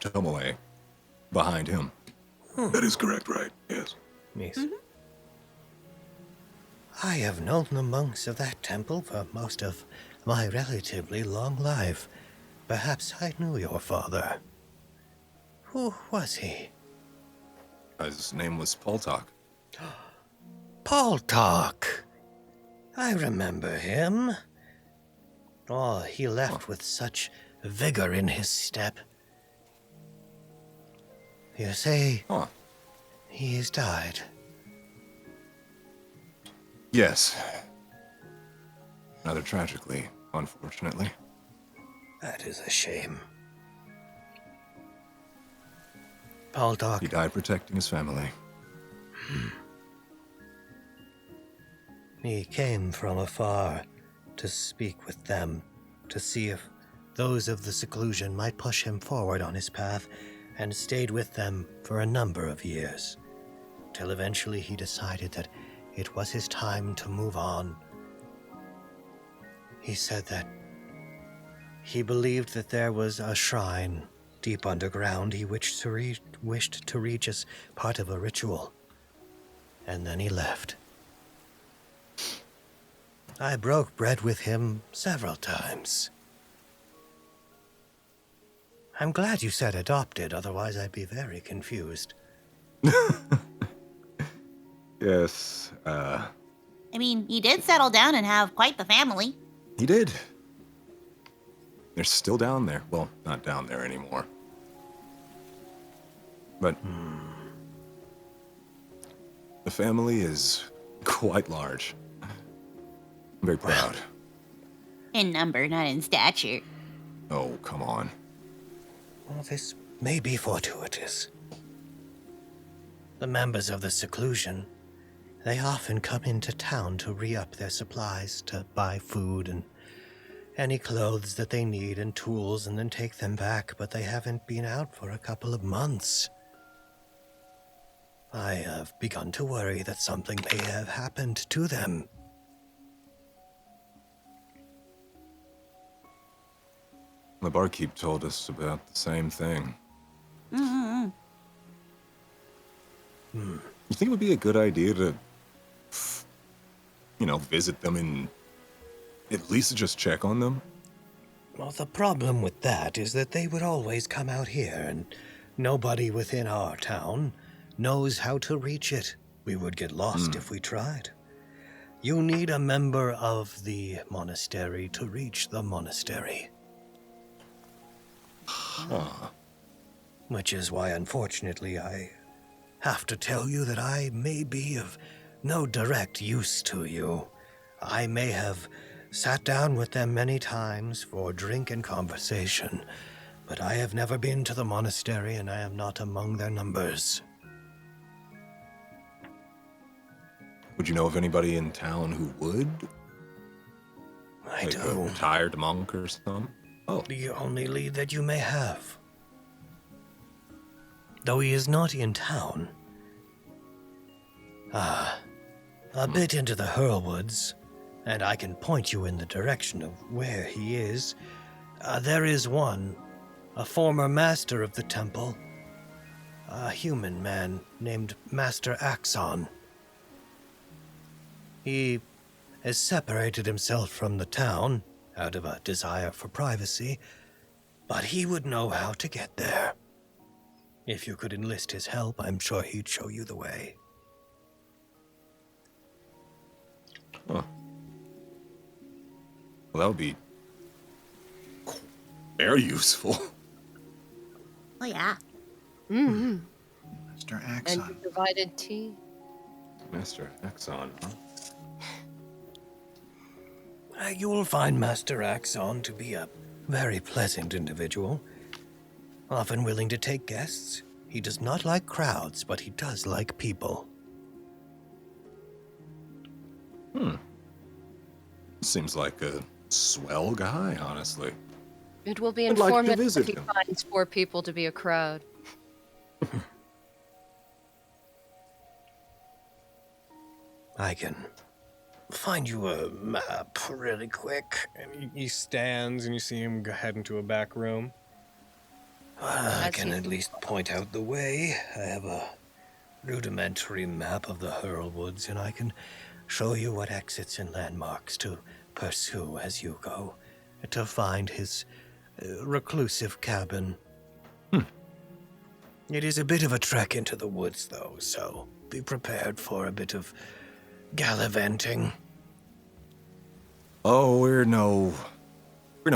Tomoe behind him. That is correct, right? Yes. Yes. I have known the monks of that temple for most of my relatively long life. Perhaps I knew your father. Who was he? His name was Poltok. Poltok! I remember him. Oh, he left with such vigor in his step. You say he has died. Yes. Rather tragically, unfortunately. That is a shame. Poltok. He died protecting his family. He came from afar to speak with them, to see if those of the seclusion might push him forward on his path, and stayed with them for a number of years, till eventually he decided that it was his time to move on. He said that he believed that there was a shrine deep underground he wished to reach as part of a ritual, and then he left. I broke bread with him several times. I'm glad you said adopted, otherwise I'd be very confused. Yes, I mean, he did settle down and have quite the family. he did. They're still down there. Well, not down there anymore. But the family is quite large. I'm very proud. In number, not in stature. Oh, come on. Well, this may be fortuitous. The members of the seclusion, they often come into town to re-up their supplies, to buy food and any clothes that they need and tools, and then take them back, but they haven't been out for a couple of months. I have begun to worry that something may have happened to them. The barkeep told us about the same thing. You think it would be a good idea to, visit them and at least just check on them? Well, the problem with that is that they would always come out here, and nobody within our town knows how to reach it. We would get lost if we tried. You need a member of the monastery to reach the monastery. Which is why, unfortunately, I have to tell you that I may be of no direct use to you. I may have sat down with them many times for drink and conversation, but I have never been to the monastery, and I am not among their numbers. Would you know of anybody in town who would? I Like a do. retired monk or something? Oh, The only lead that you may have. Though he is not in town. A bit into the Hurlwoods, and I can point you in the direction of where he is. There is one, a former master of the temple, a human man named Master Axon. He has separated himself from the town out of a desire for privacy, but he would know how to get there. If you could enlist his help, I'm sure he'd show you the way. Huh. Well, that would be very useful. Oh, yeah. Mm-hmm. Mr. And Axon. you provided tea. Master Axon, huh? You will find Master Axon to be a very pleasant individual, often willing to take guests. He does not like crowds, but he does like people. Seems like a swell guy, honestly. It will be I'd like to informative visit if he him. finds 4 people to be a crowd. I can find you a map really quick. And he stands, and you see him head into a back room. I As can you- at least point out the way. I have a rudimentary map of the Hurlwoods, and I can show you what exits and landmarks to pursue as you go to find his reclusive cabin. It is a bit of a trek into the woods, though, so be prepared for a bit of gallivanting. Oh, we're no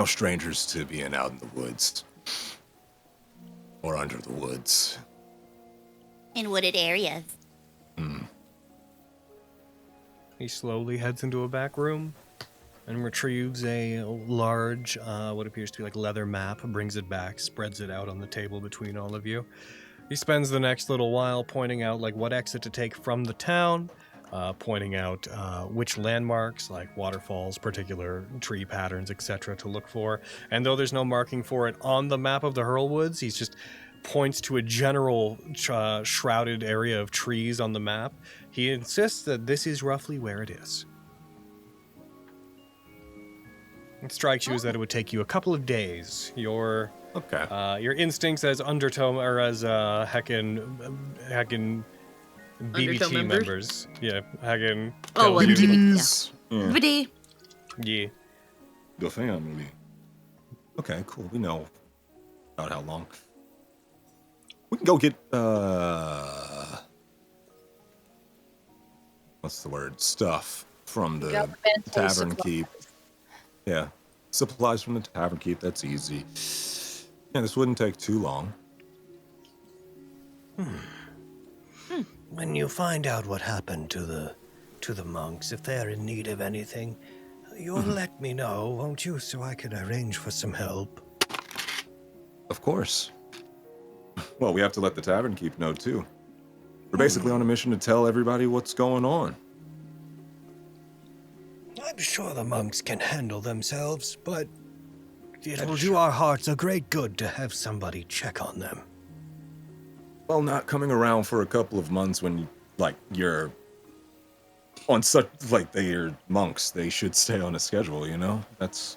strangers to being out in the woods. Or under the woods. In wooded areas. He slowly heads into a back room and retrieves a large, what appears to be like leather map, brings it back, spreads it out on the table between all of you. He spends the next little while pointing out like what exit to take from the town, pointing out which landmarks like waterfalls, particular tree patterns, etc. to look for. And though there's no marking for it on the map of the Hurlwoods, he's just points to a general shrouded area of trees on the map. He insists that this is roughly where it is. It strikes you as that it would take you a couple of days. Your instincts as undertow or as heckin' BBT Undertow members. Yeah, heckin'. Oh, well, BBTs. Yeah. Vidi. Yeah. The family. Okay, cool. We know about how long. We can go get what's the word? Stuff from the Gallivanting tavern supplies. keep. Yeah. Supplies from the tavern keep, that's easy. Yeah, this wouldn't take too long. When you find out what happened to the monks, if they're in need of anything, you'll let me know, won't you, so I can arrange for some help? Of course. Well, we have to let the tavern keep know too. We're basically on a mission to tell everybody what's going on. I'm sure the monks can handle themselves, but it will do our hearts a great good to have somebody check on them. Well, not coming around for a couple of months when, you're on such, they're monks. They should stay on a schedule, you know? That's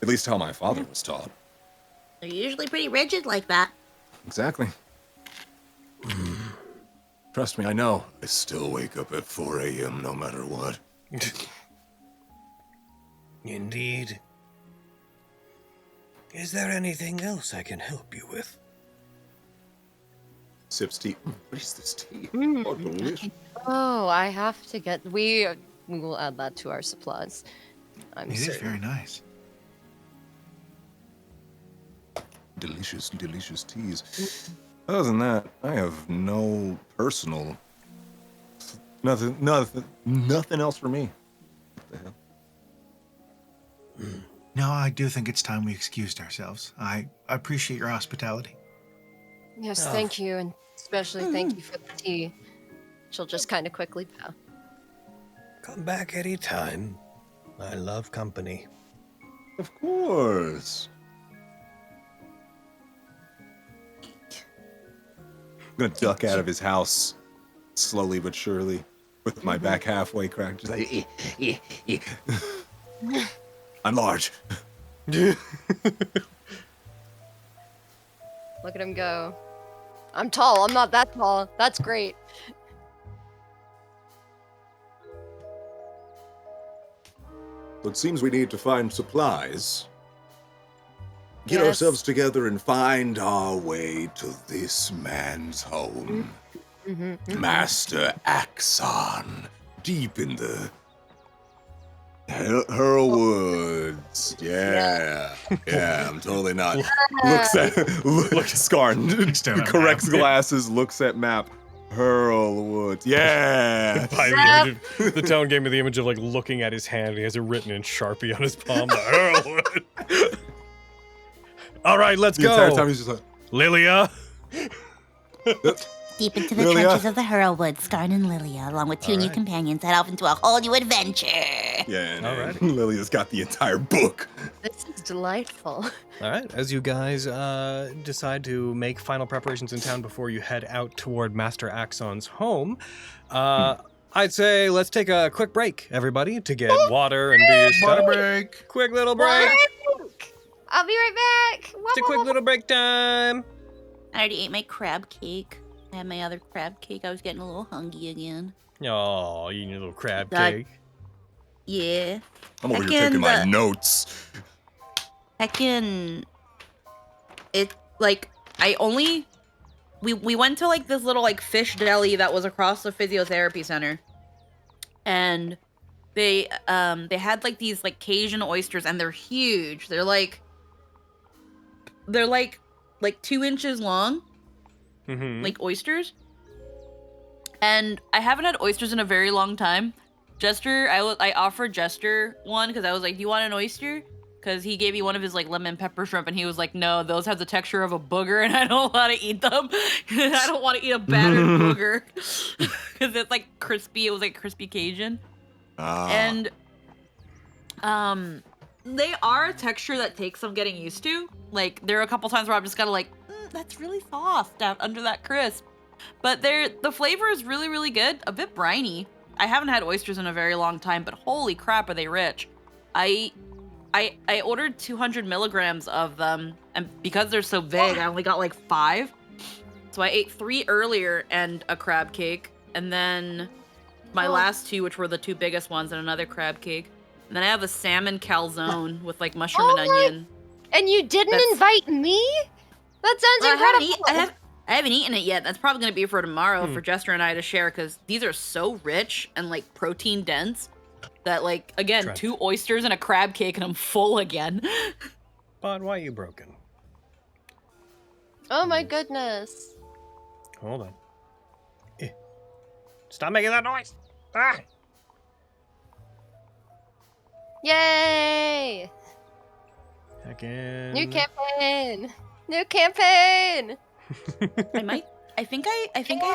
at least how my father was taught. They're usually pretty rigid like that. Exactly. Trust me, I know. I still wake up at 4 a.m. no matter what. Indeed. Is there anything else I can help you with? Sips tea. What is this tea? Mm. Oh, delicious. Oh, I have to get. We will add that to our supplies. I'm It is certain. very nice. Delicious, delicious teas. Other than that, I have no personal... Nothing else for me. What the hell? No, I do think it's time we excused ourselves. I appreciate your hospitality. Yes, Oh. thank you, and especially thank you for the tea. She'll just kind of quickly bow. Come back any time. I love company. Of course. I'm gonna duck out of his house, slowly but surely, with my back halfway cracked. Just like, I'm large. Look at him go. I'm tall. I'm not that tall. That's great. So it seems we need to find supplies. Get Yes. ourselves together and find our way to this man's home. Master Axon, deep in the Hurl Woods. Yeah, I'm totally not. Looks at Scarn, corrects glasses, looks at map. Hurl Woods. Yeah. The town gave me the image of like looking at his hand. He has it written in Sharpie on his palm. The Hurlwood. All right, let's The go. entire time he's just like, Lilia. Deep into the Lilia? trenches of the Hurlwood, Scarn and Lilia, along with two new right. companions, head off into a whole new adventure. yeah, and Alrighty. Lilia's got the entire book. This is delightful. All right, as you guys decide to make final preparations in town before you head out toward Master Axon's home, I'd say let's take a quick break, everybody, to get water and do your stuff. break. Quick little break. I'll be right back. It's a quick little break time. I already ate my crab cake. I had my other crab cake. I was getting a little hungry again. Oh, eating your little crab God. cake. Yeah. I'm over here Again, taking my the- notes. Heckin'. It like I only we went to like this little like fish deli that was across the physiotherapy center, and they had like these like Cajun oysters, and they're huge. They're like 2 inches long, Mm-hmm. like oysters. And I haven't had oysters in a very long time. Jester, I offered Jester one because I was like, "Do you want an oyster?" Because he gave me one of his like lemon pepper shrimp, and he was like, "No, those have the texture of a booger, and I don't want to eat them. I don't want to eat a battered booger because it's like crispy. It was like crispy Cajun, and they are a texture that takes some getting used to. Like there are a couple times where I'm just gotta like, that's really soft down under that crisp, but the flavor is really really good. A bit briny. I haven't had oysters in a very long time, but holy crap, are they rich! I ordered 200 milligrams of them, and because they're so big, I only got like 5. So I ate 3 earlier and a crab cake, and then my last 2, which were the 2 biggest ones, and another crab cake. And then I have a salmon calzone with like mushroom and onion. And you didn't That's- invite me? That sounds Well, incredible. I haven't eaten it yet. That's probably gonna be for tomorrow for Jester and I to share, because these are so rich and like protein dense that like again Try. 2 oysters and a crab cake and I'm full again. But why are you broken? Oh my goodness. Hold on. Stop making that noise. Ah! Yay! Again. New campaign! New campaign! I think I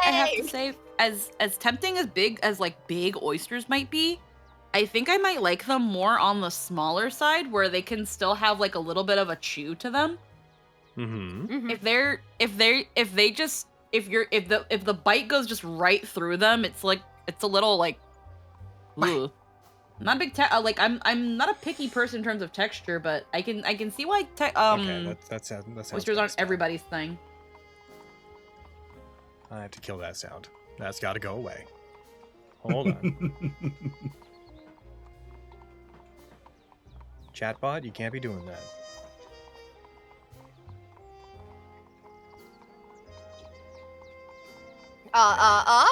have to say, as tempting as big oysters might be, I think I might like them more on the smaller side, where they can still have like a little bit of a chew to them. Mm-hmm. If the bite goes just right through them, it's a little like, ugh. I'm not a big I'm not a picky person in terms of texture, but I can see why Okay, that sounds oysters aren't everybody's thing. I have to kill that sound. That's got to go away. Hold on. Chatbot, you can't be doing that.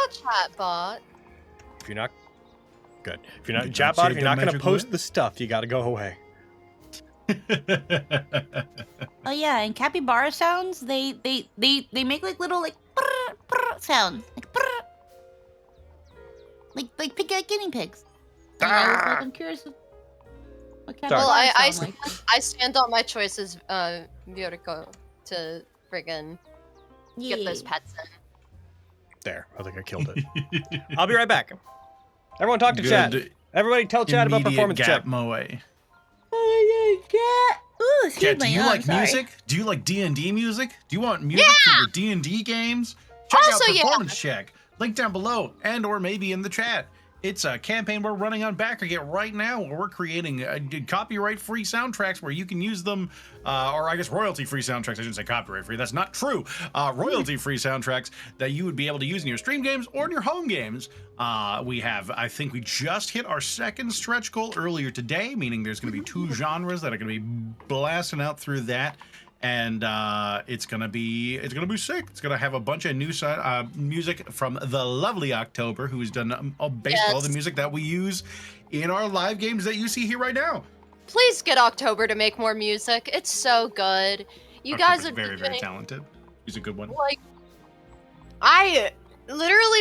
Chatbot. If you're not good, if you're not Chatbot, if you're not going to post the stuff, you got to go away. Oh yeah, and capybara sounds, they make like little like brr, brr sounds. Like guinea pigs. And I was like, I'm curious what capybara Well, I sound like. I stand on my choices, Federico, to friggin' get those pets in. There, I think I killed it. I'll be right back. Everyone talk to chat. Everybody tell chat about performance check. Moe. Ooh, excuse Chat, do me, you I'm like sorry. music? Do you like D&D music? Do you want music for your D&D games? Check Also, out yeah. Performance Check. Link down below and or maybe in the chat. It's a campaign we're running on Backrocket right now, where we're creating copyright-free soundtracks where you can use them, or I guess royalty-free soundtracks. I shouldn't say copyright-free. That's not true. Royalty-free soundtracks that you would be able to use in your stream games or in your home games. I think we just hit our second stretch goal earlier today, meaning there's going to be 2 genres that are going to be blasting out through that. And it's gonna be sick. It's gonna have a bunch of new music from the lovely October, who's done basically all the music that we use in our live games that you see here right now. Please get October to make more music. It's so good. You guys are very, very talented. He's a good one. Like,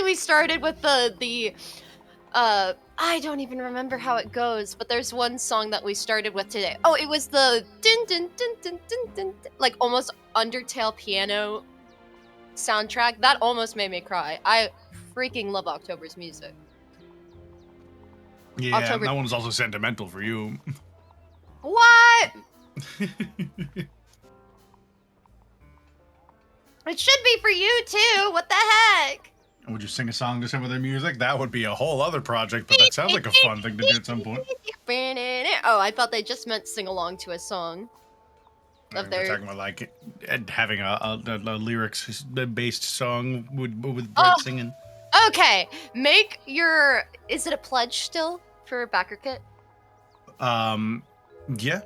we started with the I don't even remember how it goes, but there's one song that we started with today. Oh, it was the din din din din din din, like almost Undertale piano soundtrack. That almost made me cry. I freaking love October's music. Yeah, October. That one's also sentimental for you. What? It should be for you too. What the heck? Would you sing a song to some of their music? That would be a whole other project, but that sounds like a fun thing to do at some point. Oh, I thought they just meant sing along to a song. We're talking about like having a lyrics-based song with Brett singing. Okay, make your... Is it a pledge still for Backrocket? Yeah.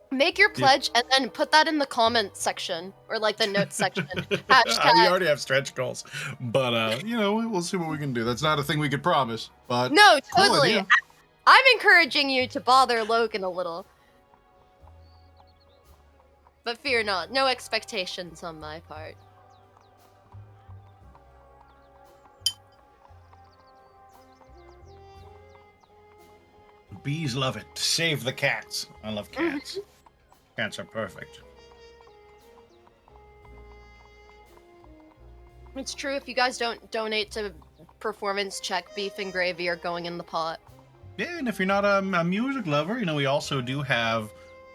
Make your pledge and then put that in the comment section or like the notes section. Hashtag. We already have stretch goals, but we'll see what we can do. That's not a thing we could promise, but no, totally. Cool. I'm encouraging you to bother Logan a little, but fear not. No expectations on my part. Bees love it. Save the cats. I love cats. Mm-hmm. Cats are perfect. It's true. If you guys don't donate to Performance Check, beef and gravy are going in the pot. Yeah, and if you're not a music lover, we also do have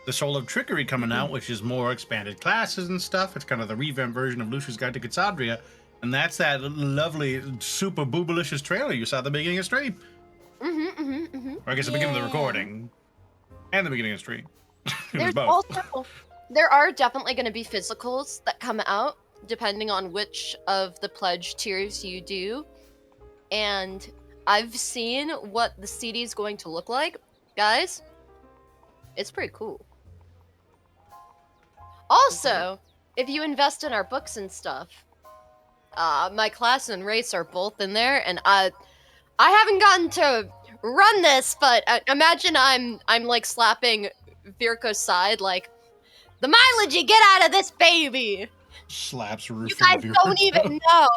the Soul of Trickery coming out, which is more expanded classes and stuff. It's kind of the revamped version of Lucius Guide to Cassandria, and that's that lovely, super boobalicious trailer you saw at the beginning of stream. Or I guess the beginning of the recording and the beginning of stream. There are definitely going to be physicals that come out depending on which of the pledge tiers you do, and I've seen what the CD is going to look like, guys. It's pretty cool. Also, if you invest in our books and stuff, my class and race are both in there, and I haven't gotten to run this, but imagine I'm like slapping Virko's side, like, the mileage you get out of this baby. Slaps Rufus. You guys don't even know.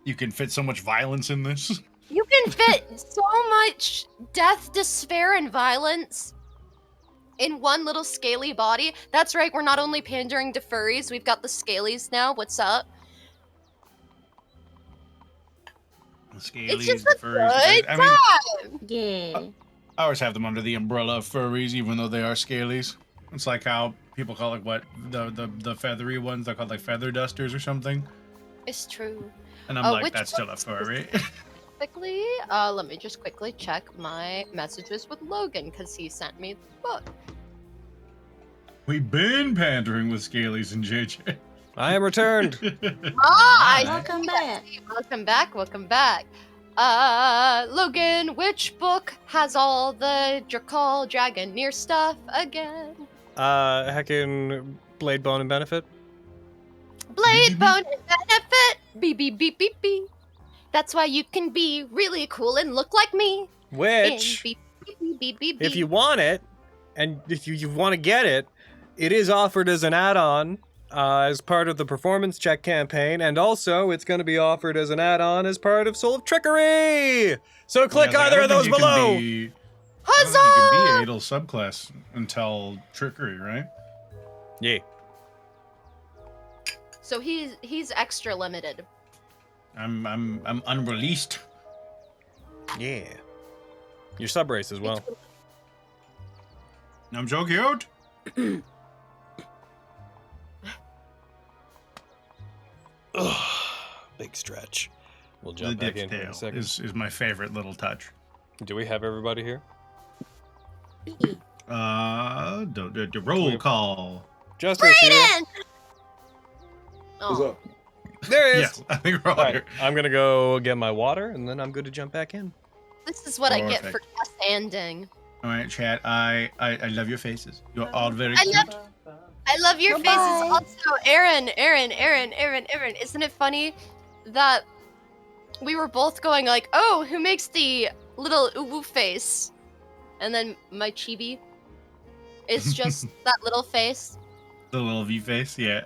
You can fit so much violence in this. You can fit so much death, despair, and violence in one little scaly body. That's right, we're not only pandering to furries, we've got the scalies now. What's up? The scalies, it's just the a furries. good time. Yeah. I always have them under the umbrella of furries, even though they are scalies. It's like how people call it the feathery ones. They're called like feather dusters or something. It's true. And I'm like, that's still a furry. Quickly, let me just quickly check my messages with Logan because he sent me the book. We've been pandering with scalies and JJ. I am returned. Welcome back. Welcome back. Logan, which book has all the Drakal Dragoneer stuff again? Heckin' Blade, Bone, and Benefit. Blade, Bone, and Benefit. Beep, beep, beep, beep, beep. That's why you can be really cool and look like me. Which, beep, beep, beep, beep, beep, if you want it, and if you want to get it, it is offered as an add-on as part of the Performance Check campaign, and also it's going to be offered as an add-on as part of Soul of Trickery. So click either of those below. Huzzah! You can be Adel subclass until Trickery, right? Yeah. So he's extra limited. I'm unreleased. Yeah. Your sub race as well. I'm so cute. Ugh, big stretch. We'll The jump back dip's in here in a tail second. is my favorite little touch. Do we have everybody here? The roll call. Justice here. Braden! What's Oh, up? There he is. Yes, I think we're all All here. right, I'm gonna go get my water, and then I'm good to jump back in. this is what I get for Perfect. standing. All right, chat. I love your faces. You're all very I cute. love your faces. Also, Aaron. Isn't it funny that we were both going like, oh, who makes the little uwu face? And then my chibi is just that little face. The little V face, yeah.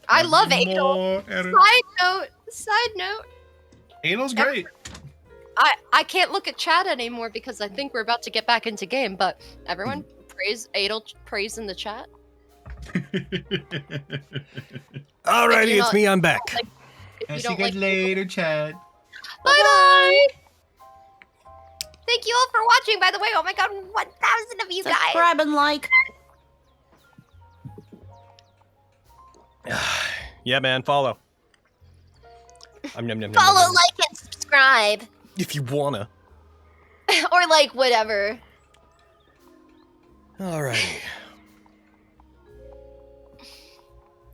I love Adel. More, Aaron. Side note. Adel's great. I can't look at chat anymore because I think we're about to get back into game, but everyone praise Adel in the chat. Alrighty, you're it's not- me. I'm back. Like, if I'll you see you don't guys like later, chat. Bye. Thank you all for watching, by the way. Oh my god, 1,000 of you guys. Subscribe and like. Yeah, man. Follow. Yum, yum, yum, Follow, yum, yum. like, and subscribe. If you wanna. Or like whatever. Alrighty.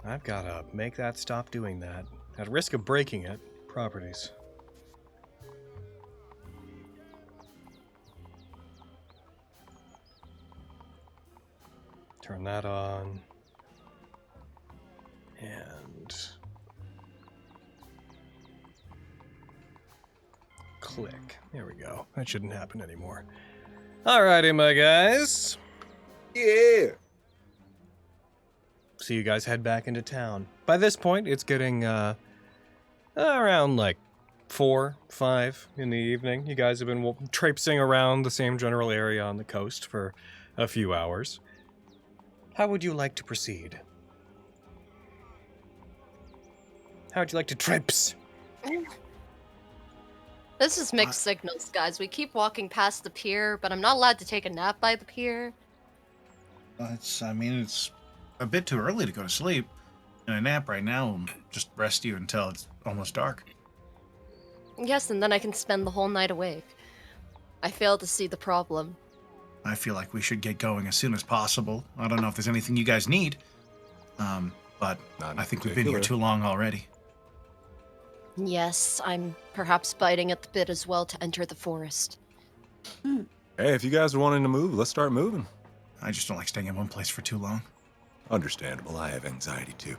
I've gotta make that stop doing that. At risk of breaking it. Properties. Turn that on. And click. There we go. That shouldn't happen anymore. Alrighty, my guys. Yeah. So you guys head back into town. By this point, it's getting around like 4, 5 in the evening. You guys have been traipsing around the same general area on the coast for a few hours. How would you like to proceed? How would you like to traipse? This is mixed signals, guys. We keep walking past the pier, but I'm not allowed to take a nap by the pier. It's a bit too early to go to sleep. And a nap right now will just rest you until it's almost dark. Yes, and then I can spend the whole night awake. I fail to see the problem. I feel like we should get going as soon as possible. I don't know if there's anything you guys need, but Not in I think we've been here particular. too long already. Yes, I'm perhaps biting at the bit as well to enter the forest. Hey, if you guys are wanting to move, let's start moving. I just don't like staying in one place for too long. Understandable. I have anxiety too.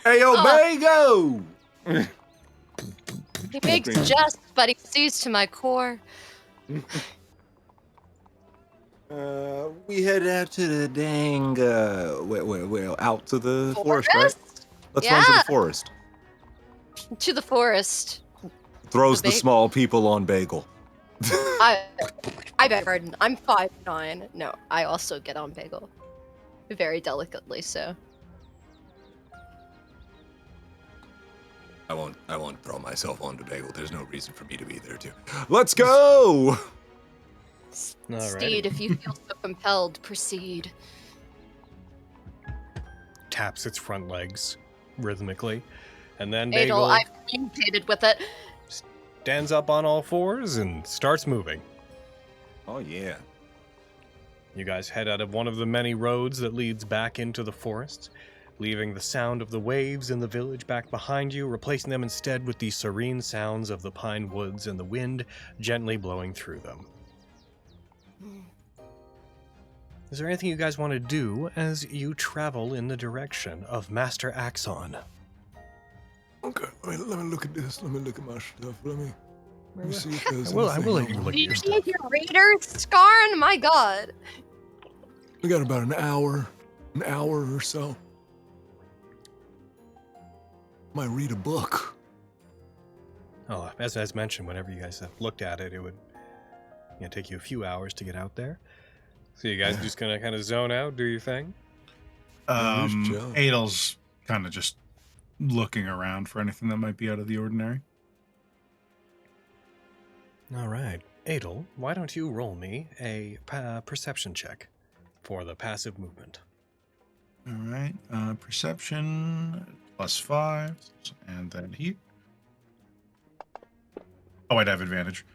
Hey, yo, Bago! He makes jest, but he sees to my core. We head out to the dang, out to the forest, right? Let's run to Yeah. the forest. To the forest. Throws The the ba- small people on Bagel. I beg your pardon. I'm 5'9". No, I also get on Bagel. Very delicately so. I won't throw myself onto Bagel. There's no reason for me to be there too. Let's go! Alrighty. Steed, if you feel so compelled, proceed. Taps its front legs rhythmically. And then Adel, Bagel I've communicated with it. stands up on all fours and starts moving. Oh yeah. You guys head out of one of the many roads that leads back into the forest, leaving the sound of the waves in the village back behind you, replacing them instead with the serene sounds of the pine woods and the wind gently blowing through them. Is there anything you guys want to do as you travel in the direction of Master Axon? Okay, let me look at this. Let me look at my stuff. Let me see if there's I will let you look at Do your you stuff. see your reader, Scarn? My god. We got about an hour or so. Might read a book. Oh, as mentioned, whenever you guys have looked at it, it would take you a few hours to get out there. So you guys just gonna kind of zone out, do your thing? Where's Joe? Adel's kind of just looking around for anything that might be out of the ordinary. All right. Adel, why don't you roll me a perception check for the passive movement? All right, perception. +5, and then he. Oh, I'd have advantage.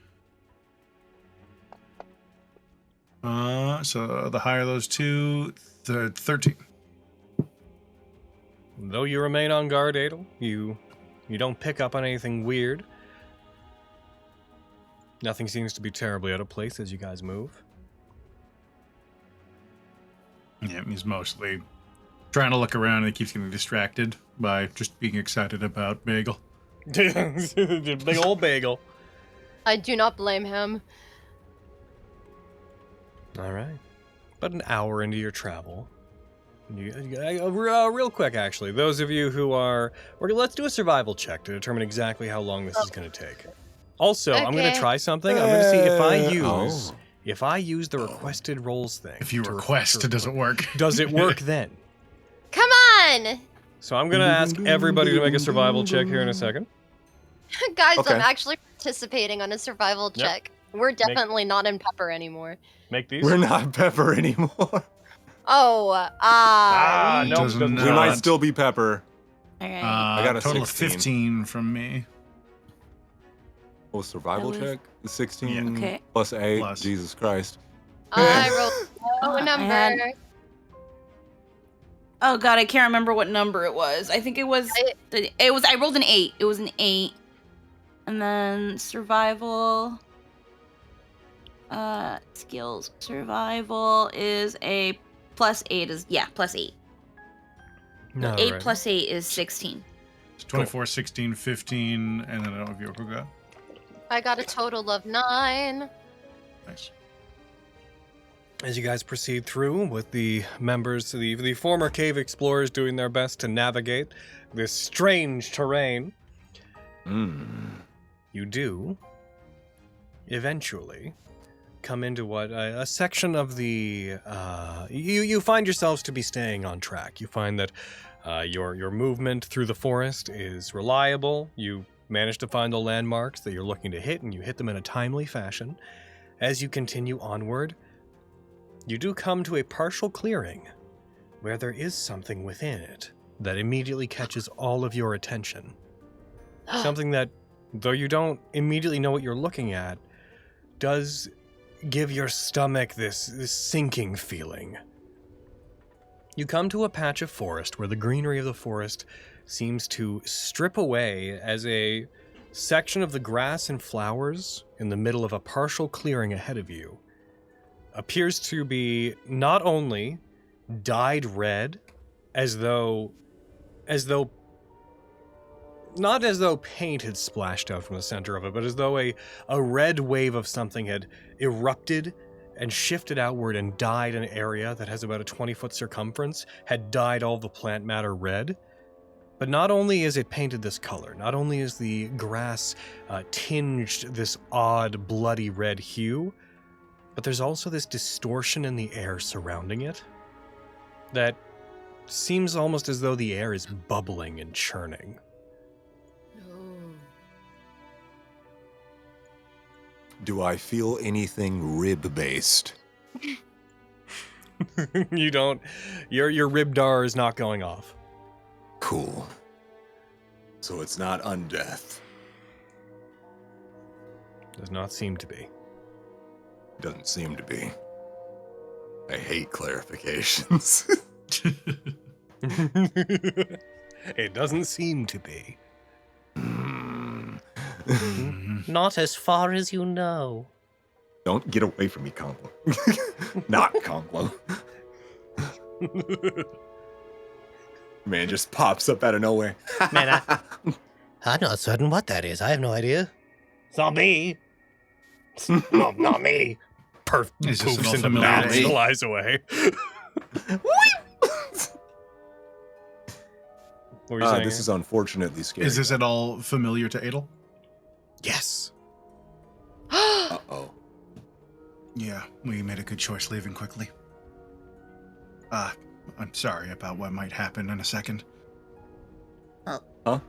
So the higher those two, the 13. Though you remain on guard, Adel, you don't pick up on anything weird. Nothing seems to be terribly out of place as you guys move. Yeah, he's mostly trying to look around and he keeps getting distracted by just being excited about Bagel. Big old Bagel. I do not blame him. All right. About an hour into your travel. Real quick, actually. Those of you who are... let's do a survival check to determine exactly how long this is going to take. Also, I'm going to try something. I'm going to see if I use the requested rolls thing. If you request, it doesn't work. Does it work then? Come on! So I'm going to ask everybody to make a survival check here in a second. Guys, Okay. I'm actually participating on a survival check. We're definitely not in Pepper anymore. Make these. We're not Pepper anymore. Oh, no, Does doesn't not. We might still be Pepper. All right. I got a total 16. of 15 from me. Oh, survival That was- check? 16 Yeah. Okay. plus 8. Plus. Jesus Christ. I rolled a number. had- Oh god, I can't remember what number it was. I think it was. I rolled an 8. It was an 8, and then survival. Skills. Survival is a +8. +8. No, 8 right. plus 8 is 16. It's 24, 16, 15, and then I don't know if you who got. I got a total of 9. Nice. As you guys proceed through with the members, the former cave explorers doing their best to navigate this strange terrain, you do eventually come into what a section of the you find yourselves to be staying on track. You find that your movement through the forest is reliable. You manage to find the landmarks that you're looking to hit, and you hit them in a timely fashion. As you continue onward, you do come to a partial clearing where there is something within it that immediately catches all of your attention. Something that, though you don't immediately know what you're looking at, does give your stomach this sinking feeling. You come to a patch of forest where the greenery of the forest seems to strip away as a section of the grass and flowers in the middle of a partial clearing ahead of you appears to be not only dyed red, not as though paint had splashed out from the center of it, but as though a red wave of something had erupted and shifted outward and dyed an area that has about a 20-foot circumference, had dyed all the plant matter red. But not only is it painted this color, not only is the grass tinged this odd, bloody red hue, but there's also this distortion in the air surrounding it that seems almost as though the air is bubbling and churning. Do I feel anything rib-based? You don't. Your ribdar is not going off. Cool. So it's not undeath. Does not seem to be. Doesn't seem to be. I hate clarifications. It doesn't seem to be. Not as far as you know. Don't get away from me, Complo. Not Complo. Man just pops up out of nowhere. Man, I'm not certain what that is. I have no idea. It's not me. No, not me. Is this an Poofs into familiar mouth, name? flies away. What were you saying? This is unfortunately scary. Is this at all familiar to Adel? Yes. Uh-oh. Yeah, we made a good choice leaving quickly. I'm sorry about what might happen in a second. Huh?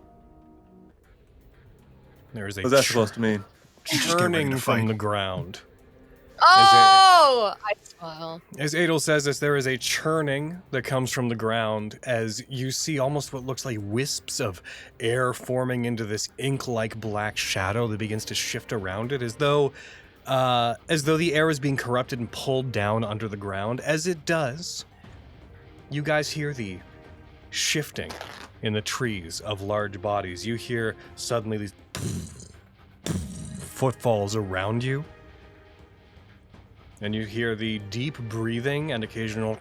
There is a What's that supposed to mean? She's just getting ready churning to from fight. the ground. Oh! I smile. As Adel says this, there is a churning that comes from the ground as you see almost what looks like wisps of air forming into this ink-like black shadow that begins to shift around it as though the air is being corrupted and pulled down under the ground. As it does, you guys hear the shifting in the trees of large bodies. You hear suddenly these footfalls around you. And you hear the deep breathing and occasional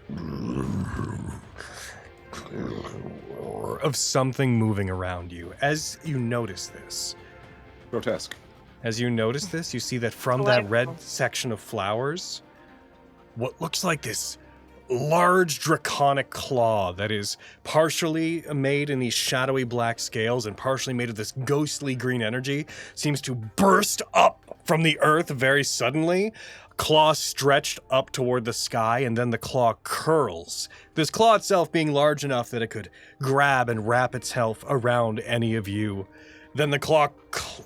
of something moving around you. As you notice this, Grotesque. As you notice this, you see that from that red section of flowers, what looks like this large draconic claw that is partially made in these shadowy black scales and partially made of this ghostly green energy seems to burst up from the earth very suddenly. Claw stretched up toward the sky, and then the claw curls. This claw itself being large enough that it could grab and wrap itself around any of you. Then the claw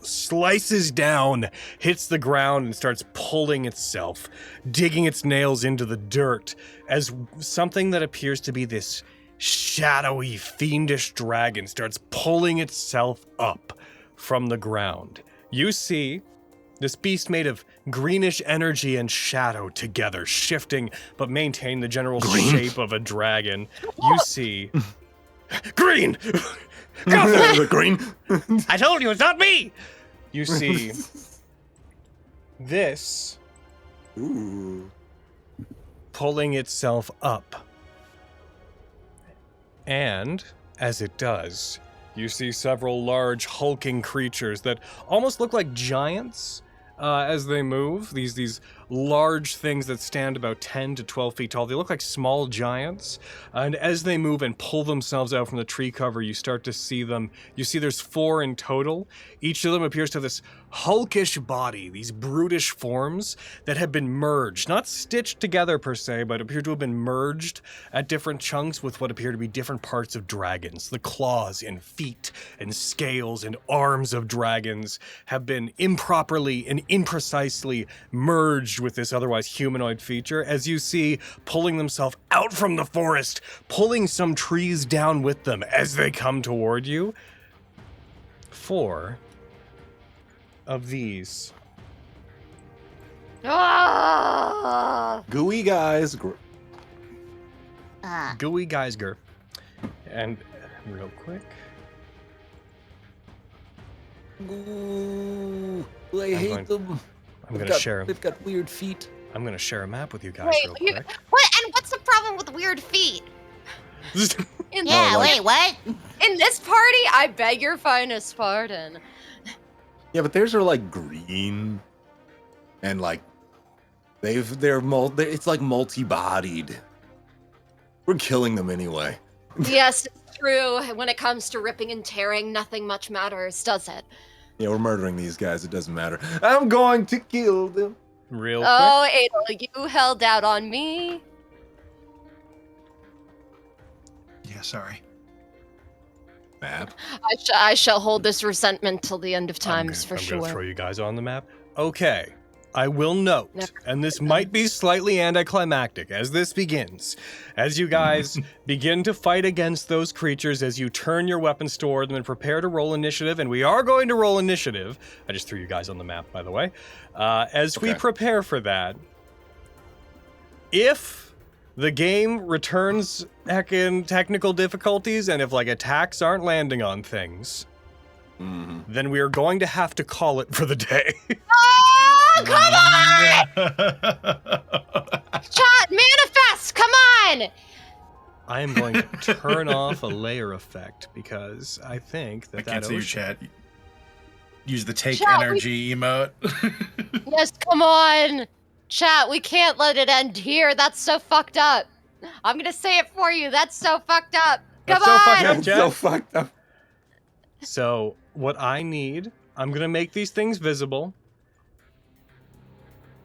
slices down, hits the ground, and starts pulling itself, digging its nails into the dirt, as something that appears to be this shadowy, fiendish dragon starts pulling itself up from the ground. You see this beast made of greenish energy and shadow together, shifting but maintain the general shape of a dragon. You see... Green! The green? I told you, it's not me! You see this pulling itself up. And, as it does, you see several large hulking creatures that almost look like giants as they move. These large things that stand about 10 to 12 feet tall. They look like small giants. And as they move and pull themselves out from the tree cover, you start to see them. You see there's 4 in total. Each of them appears to have this hulkish body, these brutish forms that have been merged, not stitched together per se, but appear to have been merged at different chunks with what appear to be different parts of dragons. The claws and feet and scales and arms of dragons have been improperly and imprecisely merged with this otherwise humanoid feature, as you see pulling themselves out from the forest, pulling some trees down with them as they come toward you. 4 of these Gooey guys. gooey geysger. And real quick, Ooh, I hate them. I'm going to share. They've got weird feet. I'm going to share a map with you guys real Wait, quick. what? And what's the problem with weird feet? Yeah, wait, what? In this party, I beg your finest pardon. Yeah, but theirs are like green, and like it's like multi-bodied. We're killing them anyway. Yes, it's true. When it comes to ripping and tearing, nothing much matters, does it? Yeah, we're murdering these guys. It doesn't matter. I'm going to kill them. Real quick. Oh, Adel, you held out on me. Yeah, sorry. Map. I shall hold this resentment till the end of times, for I'm sure. going to throw you guys on the map. Okay. I will note, and this might be slightly anticlimactic as this begins, as you guys begin to fight against those creatures, as you turn your weapons toward them and prepare to roll initiative, and we are going to roll initiative. I just threw you guys on the map, by the way. As we prepare for that, if the game returns heckin' technical difficulties, and if like attacks aren't landing on things, then we are going to have to call it for the day. Oh, come on! Chat, manifest! Come on! I am going to turn off a layer effect because I think that I can't see your ocean- chat. Use the take Chat, energy emote. Yes, come on! Chat, we can't let it end here. That's so fucked up. I'm gonna say it for you. That's so fucked up. Come That's so on! fucked up, That's Jeff. so fucked up. So what I need, I'm going to make these things visible.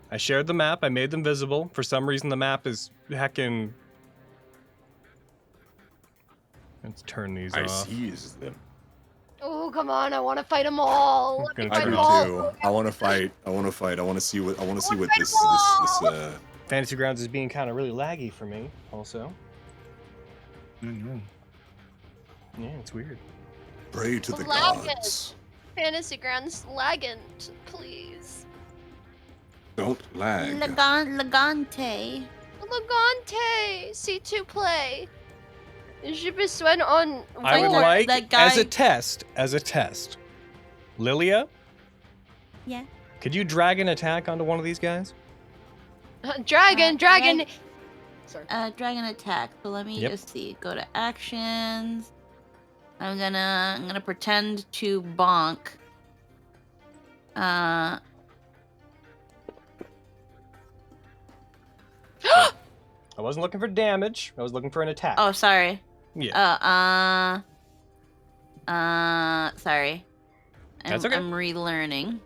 I shared the map. I made them visible. For some reason, the map is heckin'... Let's turn these I off. seized them. Oh, come on! I want to fight them all. Let me Gonna fight I do them all. too. I want to fight. I want to fight. I want to see what. I want to see what this. Fantasy Grounds is being kind of really laggy for me, also. Mm-hmm. Yeah, it's weird. Pray to the Lagging. gods. Fantasy Grounds lagging, please. Don't lag. Legante. Legante, C2 play. Je besoin on. I would Or like, that guy- as a test, Lilia, Yeah. could you drag an attack onto one of these guys? Dragon. Dragon. Sorry. Dragon attack. So let me Yep. just see. Go to actions. I'm gonna pretend to bonk. I wasn't looking for damage. I was looking for an attack. Oh, sorry. Yeah. Sorry. That's okay. I'm relearning.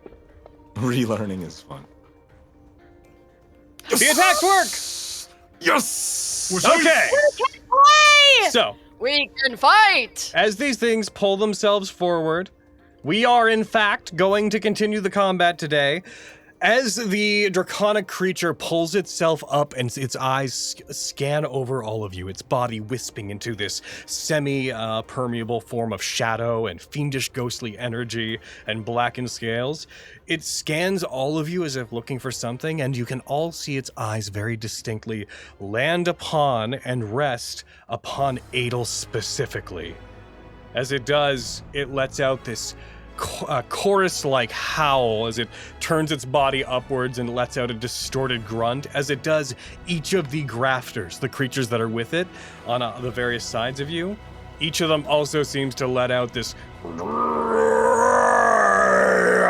Relearning is fun. The attacks work! Yes. Okay. Play! So, We can fight! as these things pull themselves forward, we are in fact going to continue the combat today. As the draconic creature pulls itself up and its eyes scan over all of you, its body wisping into this semi-permeable form of shadow and fiendish ghostly energy and blackened scales, it scans all of you as if looking for something, and you can all see its eyes very distinctly land upon and rest upon Adel specifically. As it does, it lets out this chorus-like howl as it turns its body upwards and lets out a distorted grunt. As it does, each of the grafters, the creatures that are with it on the various sides of you, each of them also seems to let out this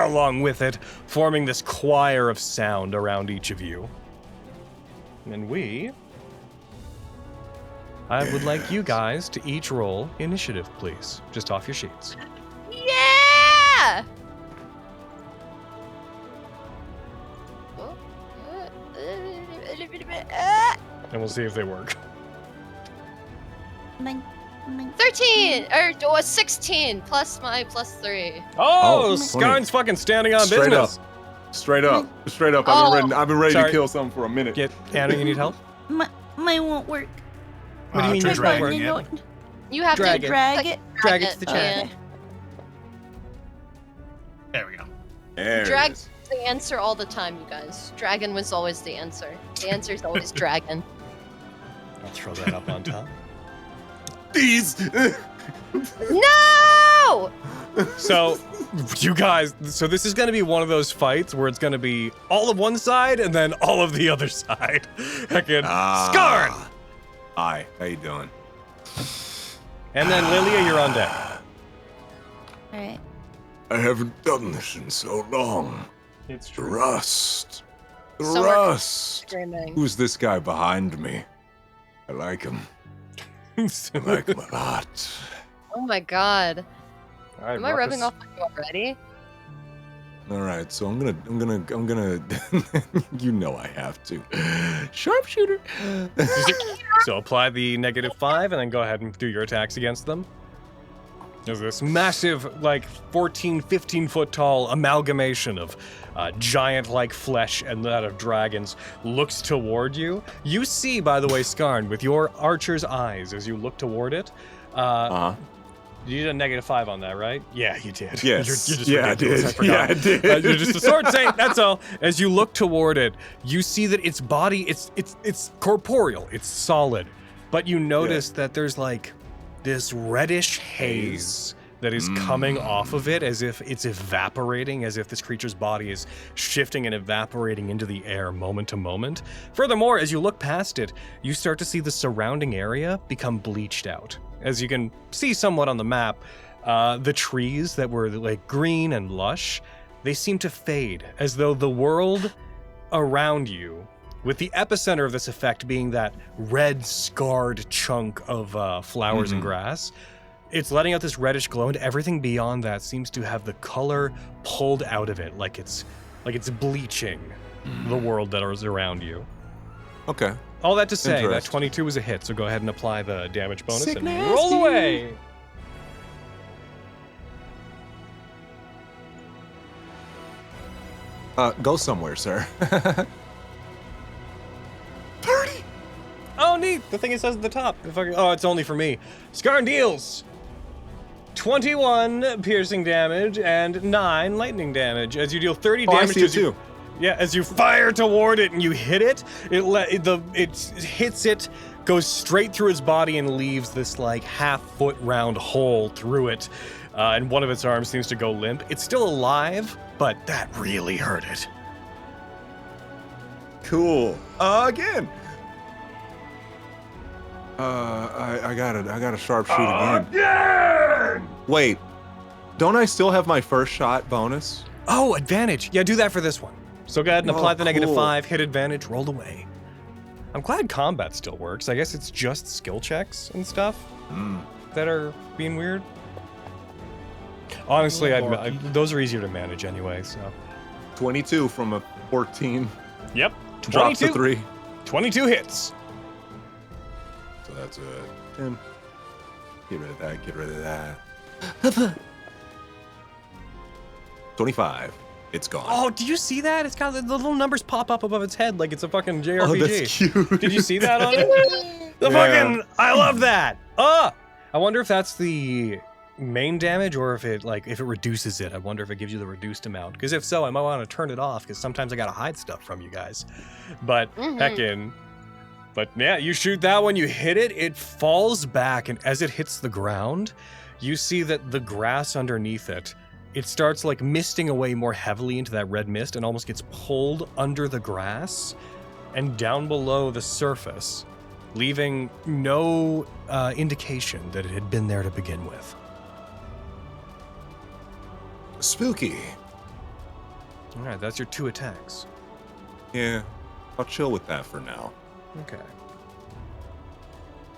along with it, forming this choir of sound around each of you. And I would like you guys to each roll initiative, please. Just off your sheets. Yeah! And we'll see if they work. 13 or 16 plus my +3. Oh, Oh, Skarn's fucking standing on Straight business. Straight up. Oh. I've been ready Sorry. to kill something for a minute. Get Anna, you need help? Mine won't work. What do you mean try you dragging work? it. You have Drag to it. Drag it. Drag it to the chat. Yeah. There we go. There it Drag is. the answer all the time, you guys. Dragon was always the answer. The answer is always dragon. I'll throw that up on top. These. No! So, you guys, so this is going to be one of those fights where it's going to be all of one side and then all of the other side. Again, Skarn! Hi, how you doing? And then Lilia, you're on deck. All right. I haven't done this in so long. It's The rust. The So we're rust. Screaming. Who's this guy behind me? I like him. I like him a lot. Oh my god. All right, Am I rubbing Ruckus. off on you already? All right, so I'm gonna. You know I have to. Sharpshooter. So apply the -5 and then go ahead and do your attacks against them. There's this massive, like 14, 15 foot tall amalgamation of giant-like flesh and that of dragons looks toward you. You see, by the way, Skarn, with your archer's eyes as you look toward it. You did a -5 on that, right? Yeah, you did. Yes. You're just Yeah, I ridiculous. did. Yeah, I forgot. did. You're just a sword saint. That's all. As you look toward it, you see that its body, it's corporeal. It's solid, but you notice that there's like this reddish haze that is coming off of it, as if it's evaporating, as if this creature's body is shifting and evaporating into the air moment to moment. Furthermore, as you look past it, you start to see the surrounding area become bleached out. As you can see somewhat on the map, the trees that were like green and lush, they seem to fade, as though the world around you, with the epicenter of this effect being that red scarred chunk of flowers and grass, it's letting out this reddish glow, and everything beyond that seems to have the color pulled out of it, like it's bleaching the world that is around you. Okay. All that to say, that Interesting. 22 was a hit, so go ahead and apply the damage bonus Sick and nasty. roll away. Go somewhere, sir. 30! Oh, neat. The thing it says at the top. Oh, it's only for me. Scar deals 21 piercing damage and 9 lightning damage as you deal 30 damage. I see it too. As you fire toward it and you hit it, it hits it, goes straight through its body and leaves this like half-foot round hole through it, and one of its arms seems to go limp. It's still alive, but that really hurt it. Cool. Again. I got a sharpshoot again. Again! Wait, don't I still have my first shot bonus? Oh, advantage. Yeah, do that for this one. So go ahead and apply the cool. -5, hit advantage, roll away. I'm glad combat still works. I guess it's just skill checks and stuff that are being weird. Honestly, those are easier to manage anyway, so. 22 from a 14. Yep. Drops to 3. 22 hits. So that's a 10. Get rid of that, get rid of that. 25. It's gone. Oh, do you see that? It's got the little numbers pop up above its head like it's a fucking JRPG. Oh, that's cute. Did you see that on it? I love that. I wonder if that's the main damage or if it reduces it. I wonder if it gives you the reduced amount. Because if so, I might want to turn it off because sometimes I gotta hide stuff from you guys. But heckin'. But yeah, you shoot that one, you hit it, it falls back, and as it hits the ground, you see that the grass underneath it, it starts like misting away more heavily into that red mist and almost gets pulled under the grass and down below the surface, leaving no indication that it had been there to begin with. Spooky. All right, that's your 2 attacks. Yeah, I'll chill with that for now. Okay.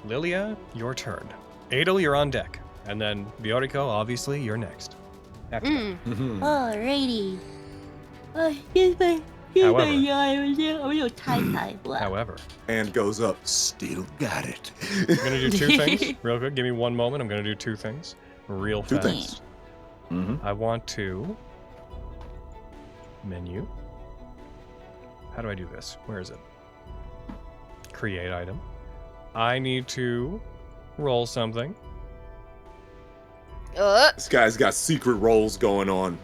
Lilia, your turn. Adel, you're on deck. And then Federico, obviously, you're next. Alrighty. However, hand goes up, still got it. I'm gonna do 2 things real quick. Give me 1 moment. I'm gonna do 2 things real fast. 2 things. I want to menu. How do I do this? Where is it? Create item. I need to roll something. This guy's got secret rolls going on.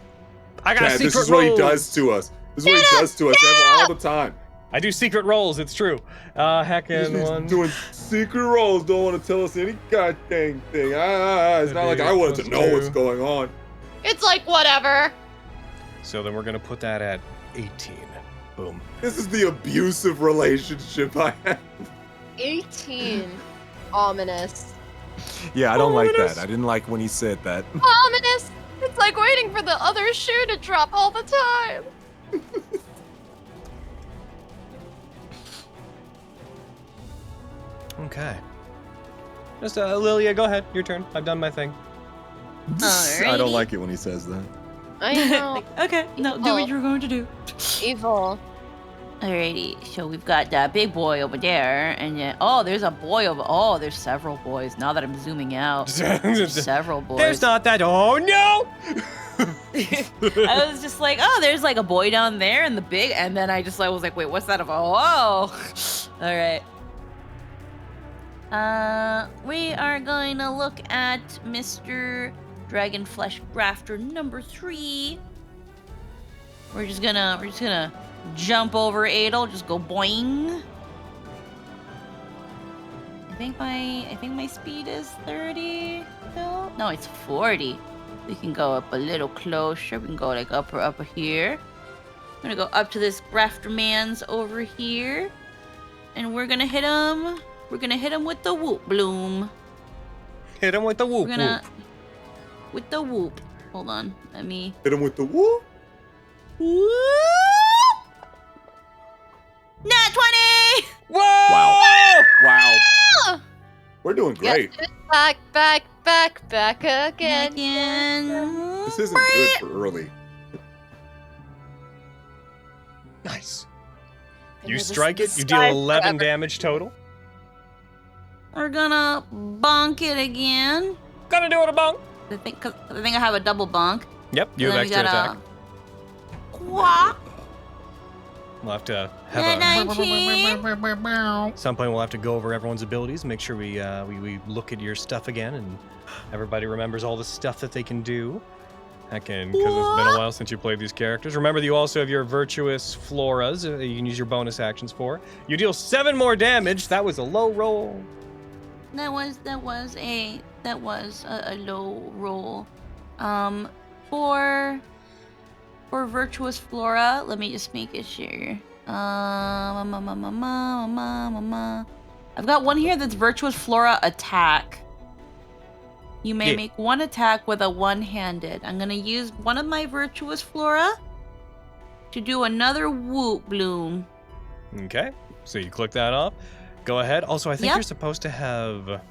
I got Chad, secret this is rolls. what he does to us. This is what he does to us all the time. I do secret rolls. It's true. Heckin' He's one. doing secret rolls. Don't want to tell us any goddamn thing. It's not like I wanted to know what's going on. It's like whatever. So then we're gonna put that at 18. Boom. This is the abusive relationship I have. 18. Ominous. Yeah, I don't like that. I didn't like when he said that. Ominous. It's like waiting for the other shoe to drop all the time. Okay. Just Lilia, go ahead. Your turn. I've done my thing. I don't like it when he says that. I know. Okay, no, do what you're going to do. Evil. Alrighty, so we've got that big boy over there, and then there's a boy over. Oh, there's several boys. Now that I'm zooming out, there's several boys. There's not that. Oh no! I was just like, oh, there's like a boy down there and the big, and then I just was like, wait, what's that about? Oh, all right. We are going to look at Mr. Dragonflesh Grafter number 3. We're just gonna jump over Adel, just go boing. I think my speed is 30. No, it's 40. We can go up a little closer. We can go like up here. I'm gonna go up to this grafter man's over here, and we're gonna hit him. We're gonna hit him with the whoop bloom. Hit him with the whoop whoop. With the whoop. Hold on. Let me. Hit him with the whoop. Whoop! Nat 20! Whoa! Wow. We're doing great. Yes, back again. This isn't good for early. Nice. You strike it, you deal 11 damage total. We're gonna bonk it again. Gonna do it a bonk. I think I have a double bonk. Yep, you have extra attack. Quack. We'll have to have Nat 19. at some point we'll have to go over everyone's abilities, make sure we look at your stuff again, and everybody remembers all the stuff that they can do. Because it's been a while since you played these characters. Remember that you also have your virtuous floras you can use your bonus actions for. You deal 7 more damage. That was a low roll. That was a low roll. For virtuous flora, let me just make it sure. I've got one here that's virtuous flora attack. You may make one attack with a one-handed. I'm gonna use one of my virtuous flora to do another whoop bloom. Okay, so you click that off. Go ahead. Also, I think Yep. you're supposed to have,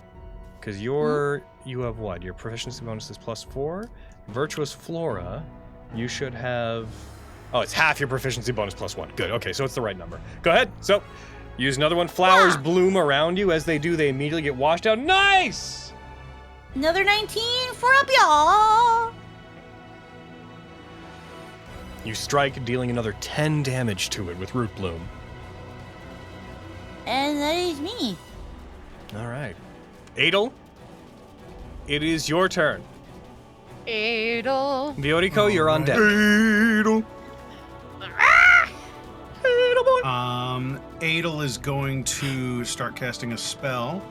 because you have what? Your proficiency bonus is +4. Virtuous flora, you should have. Oh, it's half your proficiency bonus +1. Good. Okay, so it's the right number. Go ahead. So, use another one. Flowers bloom around you. As they do, they immediately get washed out. Nice. Another 19 for up, y'all. You strike, dealing another 10 damage to it with Root Bloom. And that is me. All right. Adel, it is your turn. Adel. Federico, you're on deck. Adel. Adel is going to start casting a spell.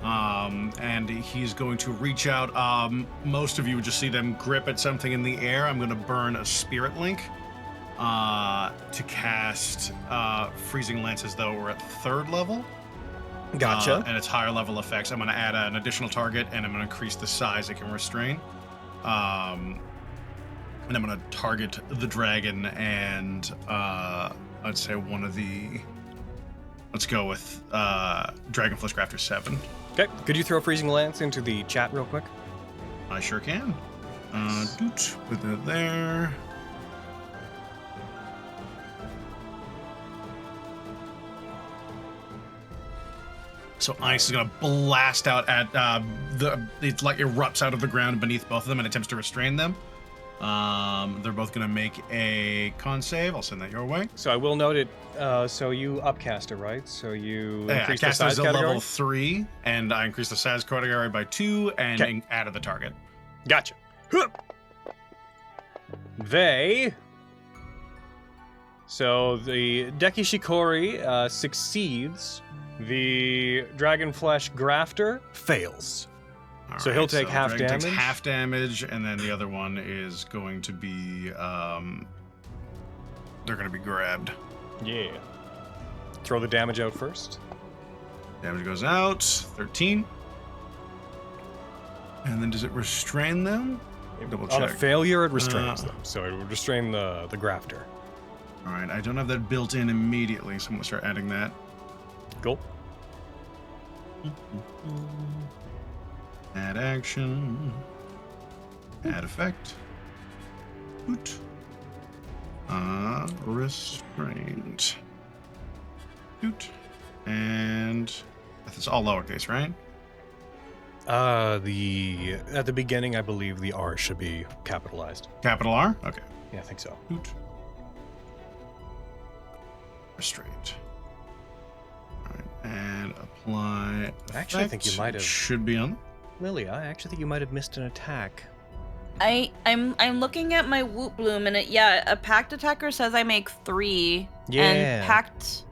And he's going to reach out. Most of you would just see them grip at something in the air. I'm going to burn a spirit link to cast freezing lance as though we're at 3rd level. Gotcha. And it's higher level effects. I'm going to add an additional target, and I'm going to increase the size it can restrain. And I'm going to target the dragon and I'd say one of the. Let's go with Dragonflesh Grafter 7. Okay. Could you throw Freezing Lance into the chat real quick? I sure can. Put that there. So ice is gonna blast out at it like erupts out of the ground beneath both of them and attempts to restrain them. They're both gonna make a con save. I'll send that your way. So I will note it. So you upcast it, right? So you Yeah, increase the cast size as a category? level 3, and I increased the size category by 2 and added the target. Gotcha. So the Deki Shikori succeeds. The Dragonflesh Grafter fails. All So he'll take half Dragon takes damage? half damage, and then the other one is going to be they're going to be grabbed. Yeah. Throw the damage out first. Damage goes out, 13. And then does it restrain them? Double On a check. failure, it restrains them. So it would restrain the Grafter. All right, I don't have that built in immediately, so I'm going to start adding that. Cool. Add action. Add effect. Boot. Restrained. Boot. And it's all lowercase, right? At the beginning, I believe the R should be capitalized. Capital R? Okay. Yeah, I think so. Boot. Restrained. All right, and apply. Actually, I think you effect. might have- Should be on. Lily, I actually think you might have missed an attack. I'm looking at my Whoop Bloom, and a pact attacker says I make 3. Yeah. And pact.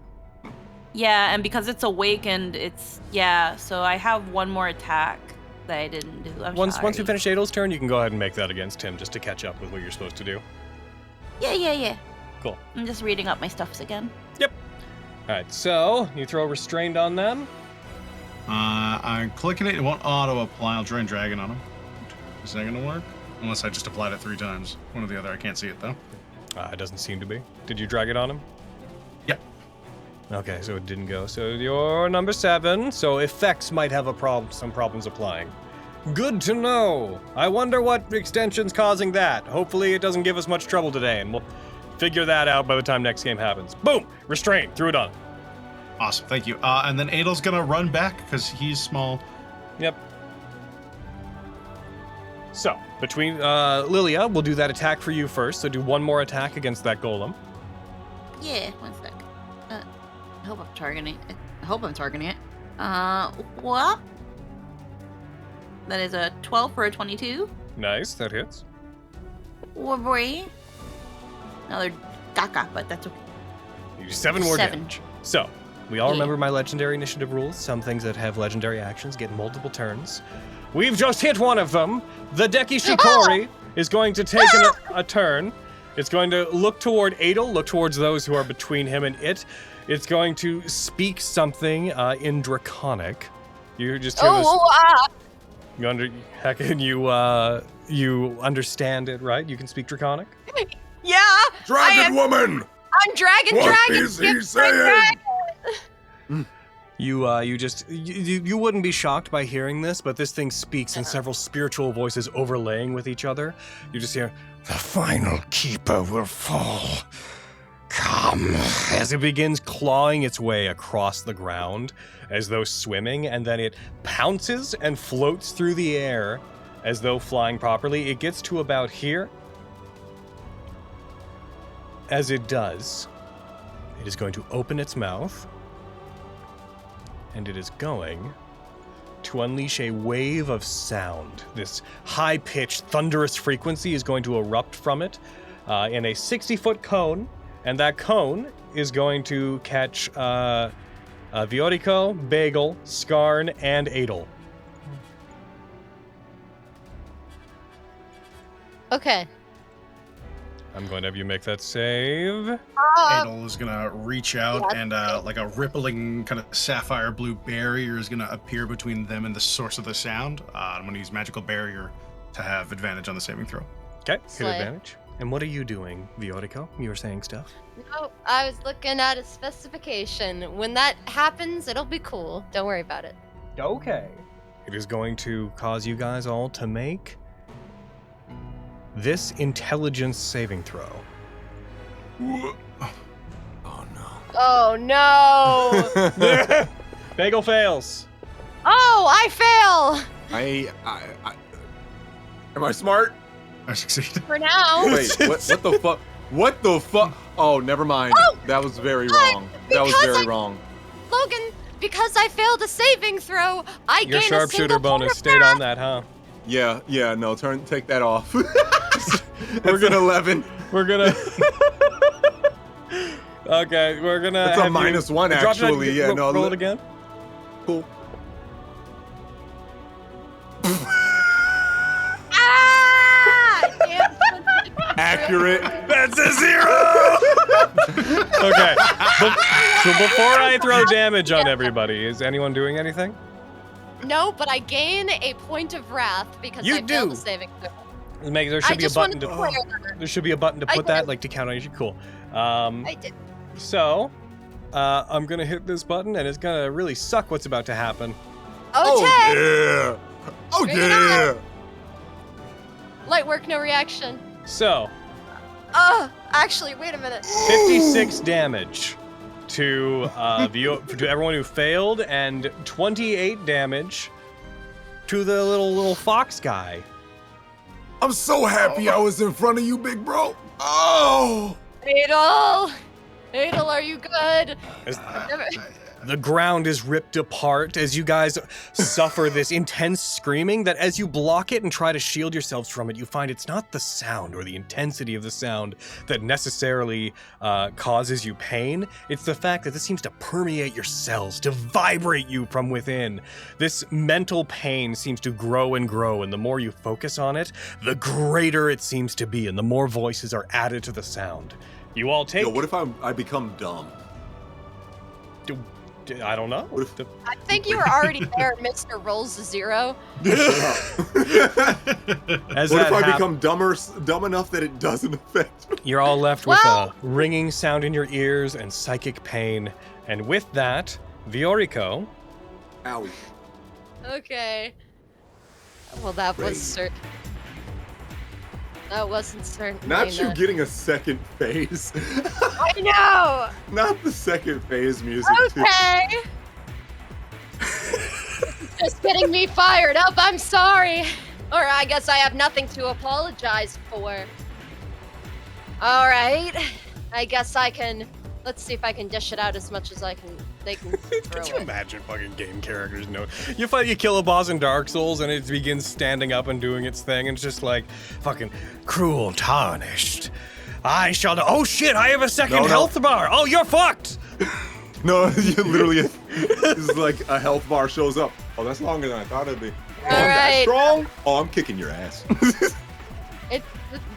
Yeah, and because it's awakened, so I have one more attack that I didn't do. I'm Once sorry. we finish Adel's turn, you can go ahead and make that against him just to catch up with what you're supposed to do. Yeah. Cool. I'm just reading up my stuffs again. Yep. All right, so you throw restrained on them. I'm clicking it. It won't auto apply. I'll try and drag it on them. Is that gonna work? Unless I just applied it 3 times. One or the other. I can't see it though. It doesn't seem to be. Did you drag it on him? Yep. Okay, so it didn't go. So you're number 7. So effects might have some problems applying. Good to know. I wonder what extension's causing that. Hopefully it doesn't give us much trouble today, and we'll figure that out by the time next game happens. Boom! Restrain. Threw it on. Awesome. Thank you. And then Adel's gonna run back because he's small. Yep. So, between Lilia, we'll do that attack for you first. So do one more attack against that golem. Yeah, one sec. I hope I'm targeting it. What? That is a 12 for a 22. Nice, that hits. Oh boy. Another daka, but that's okay. You do 7 more 7. damage. So, we all Yeah. remember my legendary initiative rules. Some things that have legendary actions get multiple turns. We've just hit one of them. The Deki Shikori is going to take a turn. It's going to look toward Adel, look towards those who are between him and it. It's going to speak something in Draconic. You just hear this. You understand it, right? You can speak Draconic? Yeah. Dragon woman! I'm dragon. What is he saying? You wouldn't be shocked by hearing this, but this thing speaks in several spiritual voices overlaying with each other. You just hear, "The final keeper will fall. Come," as it begins clawing its way across the ground as though swimming, and then it pounces and floats through the air as though flying properly. It gets to about here. As it does, it is going to open its mouth, and it is going to unleash a wave of sound. This high-pitched, thunderous frequency is going to erupt from it in a 60-foot cone, and that cone is going to catch Viorico, Bagel, Skarn, and Adel. Okay. I'm going to have you make that save. Adel is gonna reach out and like a rippling kind of sapphire blue barrier is gonna appear between them and the source of the sound. I'm gonna use magical barrier to have advantage on the saving throw. Okay, hit Slay. advantage. And what are you doing, Viorico? You were saying stuff? No, I was looking at a specification. When that happens, it'll be cool. Don't worry about it. Okay. It is going to cause you guys all to make this intelligence saving throw. Oh no. Oh no! Bagel fails. Oh, I fail! Am I smart? I succeed. For now. Wait, what the fuck? What the fuck? Oh, never mind. That was very wrong. That was very wrong. Logan, because I failed a saving throw, I Your gain a sharpshooter single bonus point of stayed on math. that, huh? Yeah, no, take that off. It's an 11. We're gonna. Okay, we're gonna. It's a have you- -1 drop it actually. Yeah, no. Roll it again. Cool. Ah! Damn. Accurate. That's a 0. Okay. So before I throw damage on everybody, is anyone doing anything? No, but I gain a point of wrath because You I failed do. the saving throw. There I should be a just button wanted to. to clear that. There should be a button to I put that, did. like to count on you. Cool. I did. So, I'm gonna hit this button, and it's gonna really suck what's about to happen. Oh Okay. yeah. Oh Bring it yeah. Light work, no reaction. So, Actually, wait a minute. 56 damage to to everyone who failed, and 28 damage to the little fox guy. I'm so happy I was in front of you, big bro. Oh. Adel, are you good? As the ground is ripped apart as you guys suffer this intense screaming that as you block it and try to shield yourselves from it, you find it's not the sound or the intensity of the sound that necessarily causes you pain. It's the fact that this seems to permeate your cells, to vibrate you from within. This mental pain seems to grow and grow, and the more you focus on it, the greater it seems to be, and the more voices are added to the sound. You all take... Yo, what if I become dumb? I don't know. What if I think you were already there. Mr. rolls a 0. As What that if I hap- become dumb enough that it doesn't affect me? You're all left with Well- a ringing sound in your ears and psychic pain. And with that, Viorico, Owie. Okay. Well, that was certain. That wasn't certain. Not you getting a second phase. I know. Not the second phase music. too. Okay. Just getting me fired up. I'm sorry. Or I guess I have nothing to apologize for. All right. I guess I can Let's see if I can dish it out as much as they can throw Could you it. imagine fucking game characters? No, you kill a boss in Dark Souls and it begins standing up and doing its thing, and it's just like fucking cruel, tarnished. I shall. Oh shit! I have a second health bar. Oh, you're fucked. No, you literally. This is like a health bar shows up. Oh, that's longer than I thought it'd be. Oh, I'm that strong. Oh, I'm kicking your ass.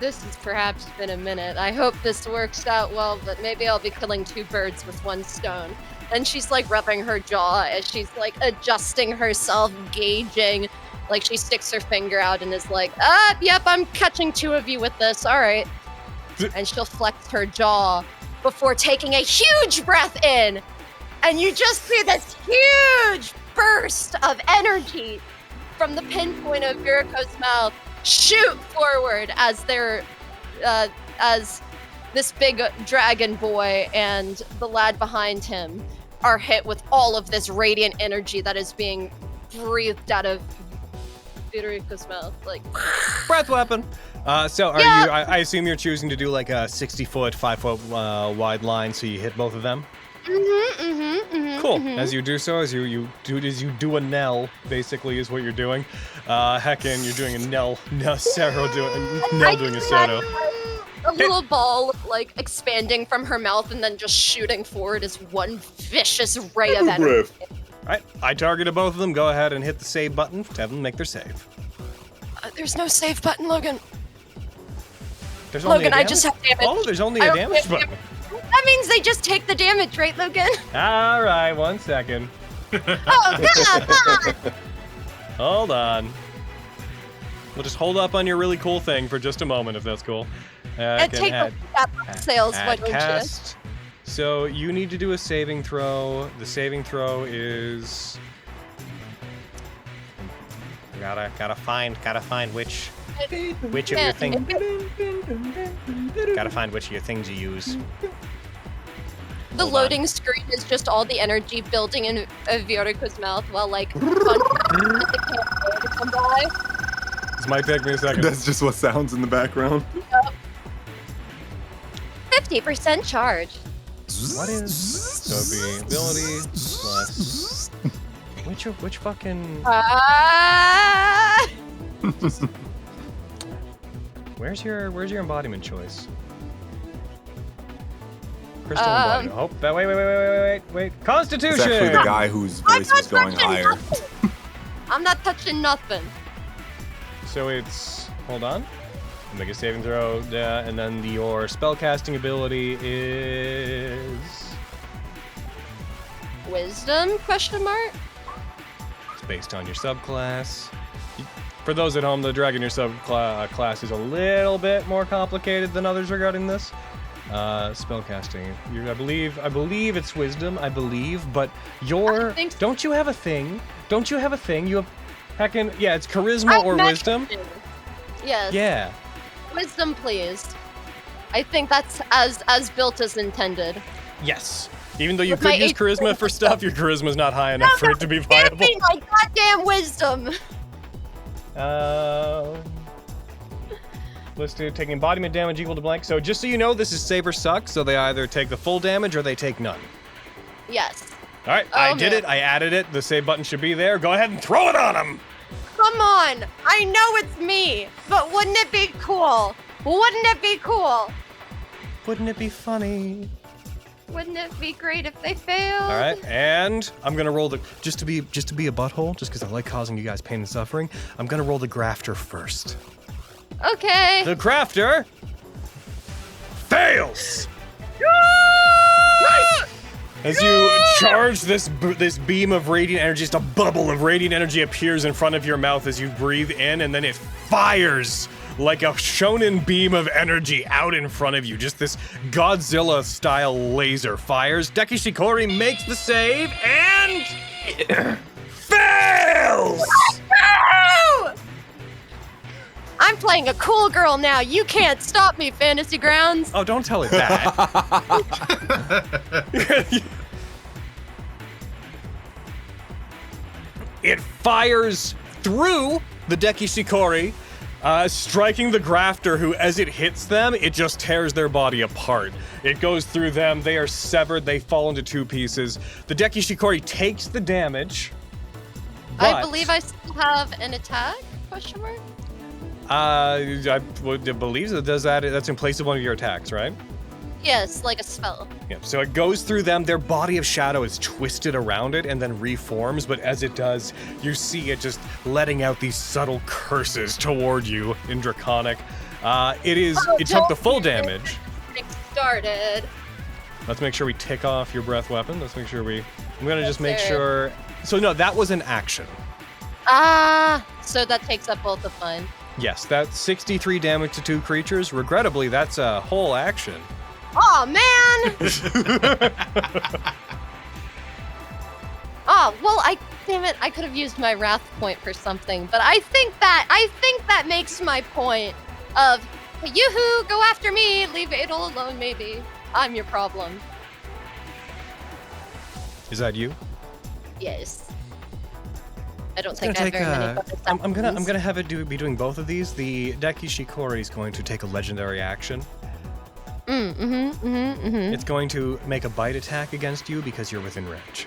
This has perhaps been a minute. I hope this works out well, but maybe I'll be killing 2 birds with 1 stone. And she's like rubbing her jaw as she's like adjusting herself, gauging. Like she sticks her finger out and is like, yep, I'm catching 2 of you with this. All right. And she'll flex her jaw before taking a huge breath in. And you just see this huge burst of energy from the pinpoint of Federico's mouth shoot forward as as this big dragon boy and the lad behind him are hit with all of this radiant energy that is being breathed out of Federico's mouth, like breath weapon. So are you? I assume you're choosing to do like a 60-foot, 5-foot wide line, so you hit both of them. Cool. As you do so, as you do a knell, basically is what you're doing. Heckin', you're doing a knell doing a soto. A little ball like expanding from her mouth and then just shooting forward as one vicious ray of energy. Alright, I targeted both of them. Go ahead and hit the save button to have them make their save. There's no save button, Logan. There's only Logan, I just have damage. Oh, there's only a damage button. That means they just take the damage, right, Logan? Alright, 1 second. Oh, come on! Hold on. We'll just hold up on your really cool thing for just a moment, if that's cool. And take the sales, why don't cast. So you need to do a saving throw. The saving throw is gotta find which of your things. Gotta find which of your things you use. The loading screen is just all the energy building in Federico's mouth while like come by. This might take me a second. That's just what sounds in the background. 50% charge. What is so the ability plus which fucking Where's your embodiment choice? Crystal embodiment. Oh, wait. Constitution! It's actually the guy whose voice is going higher. I'm not touching nothing. So it's hold on. Make a saving throw, and then your spellcasting ability is Wisdom? Question mark? It's based on your subclass. For those at home, the dragon your subclass is a little bit more complicated than others regarding this. Spellcasting. I believe it's wisdom. But don't you have a thing? You have heckin' it's charisma or wisdom. Yes. Yeah. Wisdom, please. I think that's as built as intended. Yes. Even though you could use charisma for stuff, your charisma's not high enough for it to be viable. Give me my goddamn wisdom. Let's do taking embodiment damage equal to blank. So just so you know, this is save or suck, so they either take the full damage or they take none. Yes. All right, I did it. I added it. The save button should be there. Go ahead and throw it on them. Come on! I know it's me, but wouldn't it be cool? Wouldn't it be cool? Wouldn't it be funny? Wouldn't it be great if they failed? All right, and I'm gonna roll the just to be a butthole, just because I like causing you guys pain and suffering. I'm gonna roll the grafter first. Okay. The grafter fails. Nice. As you charge this beam of radiant energy, just a bubble of radiant energy appears in front of your mouth as you breathe in, and then it fires like a shonen beam of energy out in front of you. Just this Godzilla-style laser fires. Deki Shikori makes the save and fails! No! I'm playing a cool girl now. You can't stop me, Fantasy Grounds. Oh, don't tell it that. It fires through the Deki Shikori, striking the grafter who, as it hits them, it just tears their body apart. It goes through them. They are severed. They fall into 2 pieces. The Deki Shikori takes the damage. I believe I still have an attack? Question mark? I would believe that does that. That's in place of one of your attacks, right? Yes, like a spell. Yeah, so it goes through them. Their body of shadow is twisted around it and then reforms, but as it does, you see it just letting out these subtle curses toward you in Draconic. It took the full damage. It started. Let's make sure we tick off your breath weapon. Let's make sure I'm gonna just make Yes, sure. So no, that was an action. So that takes up both of mine. Yes, that's 63 damage to 2 creatures. Regrettably, that's a whole action. Oh man! Damn it, I could have used my wrath point for something, but I think that makes my point of yoo-hoo, go after me, leave Adel alone maybe. I'm your problem. Is that you? Yes. I don't think I have very many bonus actions. I'm gonna have it be doing both of these. The Deki Shikori is going to take a legendary action. It's going to make a bite attack against you because you're within range.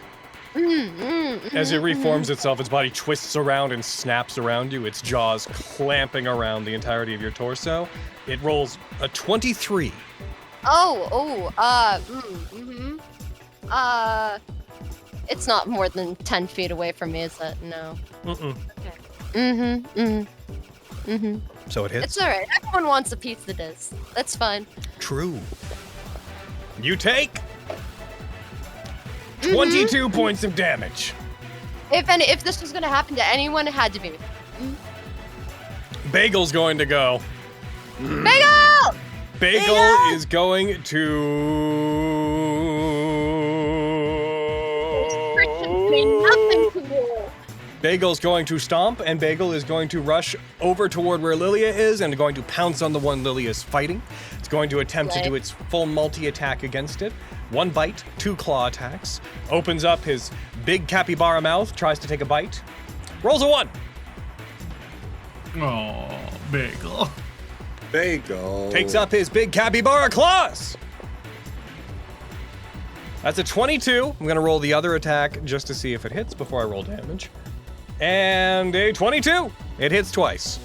As it reforms itself, its body twists around and snaps around you, its jaws clamping around the entirety of your torso. It rolls a 23. It's not more than 10 feet away from me, is it? No. Okay. So it hits? It's alright. Everyone wants a piece of this. That's fine. True. You take 22 points of damage. If this was going to happen to anyone, it had to be me. Bagel's going to go. Bagel! Bagel is going to... Nothing to you. Bagel's going to stomp, and Bagel is going to rush over toward where Lilia is and going to pounce on the one Lilia is fighting. It's going to attempt to do its full multi-attack against it. 1 bite, 2 claw attacks. Opens up his big capybara mouth, tries to take a bite. Rolls a 1. Oh, Bagel. Bagel. Takes up his big capybara claws. That's a 22. I'm going to roll the other attack just to see if it hits before I roll damage. And a 22. It hits twice.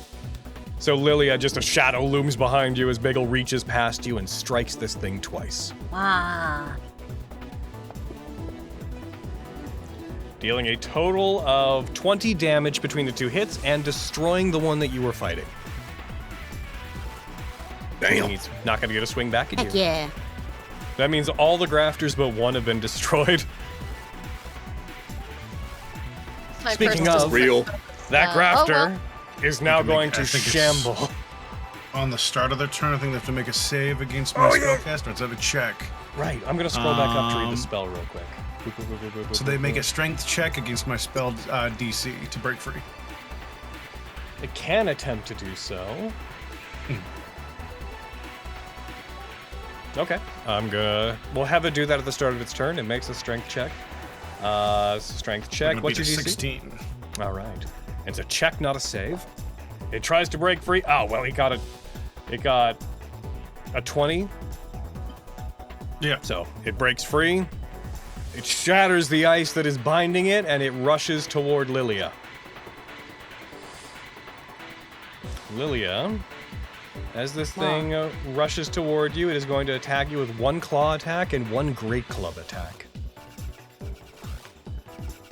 So Lilia, just a shadow looms behind you as Bagel reaches past you and strikes this thing twice. Wow. Dealing a total of 20 damage between the 2 hits and destroying the one that you were fighting. Damn. He's not going to get a swing back at you. Heck yeah. That means all the grafters but 1 have been destroyed. Speaking of, real. That grafter is now going to shamble. On the start of their turn, I think they have to make a save against my spellcaster. Let's have a check. Right, I'm going to scroll back up to read the spell real quick. So they make a strength check against my spell DC to break free. It can attempt to do so. Okay, we'll have it do that at the start of its turn. It makes a strength check. Strength check. What's your DC? 16. All right. It's a check, not a save. It tries to break free. Oh, well, it got a 20. Yeah. So it breaks free. It shatters the ice that is binding it, and it rushes toward Lilia. Lilia, as this thing rushes toward you, it is going to attack you with 1 claw attack and 1 great club attack.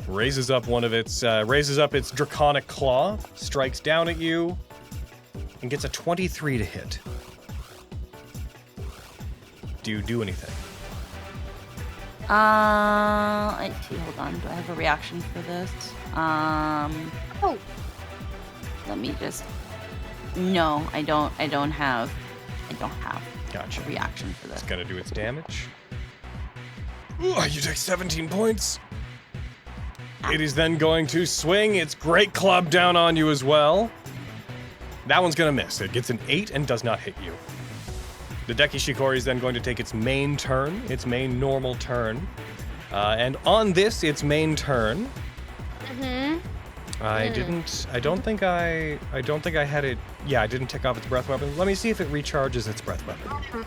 Raises up its draconic claw, strikes down at you, and gets a 23 to hit. Do you do anything? I see. Hold on. Do I have a reaction for this? Let me just. No, I don't have. Gotcha. A reaction for this. It's gonna do its damage. Ooh, you take 17 points. It is then going to swing its great club down on you as well. That one's gonna miss. It gets an 8 and does not hit you. The Deki Shikori is then going to take its main turn, its main normal turn. And on its main turn, I didn't. I don't think I had it. Yeah, I didn't take off its breath weapon. Let me see if it recharges its breath weapon.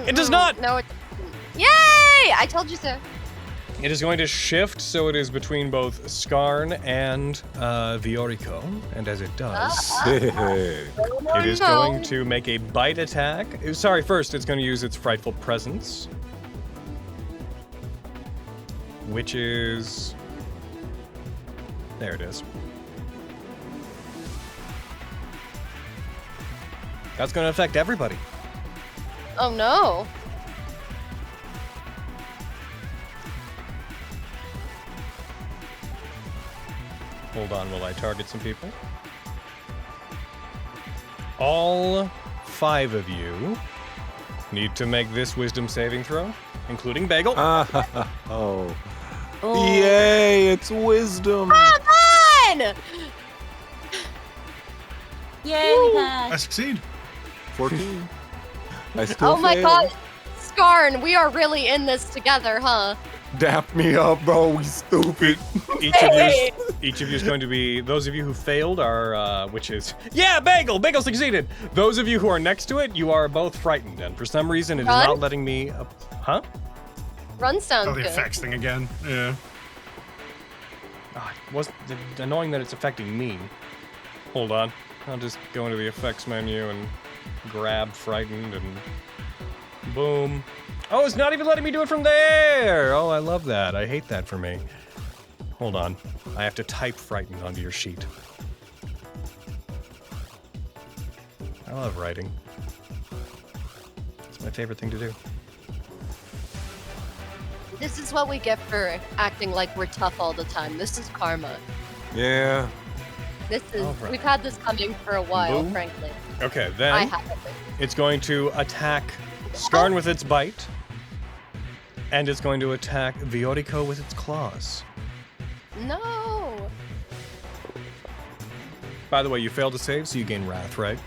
It does not. No, it. Yay! I told you so. It is going to shift, so it is between both Skarn and Federico, and as it does, it is going to make a bite attack. Sorry, first it's going to use its frightful presence, which is. There it is. That's going to affect everybody. Oh no. Hold on while I target some people. All 5 of you need to make this wisdom saving throw, including Bagel. Oh. Yay, it's wisdom. Come on! Yay, we passed. I succeed. 14. I still Oh my failed. god. Skarn, we are really in this together, huh? Dap me up, bro. We stupid. Each of you is going to be. Those of you who failed are, which is Bagel. Bagel succeeded. Those of you who are next to it, you are both frightened, and for some reason, it is Run? not letting me. Huh? Run sounds Oh, the good. effects thing again. Yeah. It was annoying that it's affecting me. Hold on. I'll just go into the effects menu and grab frightened and boom. Oh, it's not even letting me do it from there! Oh, I love that. I hate that for me. Hold on. I have to type frightened onto your sheet. I love writing. It's my favorite thing to do. This is what we get for acting like we're tough all the time. This is karma. Yeah. This is. All right. We've had this coming for a while, Boom. frankly. Okay, I then haven't. it's going to attack Skarn with its bite, and it's going to attack Federico with its claws. No. By the way, you failed to save, so you gain wrath, right?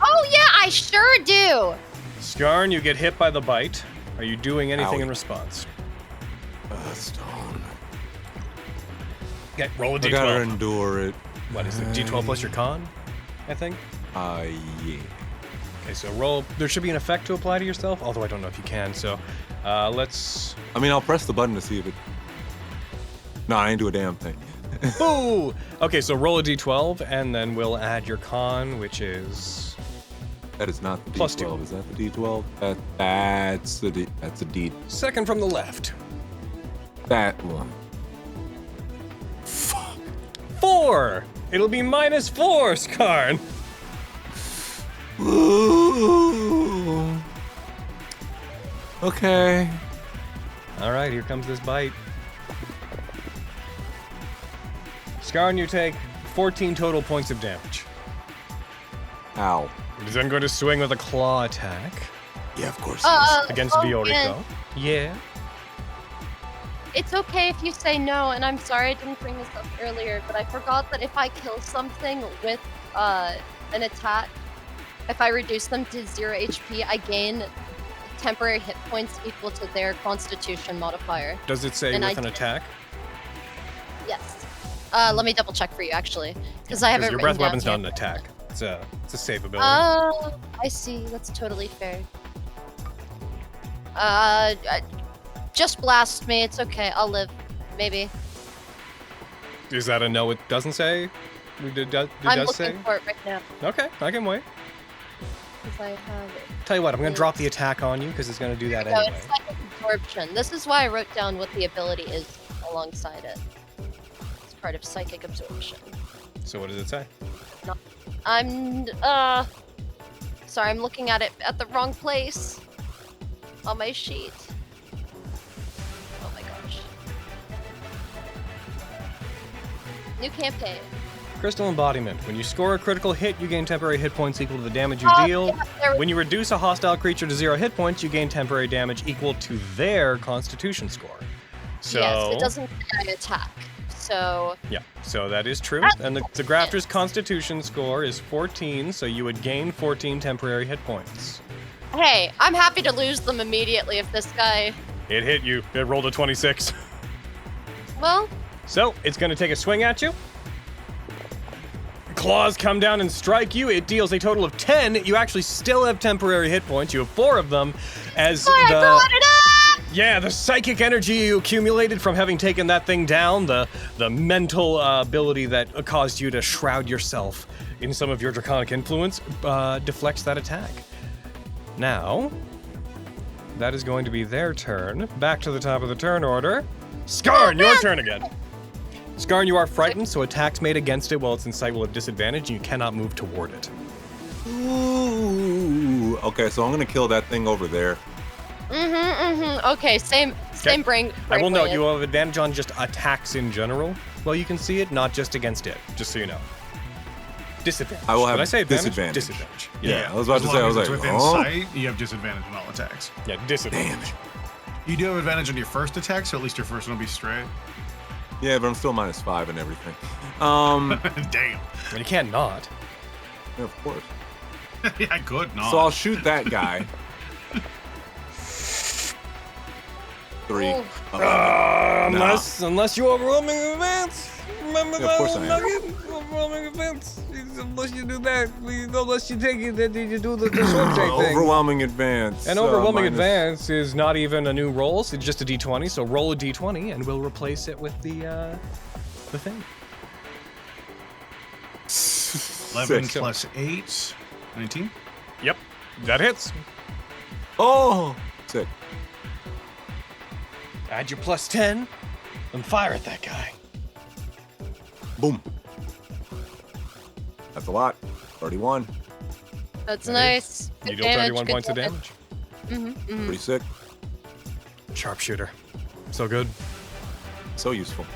Oh yeah, I sure do. Skarn, you get hit by the bite. Are you doing anything Owie. in response? Stone. Okay, roll a I gotta d12. endure it. What is it, d12 plus your con, I think? Yeah. Okay, so roll. There should be an effect to apply to yourself, although I don't know if you can, so let's... I mean, I'll press the button to see if it... No, I ain't do a damn thing. Boo! Okay, so roll a d12, and then we'll add your con, which is... That is not the Plus D12. 2. Is that the D12? That's the D. That's a D. Second from the left. That one. 4! It'll be -4, Skarn! Ooh. Okay. Alright, here comes this bite. Skarn, you take 14 total points of damage. Ow. It is then going to swing with a claw attack Yeah, of course. against Federico. Yeah. It's okay if you say no, and I'm sorry I didn't bring this up earlier, but I forgot that if I kill something with an attack, if I reduce them to 0 HP, I gain temporary hit points equal to their Constitution modifier. Does it say And with I an did. attack? Yes. Let me double check for you, actually, because I have it Your written breath down weapon's here. not an attack. It's a save ability. I see. That's totally fair. Just blast me. It's okay. I'll live. Maybe. Is that a no? It doesn't say? It does I'm say? looking for it right now. Okay, I can wait. Because I have it. Tell you what, I'm going to drop the attack on you because it's going to do that No, anyway. it's psychic absorption. This is why I wrote down what the ability is alongside it. It's part of psychic absorption. So what does it say? I'm sorry, I'm looking at it at the wrong place on my sheet. Oh my gosh. New campaign. Crystal Embodiment. When you score a critical hit, you gain temporary hit points equal to the damage you Oh, deal. yeah, there we- When you reduce a hostile creature to 0 hit points, you gain temporary damage equal to their Constitution score. So Yes, it doesn't say I attack. So yeah, so that is true. That's And the Grafter's Constitution score is 14, so you would gain 14 temporary hit points. hey, I'm happy to lose them immediately if this guy. It hit you. It rolled a 26. Well, So it's going to take a swing at you. claws come down and strike you. It deals a total of 10. You actually still have temporary hit points. You have 4 of them as the psychic energy you accumulated from having taken that thing down, the mental ability that caused you to shroud yourself in some of your draconic influence, deflects that attack. Now, that is going to be their turn. Back to the top of the turn order. Skarn, your turn again. Skarn, you are frightened, so attacks made against it while it's in sight will have disadvantage, and you cannot move toward it. Ooh. Okay, so I'm gonna kill that thing over there. Okay, same brain. I will note you will have advantage on just attacks in general. Well, you can see it, not just against it, just so you know. Disadvantage. I will have Did I say advantage? disadvantage. Disadvantage. Yeah, I was about to say, I was like, within sight, you have disadvantage on all attacks. Yeah, disadvantage. You do have advantage on your first attack, so at least your first one will be straight. Yeah, but I'm still -5 and everything. Damn. Well, you can't not. Yeah, of course. Yeah, I could not. So I'll shoot that guy. 3. Unless you overwhelm me in advance. Remember Yeah, of course I am. nugget? Overwhelming advance. Unless you do that, unless you take it, then you do the sword check thing. Overwhelming advance. And overwhelming advance is not even a new roll, so it's just a d20. So roll a d20, and we'll replace it with the thing. 11 Sick. plus 8, 19. Yep, that hits. Oh, sick. Add your plus 10, and fire at that guy. Boom. That's a lot. 31. That's nice. You Good deal damage, 31 good points of damage. Pretty sick. Sharpshooter. So good. So useful.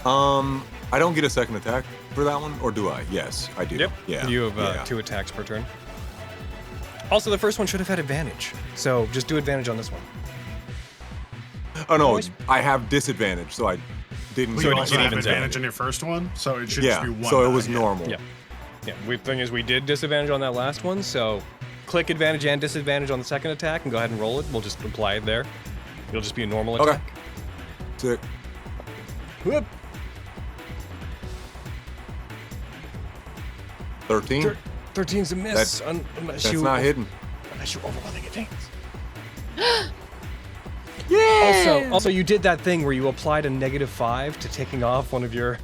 I don't get a second attack for that one, or do I? Yes, I do. Yep. Yeah. You have yeah. 2 attacks per turn. Also, the first one should have had advantage. So just do advantage on this one. Oh no, I have disadvantage, so I didn't. Well, So you it also have evens out. advantage on your first one, so it should Yeah. just be 1. So it die, was yeah. normal. Yeah. Yeah. The thing is, we did disadvantage on that last one, so click advantage and disadvantage on the second attack and go ahead and roll it. We'll just apply it there. It'll just be a normal Okay. attack. Sick. Whoop. 13. 13's a miss. Unless That's you not hidden. Unless you overwhelming advance. Yeah. Also, you did that thing where you applied a -5 to taking off one of your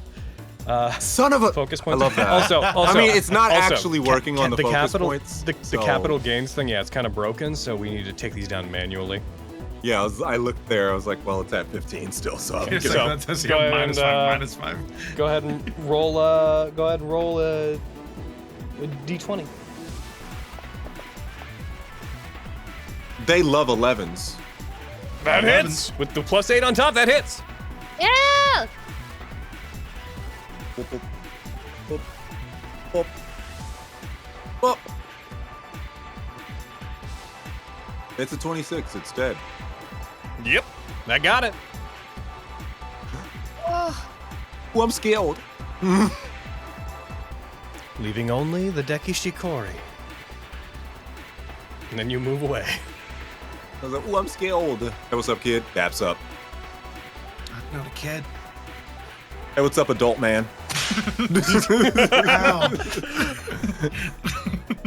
Son of a focus points. I love that. Also, I mean, it's not also, actually working on the focus capital, points. The so- capital gains thing, yeah, it's kind of broken, so we need to take these down manually. Yeah, I looked there. I was like, well, it's at 15 still, so I'm It's good. like, that's go ahead minus and, 5, -5. Go ahead and roll. Go ahead and roll a d20. They love 11s. That 11. hits with the +8 on top. That hits. Yeah. Boop, boop, boop, boop, boop. It's a 26. It's dead. Yep, that got it. Oh, Oh, I'm scared. Leaving only the Deki Shikori. And then you move away. I was like, oh, I'm scared. Hey, what's up, kid? Daps up. I'm not a kid. Hey, what's up, adult man? Ow.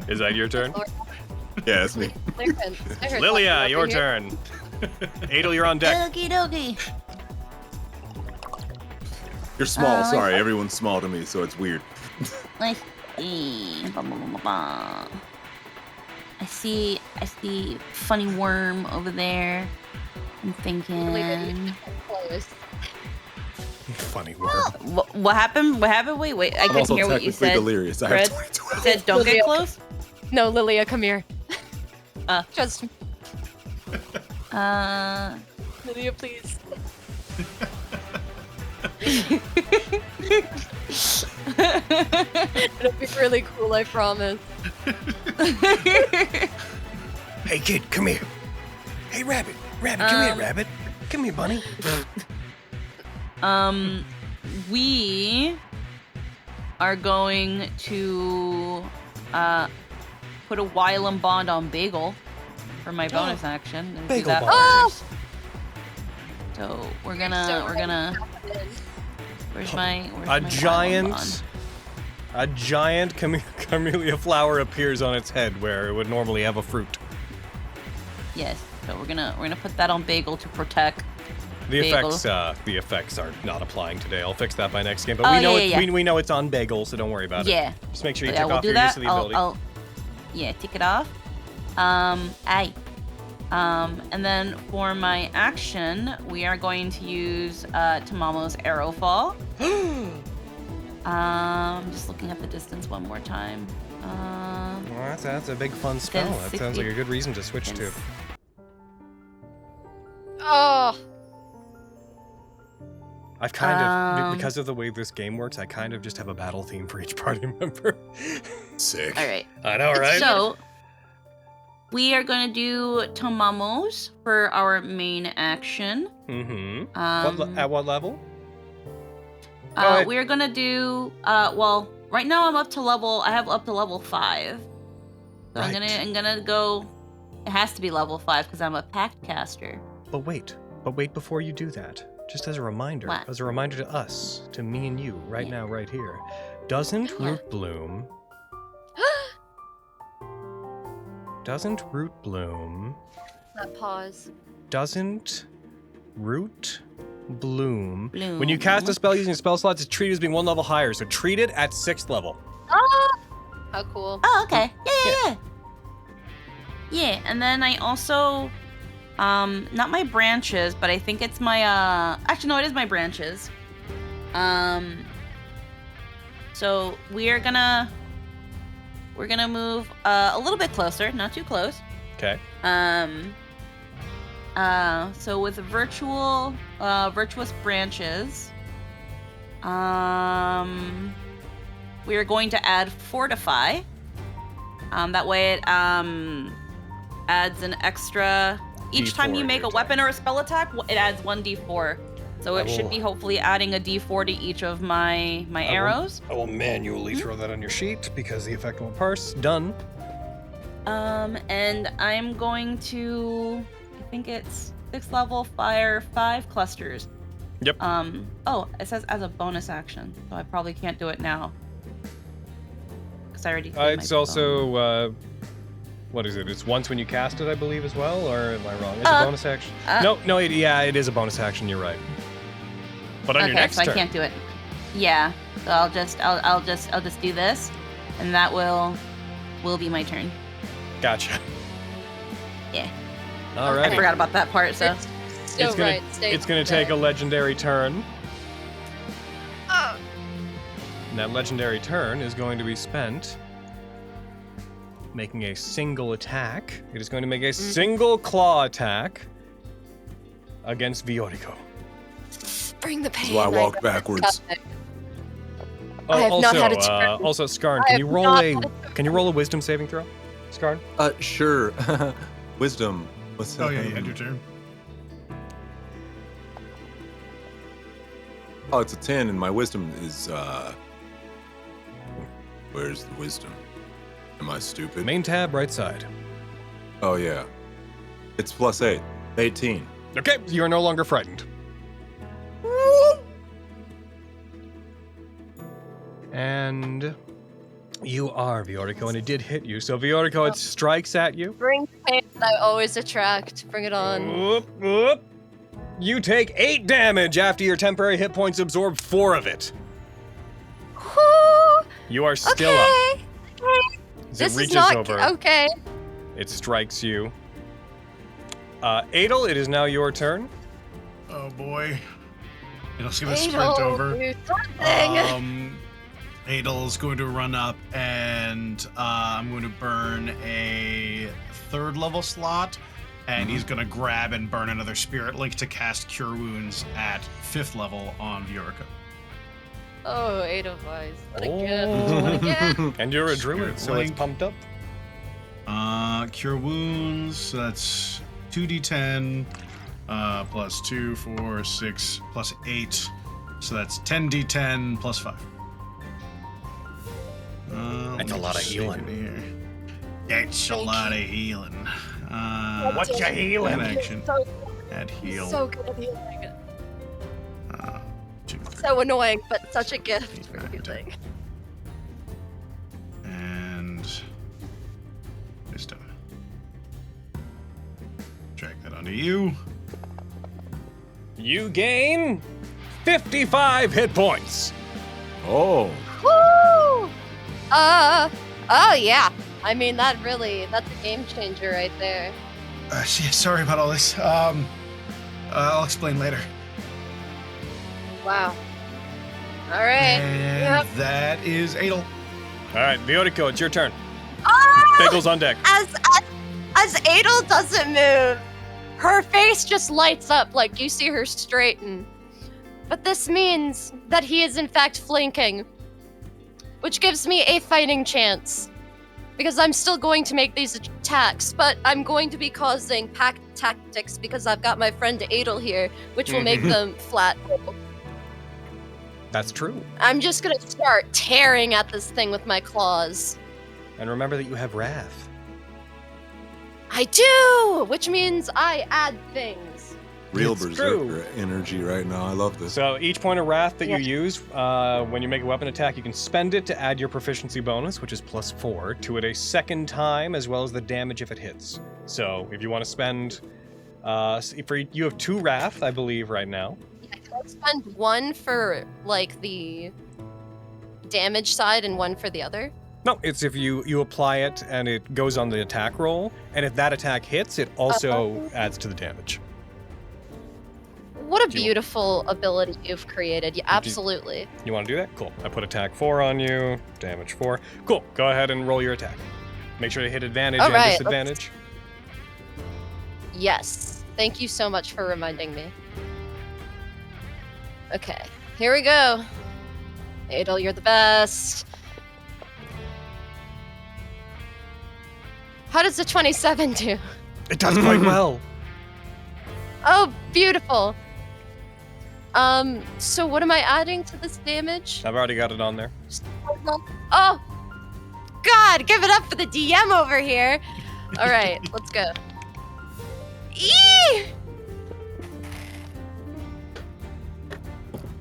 Is that your turn? Yeah, it's me. Lilia, your turn. Adel, you're on deck. Okie dokie. You're small. Oh, Sorry, everyone's small to me, so it's weird. Let's see. Ba, ba, ba, ba, ba. I see funny worm over there. I'm thinking. Funny word. What happened? What happened? Wait. I I'm couldn't also hear what you technically said. delirious. I have Fred? 22 You said don't get close. No, Lilia, come here. Just. Lilia, please. It'll be really cool, I promise. Hey, kid, come here. Hey, rabbit. Rabbit, come here, rabbit. Come here, bunny. We are going to put a Wylam bond on Bagel for my bonus action. Gonna do Bagel that bond. first. So we're gonna. Where's my A Wylam giant bond? A giant camellia flower appears on its head where it would normally have a fruit. Yes. So we're gonna put that on Bagel to protect. The Bagel. effects are not applying today. I'll fix that by next game. But Oh, we know yeah. we know it's on Bagel, so don't worry about it. Yeah. Just make sure you Yeah, tick we'll off do your that. use of the ability. Yeah, tick it off. And then for my action, we are going to use Tamamo's Arrow Fall. Just looking at the distance one more time. Well, that's a big fun spell. That sounds like a good reason to switch to. Oh, I've kind of, because of the way this game works, I kind of just have a battle theme for each party member. Sick. All right. I know, right? So we are going to do Tamamos for our main action. Mm-hmm. At Um, what level? Go ahead. We are going to do, well, right now I have up to level 5. So Right. I'm gonna go, it has to be level 5 because I'm a pact caster. But wait before you do that. Just as a reminder, What? to us, to me and you, right now, right here. Doesn't Yeah. Root Bloom... Doesn't Root Bloom... that pause. Doesn't Root Bloom... Bloom. When you cast a spell using spell slots, it's treated as being 1 level higher, so treat it at 6th level. Ah! How cool. Oh, okay. Yeah. Yeah, and then I also, not my branches, but I think it's my, actually, no, it is my branches. So we're gonna move, a little bit closer, not too close. Okay. So with virtuous branches, we are going to add Fortify. That way it adds an extra. Each time D4 you make a attack. weapon or a spell attack, it adds 1d4. So it should be hopefully adding a d4 to each of my arrows. I will manually throw that on your sheet because the effect won't parse. Done. And I'm going to, I think it's 6th level, fire 5 clusters. Yep. Oh, it says as a bonus action, so I probably can't do it now. Because I already. did my It's also, what is it? It's once when you cast it, I believe, as well, or am I wrong? Is it a bonus action? No, it is a bonus action. You're right. But on your next so turn, I can't do it. Yeah, so I'll just do this, and that will be my turn. Gotcha. Yeah. All I right. forgot about that part. So. So right. It's gonna take a legendary turn. Oh. And that legendary turn is going to be spent making a single attack. It is going to make a single claw attack against Viorico. Bring the pain. That's why I walked backwards. I have not had a turn. Also, Skarn, I can have you roll not a had a can you roll a wisdom saving throw, Skarn? Sure. Wisdom. What's Oh yeah, you had your turn. Oh, it's a 10, and my wisdom is, where's the wisdom? Am I stupid? Main tab, right side. Oh, yeah. It's +8. 18. Okay, you are no longer frightened. And you are, Viorico, and it did hit you. So, Viorico, it strikes at you. Bring the pain that I always attract. Bring it on. Whoop, whoop. You take 8 damage after your temporary hit points absorb 4 of it. Whew. You are still up. Okay. As This it reaches is not over, okay. it strikes you. Adel, it is now your turn. Oh boy. Adel's gonna sprint Adel, over. do something. Adel's going to run up and I'm going to burn a 3rd level slot, and he's going to grab and burn another spirit link to cast Cure Wounds at 5th level on Viorica. Oh, Edelweiss. What a Oh. gift. What a gift. And you're a druid, so it's Link. pumped up. Cure Wounds, so that's 2d10 plus 2, 4, 6 plus 8. So that's 10d10 plus 5. That's a lot of healing. That's a lot of healing. What you healing? Action. So, Add heal. so good at healing. 2, 3, So annoying, but such a gift 8, for 9, 10. healing. Just drag that onto you. You gain 55 hit points. Oh. Woo! Oh yeah. I mean, that's a game changer right there. Sorry about all this. I'll explain later. Wow. All right. And that is Adel. All right, Federico, it's your turn. Oh! Bagels on deck. As Adel doesn't move, her face just lights up like you see her straighten. But this means that he is in fact flanking, which gives me a fighting chance. Because I'm still going to make these attacks, but I'm going to be causing pack tactics because I've got my friend Adel here, which will make them flat roll. That's true. I'm just gonna start tearing at this thing with my claws. And remember that you have Wrath. I do! Which means I add things. Real It's berserker energy right now. I love this. So each point of Wrath that Yeah. you use, when you make a weapon attack, you can spend it to add your proficiency bonus, which is +4, to it a second time, as well as the damage if it hits. So if you want to spend, you have 2 Wrath, I believe, right now. Can I spend one for, like, the damage side and one for the other? No, it's if you apply it and it goes on the attack roll, and if that attack hits, it also adds to the damage. What a Do you- beautiful ability you've created. Yeah, absolutely. You want to do that? Cool. I put attack 4 on you, damage 4. Cool. Go ahead and roll your attack. Make sure to hit advantage All and right, disadvantage. Yes. Thank you so much for reminding me. Okay, here we go. Adel, you're the best. How does the 27 do? It does quite well. Oh, beautiful. So what am I adding to this damage? I've already got it on there. Oh, God, give it up for the DM over here. All right, let's go. Eee!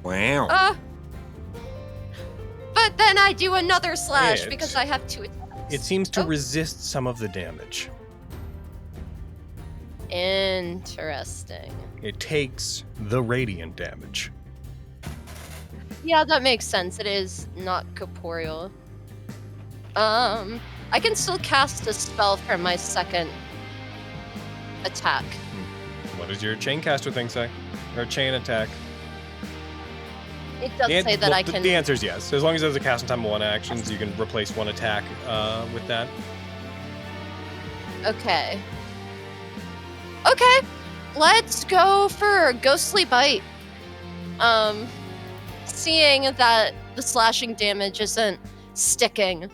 Wow. But then I do another slash It- because I have 2 attacks. It seems to Oh. resist some of the damage. Interesting. It takes the radiant damage. Yeah, that makes sense. It is not corporeal. I can still cast a spell for my second attack. What does your chain caster thing say? Or chain attack? It does The an- say that well, I can. The answer is yes. As long as there's a cast on time of 1 actions, you can replace 1 attack with that. Okay. Okay. Let's go for Ghostly Bite. Seeing that the slashing damage isn't sticking,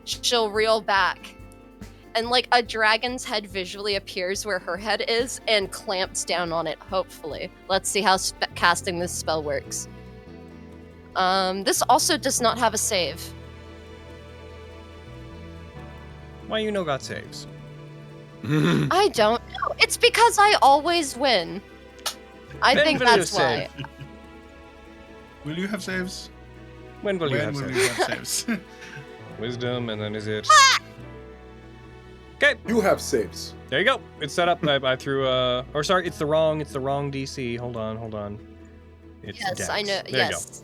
she'll reel back. And like a dragon's head visually appears where her head is and clamps down on it, hopefully. Let's see how casting this spell works. This also does not have a save. Why you know got saves? I don't know. It's because I always win. I Then think will you that's why. save? Will you have saves? When will you have will saves? you have saves? Wisdom, and then is it... Okay, You have saves. there you go. It's set up. I threw or sorry, it's the wrong DC. Hold on. It's Yes, Dex. I know. There Yes.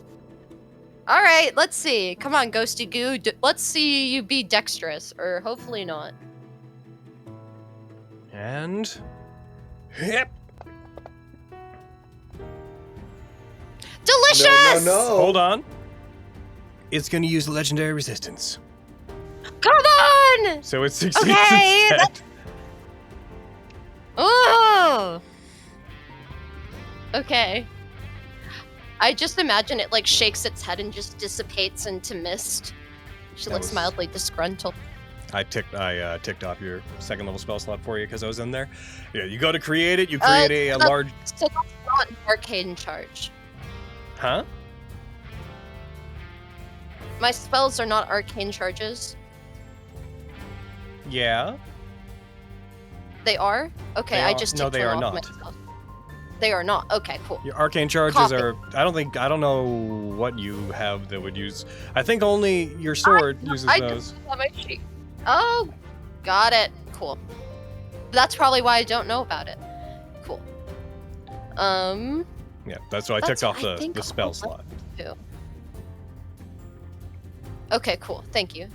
All right, let's see. Come on, Ghosty Goo. Let's see you be dexterous, or hopefully not. you go. And... Yep. Delicious! Hold on. It's going to use legendary resistance. Come on! So it succeeds Okay, instead. Oh! Okay. I just imagine it like shakes its head and just dissipates into mist. She That looks was- mildly disgruntled. I ticked off your 2nd level spell slot for you because I was in there. Yeah, you go to create it. You create a so- large... So that's not an arcane charge. Huh? My spells are not arcane charges. Yeah. They are? Okay, They I are- just no, took they one are off not. myself. They are not. Okay, cool. Your arcane charges Copy. are... I don't know what you have that would use... I think only your sword uses I those. just on my sheet. Oh, got it. Cool. That's probably why I don't know about it. Cool. Yeah, that's why I took off the spell slot. Too. Okay, cool. Thank you.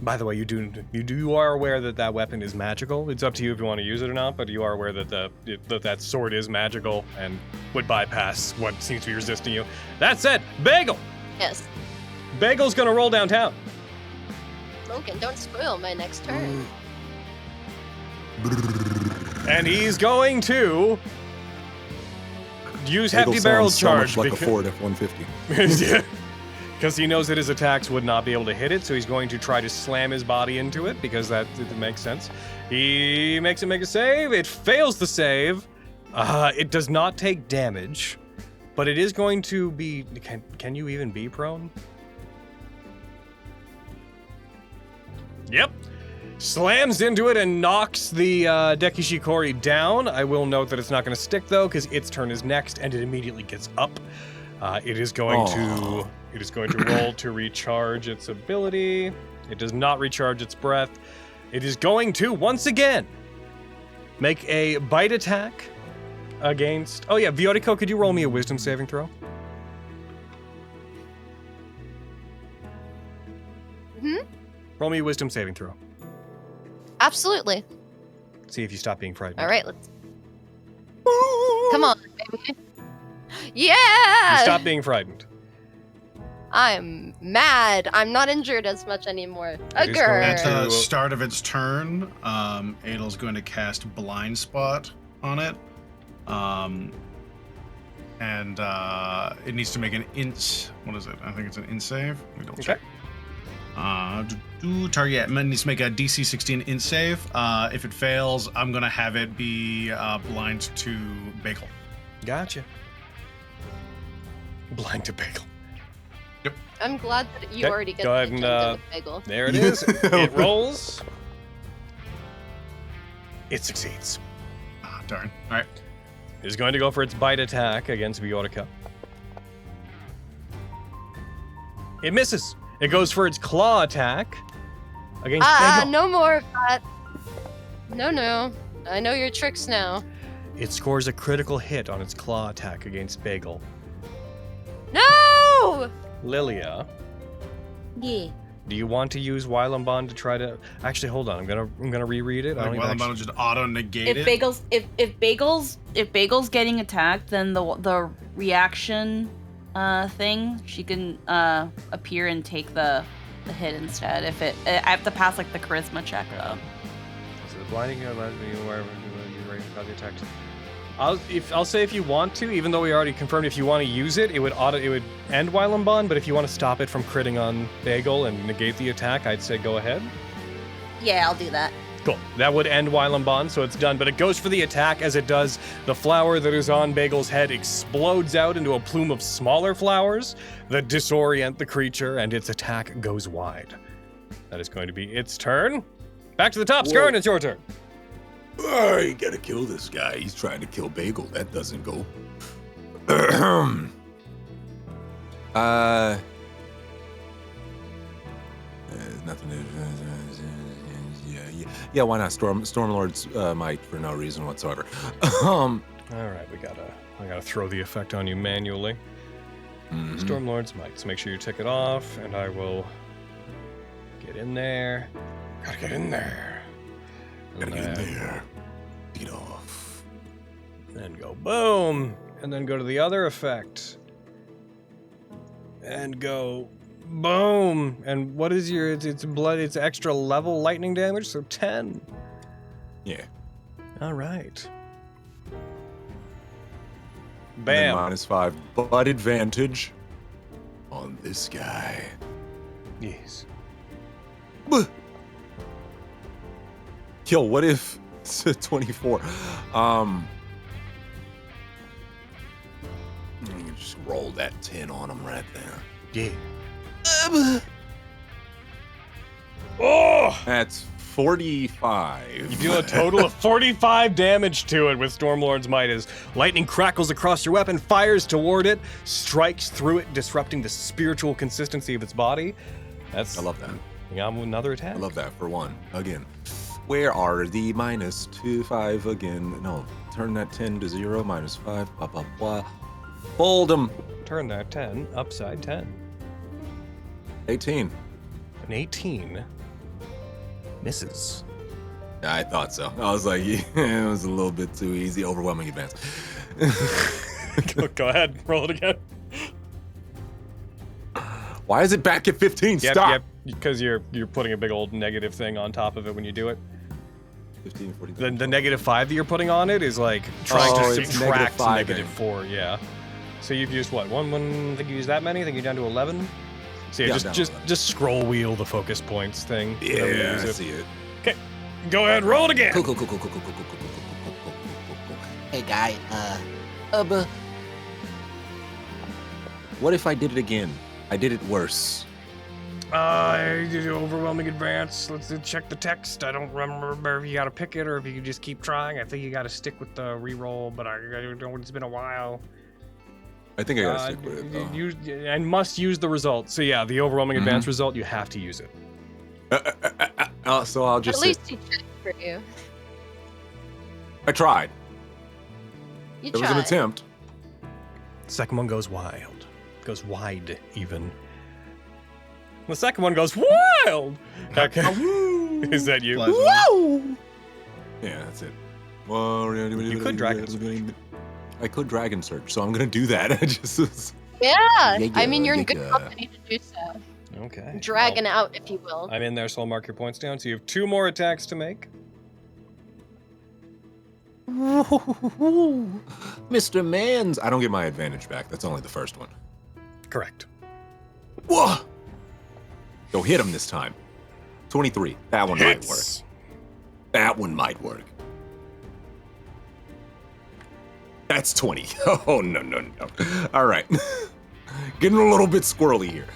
By the way, you are aware that that weapon is magical. It's up to you if you want to use it or not, but you are aware that that sword is magical and would bypass what seems to be resisting you. That said, Bagel! Yes. Bagel's gonna roll downtown. Logan, don't spoil my next turn. And he's going to use Bagel Hefty Barrel sounds Charge. so much like a Ford F-150. Because he knows that his attacks would not be able to hit it, so he's going to try to slam his body into it, because that makes sense. He makes it make a save. It fails the save. It does not take damage, but it is going to be... Can you even be prone? Yep. Slams into it and knocks the Dekishikori down. I will note that it's not going to stick, though, because its turn is next, and it immediately gets up. It is going to roll to recharge its ability. It does not recharge its breath. It is going to, once again, make a bite attack against... Oh, yeah, Viorico, could you roll me a wisdom saving throw? Roll me a wisdom saving throw. Absolutely. See if you stop being frightened. All right, let's... Come on, baby. Yeah! You stop being frightened. I'm mad. I'm not injured as much anymore. It is going At Agurr. the start of its turn, Adel's going to cast Blind Spot on it. And it needs to make an int. What is it? I think it's an int save. Let me double check. Target needs to make a DC 16 int save. If it fails, I'm going to have it be blind to Bagel. Gotcha. Blind to Bagel. I'm glad that you already get go ahead the and bagel. there it is. It rolls. It succeeds. Ah, darn. All right. It is going to go for its bite attack against Viorica. It misses. It goes for its claw attack against Bagel. No more of that. No. I know your tricks now. It scores a critical hit on its claw attack against Bagel. No! Lilia, Yeah. do you want to use Wylumbon to try to... Actually, hold on. I'm gonna reread it. I don't Like, even Wylumbon will just auto negate If it. Bagel's getting attacked, then the reaction thing, she can appear and take the hit instead. If I have to pass like the charisma check though. So the blinding allows me wherever you ready to the attack. I'll say if you want to, even though we already confirmed if you want to use it, it would end Wylumbon, but if you want to stop it from critting on Bagel and negate the attack, I'd say go ahead. Yeah, I'll do that. Cool. That would end Wylumbon, so it's done. But it goes for the attack. As it does, the flower that is on Bagel's head explodes out into a plume of smaller flowers that disorient the creature, and its attack goes wide. That is going to be its turn. Back to the top. Skarn, it's your turn. You gotta kill this guy. He's trying to kill Bagel. That doesn't go. Nothing to... Yeah, why not? Stormlord's might for no reason whatsoever. All right, I gotta throw the effect on you manually. Stormlord's might. So make sure you tick it off, and I will get in there. Gotta get in there. Gotta get in there. Beat off. And go boom. And then go to the other effect. And go boom. And what is your... It's extra level lightning damage, so 10. Yeah. All right. And Bam. then -5, but advantage on this guy. Yes. Kill, what if it's a 24? You can just roll that 10 on him right there. Yeah. Oh! That's 45. You deal a total of 45 damage to it with Stormlord's Might as lightning crackles across your weapon, fires toward it, strikes through it, disrupting the spiritual consistency of its body. I love that. You got another I attack. love that for one. Again. Where are the minus 2, 5 again? No, turn that 10 to 0, minus 5, blah, blah, blah. Fold them. Turn that 10 upside 10. 18. An 18 misses. I thought so. I was like, it was a little bit too easy. Overwhelming advance. Go ahead, roll it again. Why is it back at 15? Yep, Stop. yep. Because you're putting a big old negative thing on top of it when you do it. 15, 40. The negative 5 that you're putting on it is like trying to it's subtract -5 negative then. 4. Yeah. So you've used what? One. I think you used that many. I think you're down to 11. So yeah, Yeah, down to 11. just scroll wheel the focus points thing. whenever you Yeah, use I it. see it. Okay, go ahead, roll it again. Cool. Hey, guy. But What if I did it again? I did it worse. Overwhelming advance. Let's check the text. I don't remember if you got to pick it or if you can just keep trying. I think you got to stick with the reroll, but I don't know. It's been a while. I think I gotta stick with it, though. And must use the result. So yeah, the overwhelming advance result, you have to use it. So I'll just At say, least he checked for you. I tried. You It was an tried. attempt. Second one goes wild. Goes wide, even. The second one goes wild! Okay. Is that you? Yeah, that's it. Well, You could Dragon I could Dragon Surge, so I'm gonna do that. I just. Yeah. Yeah, I mean, you're in yeah, good yeah. company to do so. Okay. Dragon well, out, if you will. I'm in there, so I'll mark your points down. So you have 2 more attacks to make. Mr. Mans. I don't get my advantage back. That's only the first one. Correct. Whoa! Go hit him this time. 23. That one might work. Hits. That one might work. That's 20. Oh, no. All right. Getting a little bit squirrely here.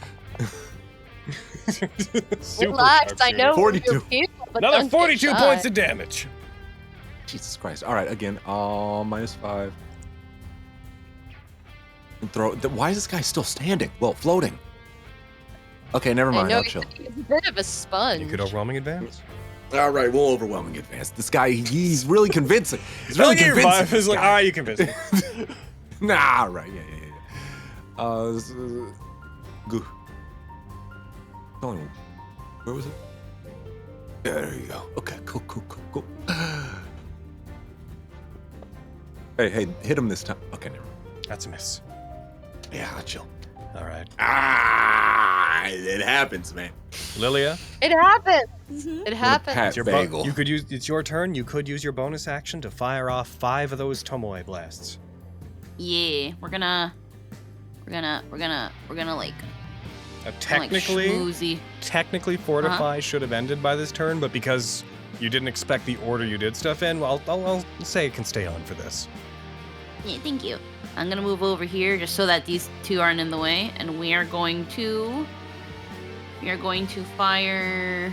Super Relax, I sharpshooter. know 42. you're people, but Another don't get 42 shy. points of damage. Jesus Christ. All right, again. Minus 5. And throw. Why is this guy still standing? Well, floating. Okay, never I mind. know I'll he's chill. a bit of a sponge. You could overwhelming advance. All right, we'll overwhelming advance. This guy, he's really convincing. He's really Look at your convincing. vibe. It's like, guy. you convince me. Nah, right. Yeah. Where was it? Yeah, there you go. Okay, cool. Hey, hit him this time. Okay, never mind. That's a miss. Yeah, I'll chill. All right. It happens, man. Lilia, It happens. It happens. Pat it's your bagel. you could use. It's your turn. You could use your bonus action to fire off 5 of those Tomoe blasts. Yeah, we're gonna like Technically, schmoozy. Fortify should have ended by this turn, but because you didn't expect the order you did stuff in, well, I'll say it can stay on for this. Yeah, thank you. I'm gonna move over here just so that these 2 aren't in the way, and we are going to fire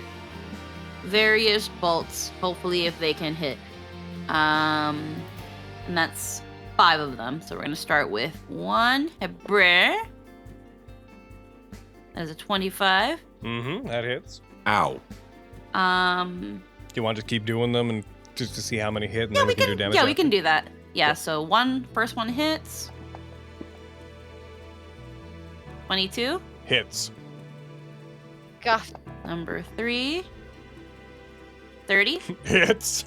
various bolts, hopefully if they can hit. And that's 5 of them. So we're gonna start with 1 Hebre. That is a 25. Mm-hmm. That hits. Ow. Do you want to just keep doing them and just to see how many hit, and Yeah, then we we can do can. damage? Yeah, we after? can do that. Yeah. So first one hits. 22. Hits. God. Number 3. 30. Hits.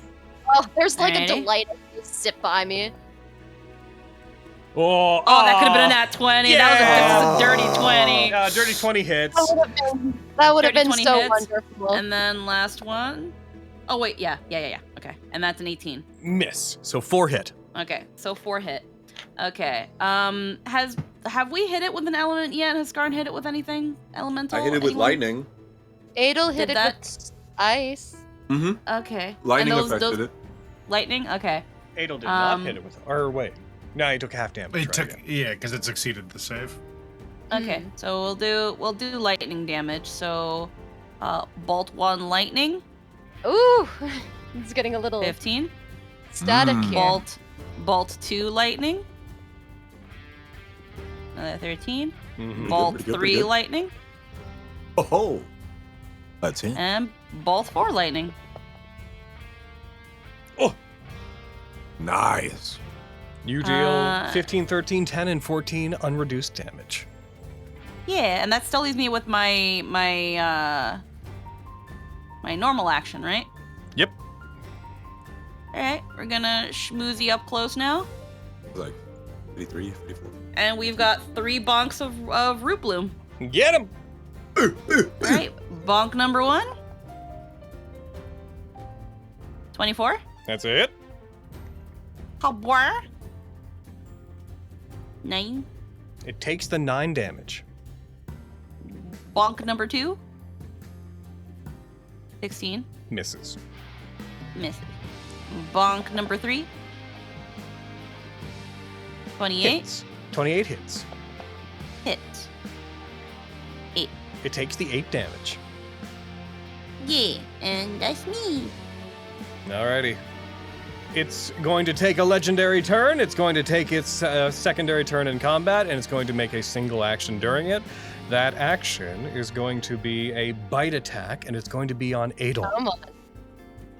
Oh, there's like a Alrighty. delight as you zip by me. Oh, That could have been a nat 20. That was a dirty 20. Dirty 20 hits. That would have been 30, 20 so hits. wonderful. And then last one. Oh wait, yeah. Okay, and that's an 18. Miss. So 4 hit. Okay, so 4 hit. Okay. Have we hit it with an element yet? Has Skarn hit it with anything elemental? I hit it with Anyone? lightning. Adel hit Did it that- with ice. Mm-hmm. Okay. Lightning and affected it. Lightning. Okay. Adel did not hit it with. Or wait. No, he took half damage. It took, yeah, because it succeeded the save. Okay. So we'll do lightning damage. So, bolt 1 lightning. Ooh, it's getting a little 15. static here. Bolt 2 lightning. Another 13. Mm-hmm. Bolt pretty good, 3 pretty good. lightning. Oh. That's it. And both 4 lightning. Oh, Nice. you deal 15, 13, 10, and 14 unreduced damage. Yeah, and that still leaves me with my normal action, right? Yep. All right, we're gonna schmoozy up close now, Like 53, 54. and we've got 3 bonks of root bloom. Get him! All right, bonk number 1. 24. That's it. Habwar. 9. It takes the 9 damage. Bonk number 2. 16. Misses. Misses. Bonk number 3. 28. Hits. 28 hits. Hit. 8. It takes the 8 damage. Yeah, and that's me. Alrighty. It's going to take a legendary turn. It's going to take its secondary turn in combat, and it's going to make a single action during it. That action is going to be a bite attack, and it's going to be on Adel. Come on.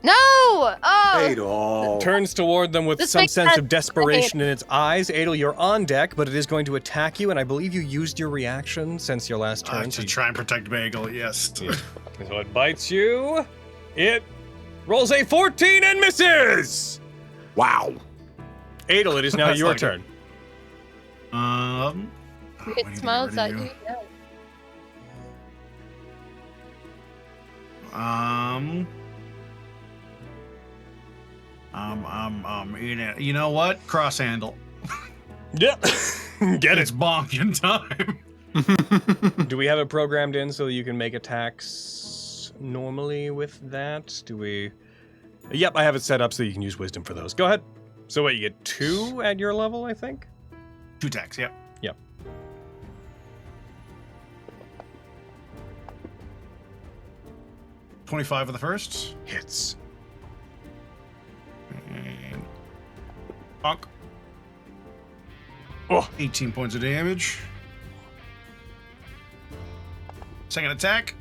No! Oh! Adel. Turns toward them with This some makes sense sense. of desperation in its eyes. Adel, you're on deck, but it is going to attack you, and I believe you used your reaction since your last turn. To try and protect Bagel, yes. So it bites you. It rolls a 14 and misses! Wow. Adel, it is now That's your like turn. what do It you smiles get at rid you. of Yeah. You know what? Cross handle. Yep. Get It's it. bonking time. Do we have it programmed in so that you can make attacks normally with that? Do we? Yep, I have it set up so you can use wisdom for those. Go ahead. So what, you get 2 at your level, I think? 2 attacks, yep. Yep. $25 for the first. Hits. And bonk. Oh, 18 points of damage. Second attack.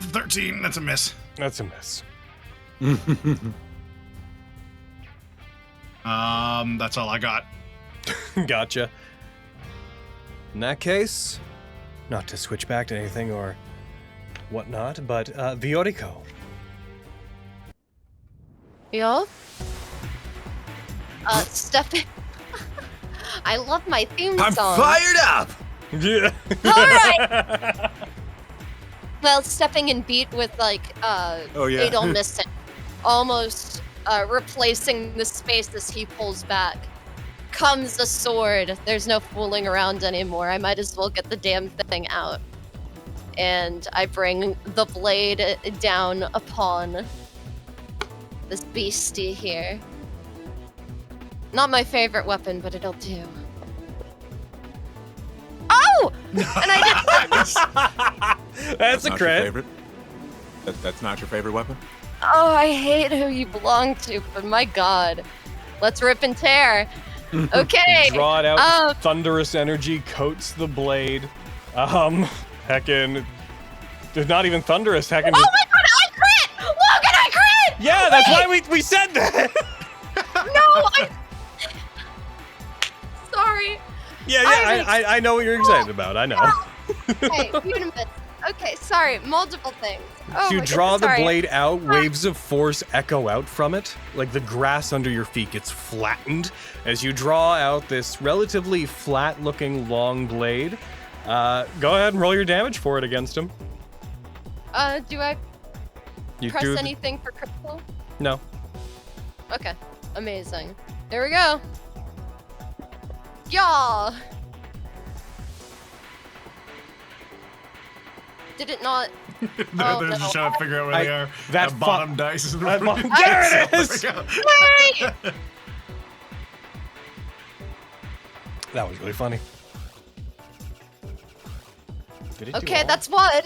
13, that's a miss. that's a miss. That's all I got. Gotcha. In that case, not to switch back to anything or whatnot, but Federico. Yo? Stepping. I love my theme I'm song. fired up. Yeah. Alright! Well, stepping in beat with Oh, yeah. Adel missing, almost replacing the space as he pulls back. Comes the sword. There's no fooling around anymore. I might as well get the damn thing out. And I bring the blade down upon this beastie here. Not my favorite weapon, but it'll do. Oh! And I did. That's a not your crit. favorite? That's not your favorite weapon? Oh, I hate who you belong to, but my god. Let's rip and tear. Okay. Draw it out. Thunderous energy coats the blade. Heckin'. There's not even thunderous. Heckin'. Oh my god, I crit! Logan, I crit! Yeah, that's why we said that. No, Sorry. Yeah, I know what you're excited about. I know. Hey, wait a minute. Okay, sorry. Multiple things. Oh, You my draw goodness, the sorry. blade out, waves of force echo out from it. Like the grass under your feet gets flattened as you draw out this relatively flat-looking long blade. Go ahead and roll your damage for it against him. Do I You press do the- anything for critical? No. Okay, amazing. There we go. Y'all. Did it not? They're Oh, just no. trying to figure out where they are. that bottom dice is that bottom- There it is! There we go. Yay! That was really funny. Did it do Okay, all? that's one.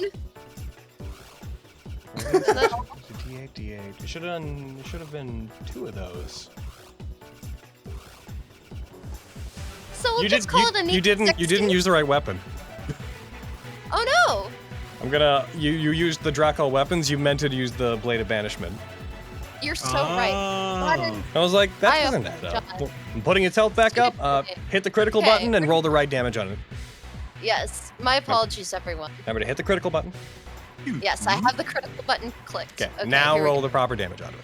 D8, D8. It should have been 2 of those. So we'll just call it a neat you didn't 60. use the right weapon. Oh no! I'm gonna. You used the Draco weapons. You meant to use the Blade of Banishment. You're so right. That is- I was like, that I doesn't add up. apologize. I'm putting its health back up. Hit the critical Okay. button and roll the right damage on it. Yes, my apologies, everyone. Remember to hit the critical button. Yes, I have the critical button clicked. Okay. Now here we roll go. the proper damage on it.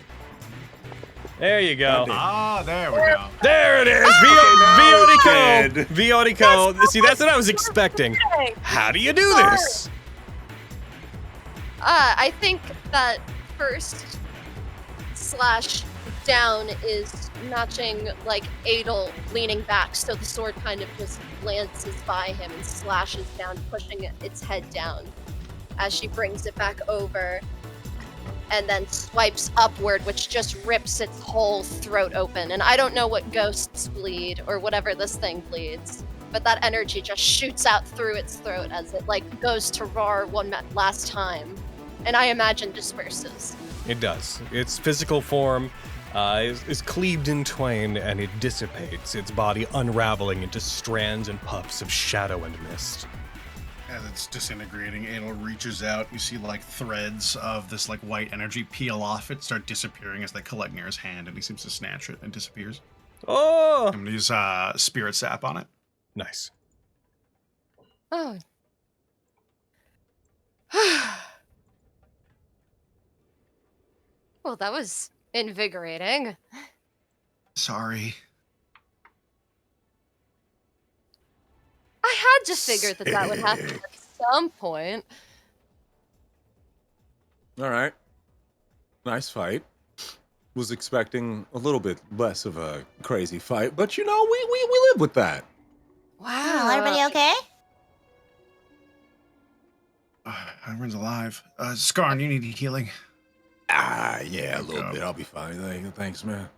There you go. Ah, there we go. There it is. Viodico. Viodico. See, that's what I was expecting. How do you do this? I think that first slash down is matching like Adel leaning back, so the sword kind of just glances by him and slashes down, pushing its head down as she brings it back over and then swipes upward, which just rips its whole throat open. And I don't know what ghosts bleed or whatever this thing bleeds, but that energy just shoots out through its throat as it like goes to roar one last time, and I imagine disperses. It does. Its physical form is cleaved in twain, and it dissipates, its body unraveling into strands and puffs of shadow and mist. As it's disintegrating, Adel reaches out. You see like threads of this like white energy peel off it, start disappearing as they collect near his hand, and he seems to snatch it and disappears. Oh! I'm gonna use Spirit Sap on it. Nice. Oh. Well, that was invigorating. Sorry. I had to figure that would happen at some point. All right. Nice fight. Was expecting a little bit less of a crazy fight, but you know, we live with that. Wow, everybody okay? Everyone's alive. Skarn, you need healing. Yeah, a little bit. I'll be fine. Thanks, man.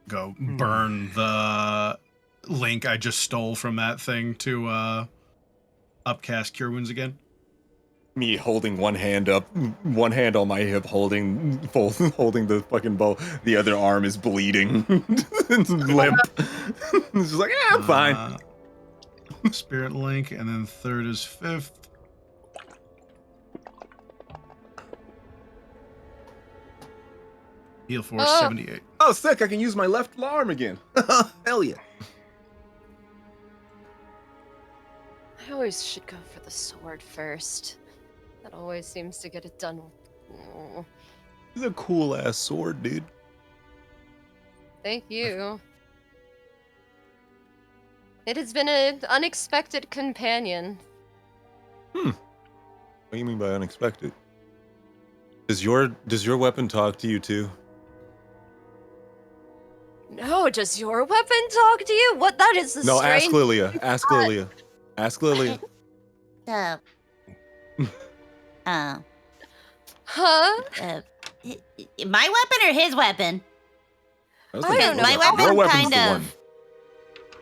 Go burn the link I just stole from that thing to upcast Cure Wounds again. Me holding one hand up, one hand on my hip, holding the fucking bow. The other arm is bleeding, limp. It's just like, I'm fine. Spirit Link, and then third is fifth. Heal force 78. Oh, sick! I can use my left arm again. Hell yeah! I always should go for the sword first. That always seems to get it done. Oh, It's a cool ass sword, dude. thank you. It has been an unexpected companion. What do you mean by unexpected? Does your weapon talk to you too? No, does your weapon talk to you? What? That is the No, strange. ask Lilia. Ask Lilia. Ask Lilia. Uh, Huh? my weapon or his weapon? I was I thinking don't know. My your weapon weapon's kind the of. one.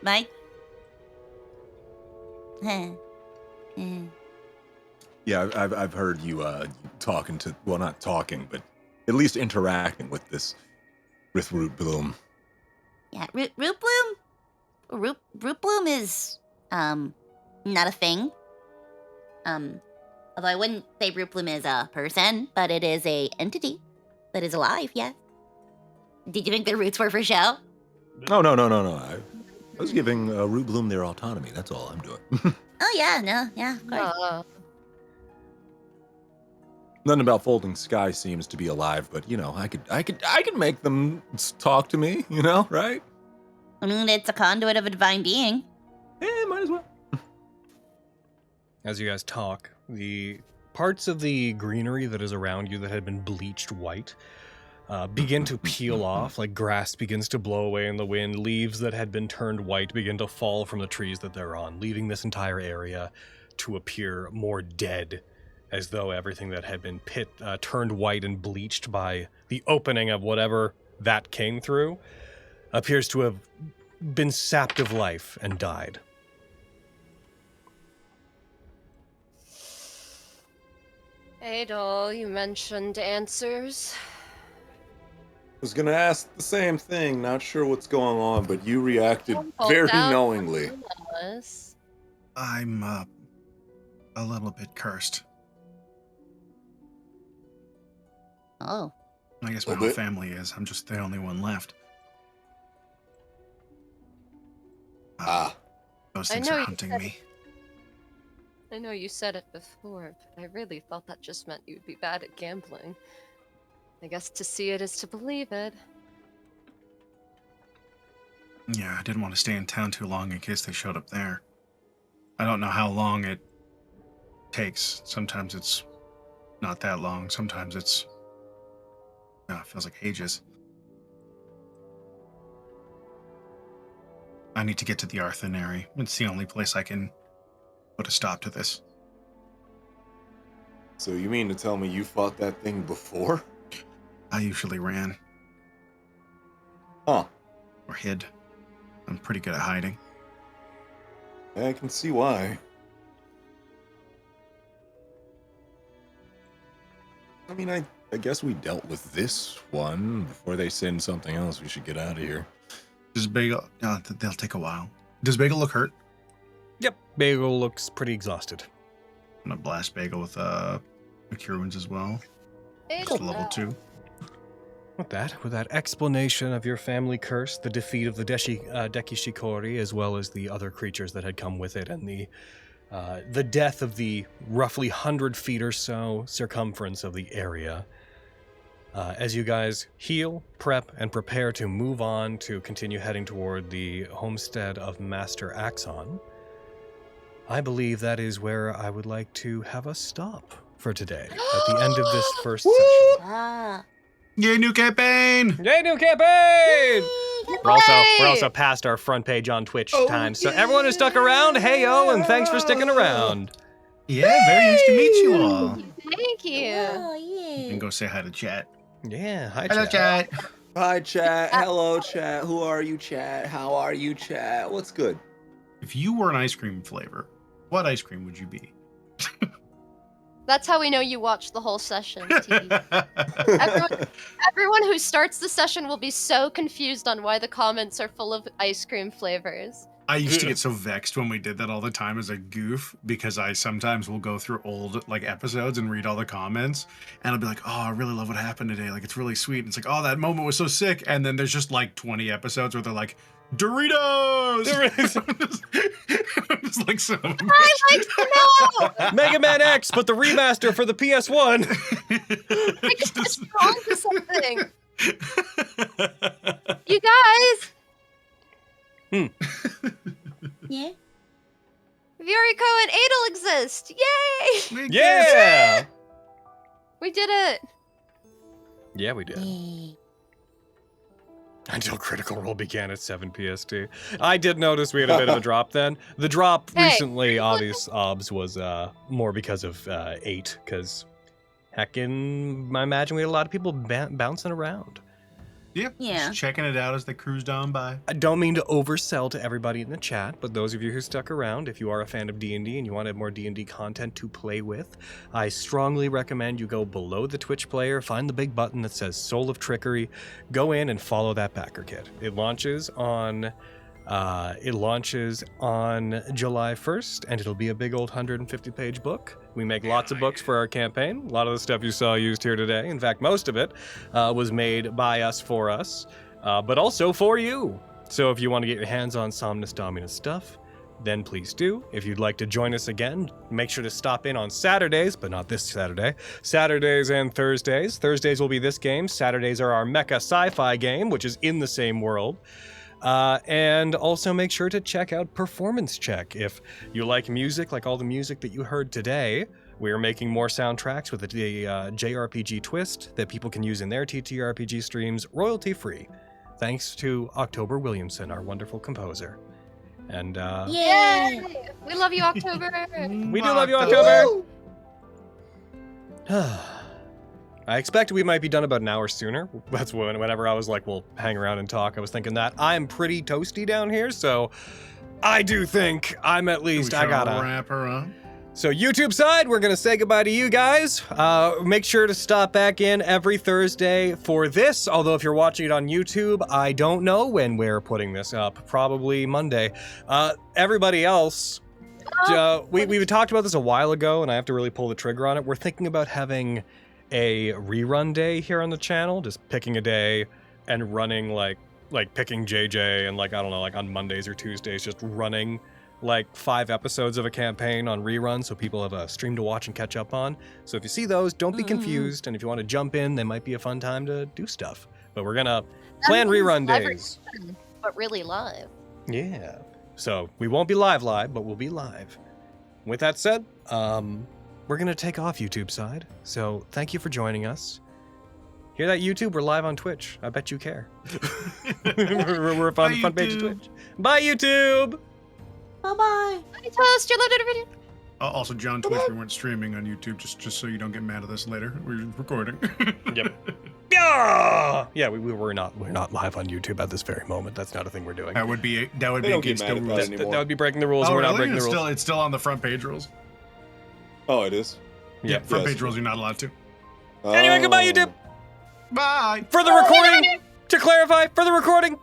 My. Yeah, I've heard you talking to, well, not talking, but at least interacting with Root Bloom. Yeah, Root Bloom. Root Bloom is not a thing. Although I wouldn't say Root Bloom is a person, but it is a entity that is alive. Yes. Did you think the roots were for show? No. I was giving Root Bloom their autonomy. That's all I'm doing. Oh yeah, no, yeah, of course. Nothing about Folding Sky seems to be alive, but you know, I could make them talk to me. You know, right? I mean, it's a conduit of a divine being. Yeah, might as well. As you guys talk, the parts of the greenery that is around you that had been bleached white begin to peel off, like grass begins to blow away in the wind. Leaves that had been turned white begin to fall from the trees that they're on, leaving this entire area to appear more dead, as though everything that had been turned white and bleached by the opening of whatever that came through appears to have been sapped of life and died. Adol, you mentioned answers. I was gonna ask the same thing. Not sure what's going on, but you reacted Hold very down. knowingly. Yes. I'm a little bit cursed. Oh. I guess my whole family is. I'm just the only one left. Those things are hunting me. I know you said it before, but I really thought that just meant you'd be bad at gambling. I guess to see it is to believe it. Yeah, I didn't want to stay in town too long in case they showed up there. I don't know how long it takes. Sometimes it's not that long. Sometimes it feels like ages. I need to get to the Arthanary. It's the only place I can put a stop to this. So you mean to tell me you fought that thing before? I usually ran. Huh. Or hid. I'm pretty good at hiding. I can see why. I mean, I guess we dealt with this one. Before they send something else, we should get out of here. Does Bagel... they'll take a while. Does Bagel look hurt? Yep, Bagel looks pretty exhausted. I'm gonna blast Bagel with Cure Wounds as well. Bagel. Just level 2. With that explanation of your family curse, the defeat of the Dekishikori, as well as the other creatures that had come with it, and the death of the roughly 100 feet or so circumference of the area, as you guys heal, prep, and prepare to move on to continue heading toward the homestead of Master Axon, I believe that is where I would like to have us stop for today, at the end of this first session. Ah. Yay, new campaign! Yay, new campaign! We're also past our front page on Twitch time. So everyone who stuck around, hey-o, and thanks for sticking around. Yeah, very nice to meet you all. Thank you. Oh, yeah. You can go say hi to chat. Yeah, hi, Hello, chat. chat. Hi, chat. Hello, chat. Who are you, chat? How are you, chat? What's good? If you were an ice cream flavor, what ice cream would you be? That's how we know you watched the whole session. Everyone who starts the session will be so confused on why the comments are full of ice cream flavors. I used to get so vexed when we did that all the time as a goof, because I sometimes will go through old episodes and read all the comments, and I'll be like, oh, I really love what happened today. Like, it's really sweet. And it's like, oh, that moment was so sick. And then there's just 20 episodes where they're like, Doritos! I'm just like, so I like to know! Mega Man X, but the remaster for the PS1. I guess it's wrong to something. You guys! Yeah. Federico and Adel exist! Yay! Yeah! We did it! Yeah, we did. Yeah. Until Critical Role began at 7 PST. I did notice we had a bit of a drop then. The drop recently, obs, was more because of 8, because heckin', I imagine we had a lot of people bouncing around. Yep. Yeah. Just checking it out as they cruise down by. I don't mean to oversell to everybody in the chat, but those of you who stuck around, if you are a fan of D&D and you want to have more D&D content to play with, I strongly recommend you go below the Twitch player, find the big button that says Soul of Trickery, go in and follow that backer kit. It launches on July 1st, and it'll be a big old 150-page book. We make lots of books for our campaign. A lot of the stuff you saw used here today, in fact, most of it was made by us for us, but also for you. So if you want to get your hands on Somnus Dominus stuff, then please do. If you'd like to join us again, make sure to stop in on Saturdays, but not this Saturday. Saturdays and Thursdays. Thursdays will be this game. Saturdays are our mecha sci-fi game, which is in the same world. And also make sure to check out Performance Check. If you like music, like all the music that you heard today, we are making more soundtracks with a JRPG twist that people can use in their TTRPG streams royalty-free. Thanks to October Williamson, our wonderful composer. And, Yay! We love you, October! we do love you, October! I expected we might be done about an hour sooner. That's whenever I was like, we'll hang around and talk. I was thinking that I'm pretty toasty down here, so I do think I'm at least, I gotta wrap her up. So YouTube side, we're gonna say goodbye to you guys. Make sure to stop back in every Thursday for this. Although if you're watching it on YouTube, I don't know when we're putting this up. Probably Monday. Everybody else, we talked about this a while ago, and I have to really pull the trigger on it. We're thinking about having a rerun day here on the channel, just picking a day and running like picking JJ and like, I don't know, like on Mondays or Tuesdays, just running like 5 episodes of a campaign on rerun so people have a stream to watch and catch up on. So if you see those, don't be confused. And if you want to jump in, they might be a fun time to do stuff. But we're going to plan rerun days. But really live. Yeah. So we won't be live, but we'll be live. With that said, we're going to take off YouTube side. So thank you for joining us. Hear that, YouTube? We're live on Twitch. I bet you care. we're up on the front page of Twitch. Bye, YouTube! Bye-bye. Hi, Toast. You loved it. Also, John, Twitch, we weren't streaming on YouTube, just so you don't get mad at us later. We're recording. Yep. Yeah, we're not live on YouTube at this very moment. That's not a thing we're doing. That would be against the rules. That would be breaking the rules. Oh, We're not really? breaking the rules. It's still on the front page rules. Oh, it is? Yeah, front page rules you're not allowed to. Anyway, goodbye, YouTube. Bye. For the recording, to clarify, for the recording,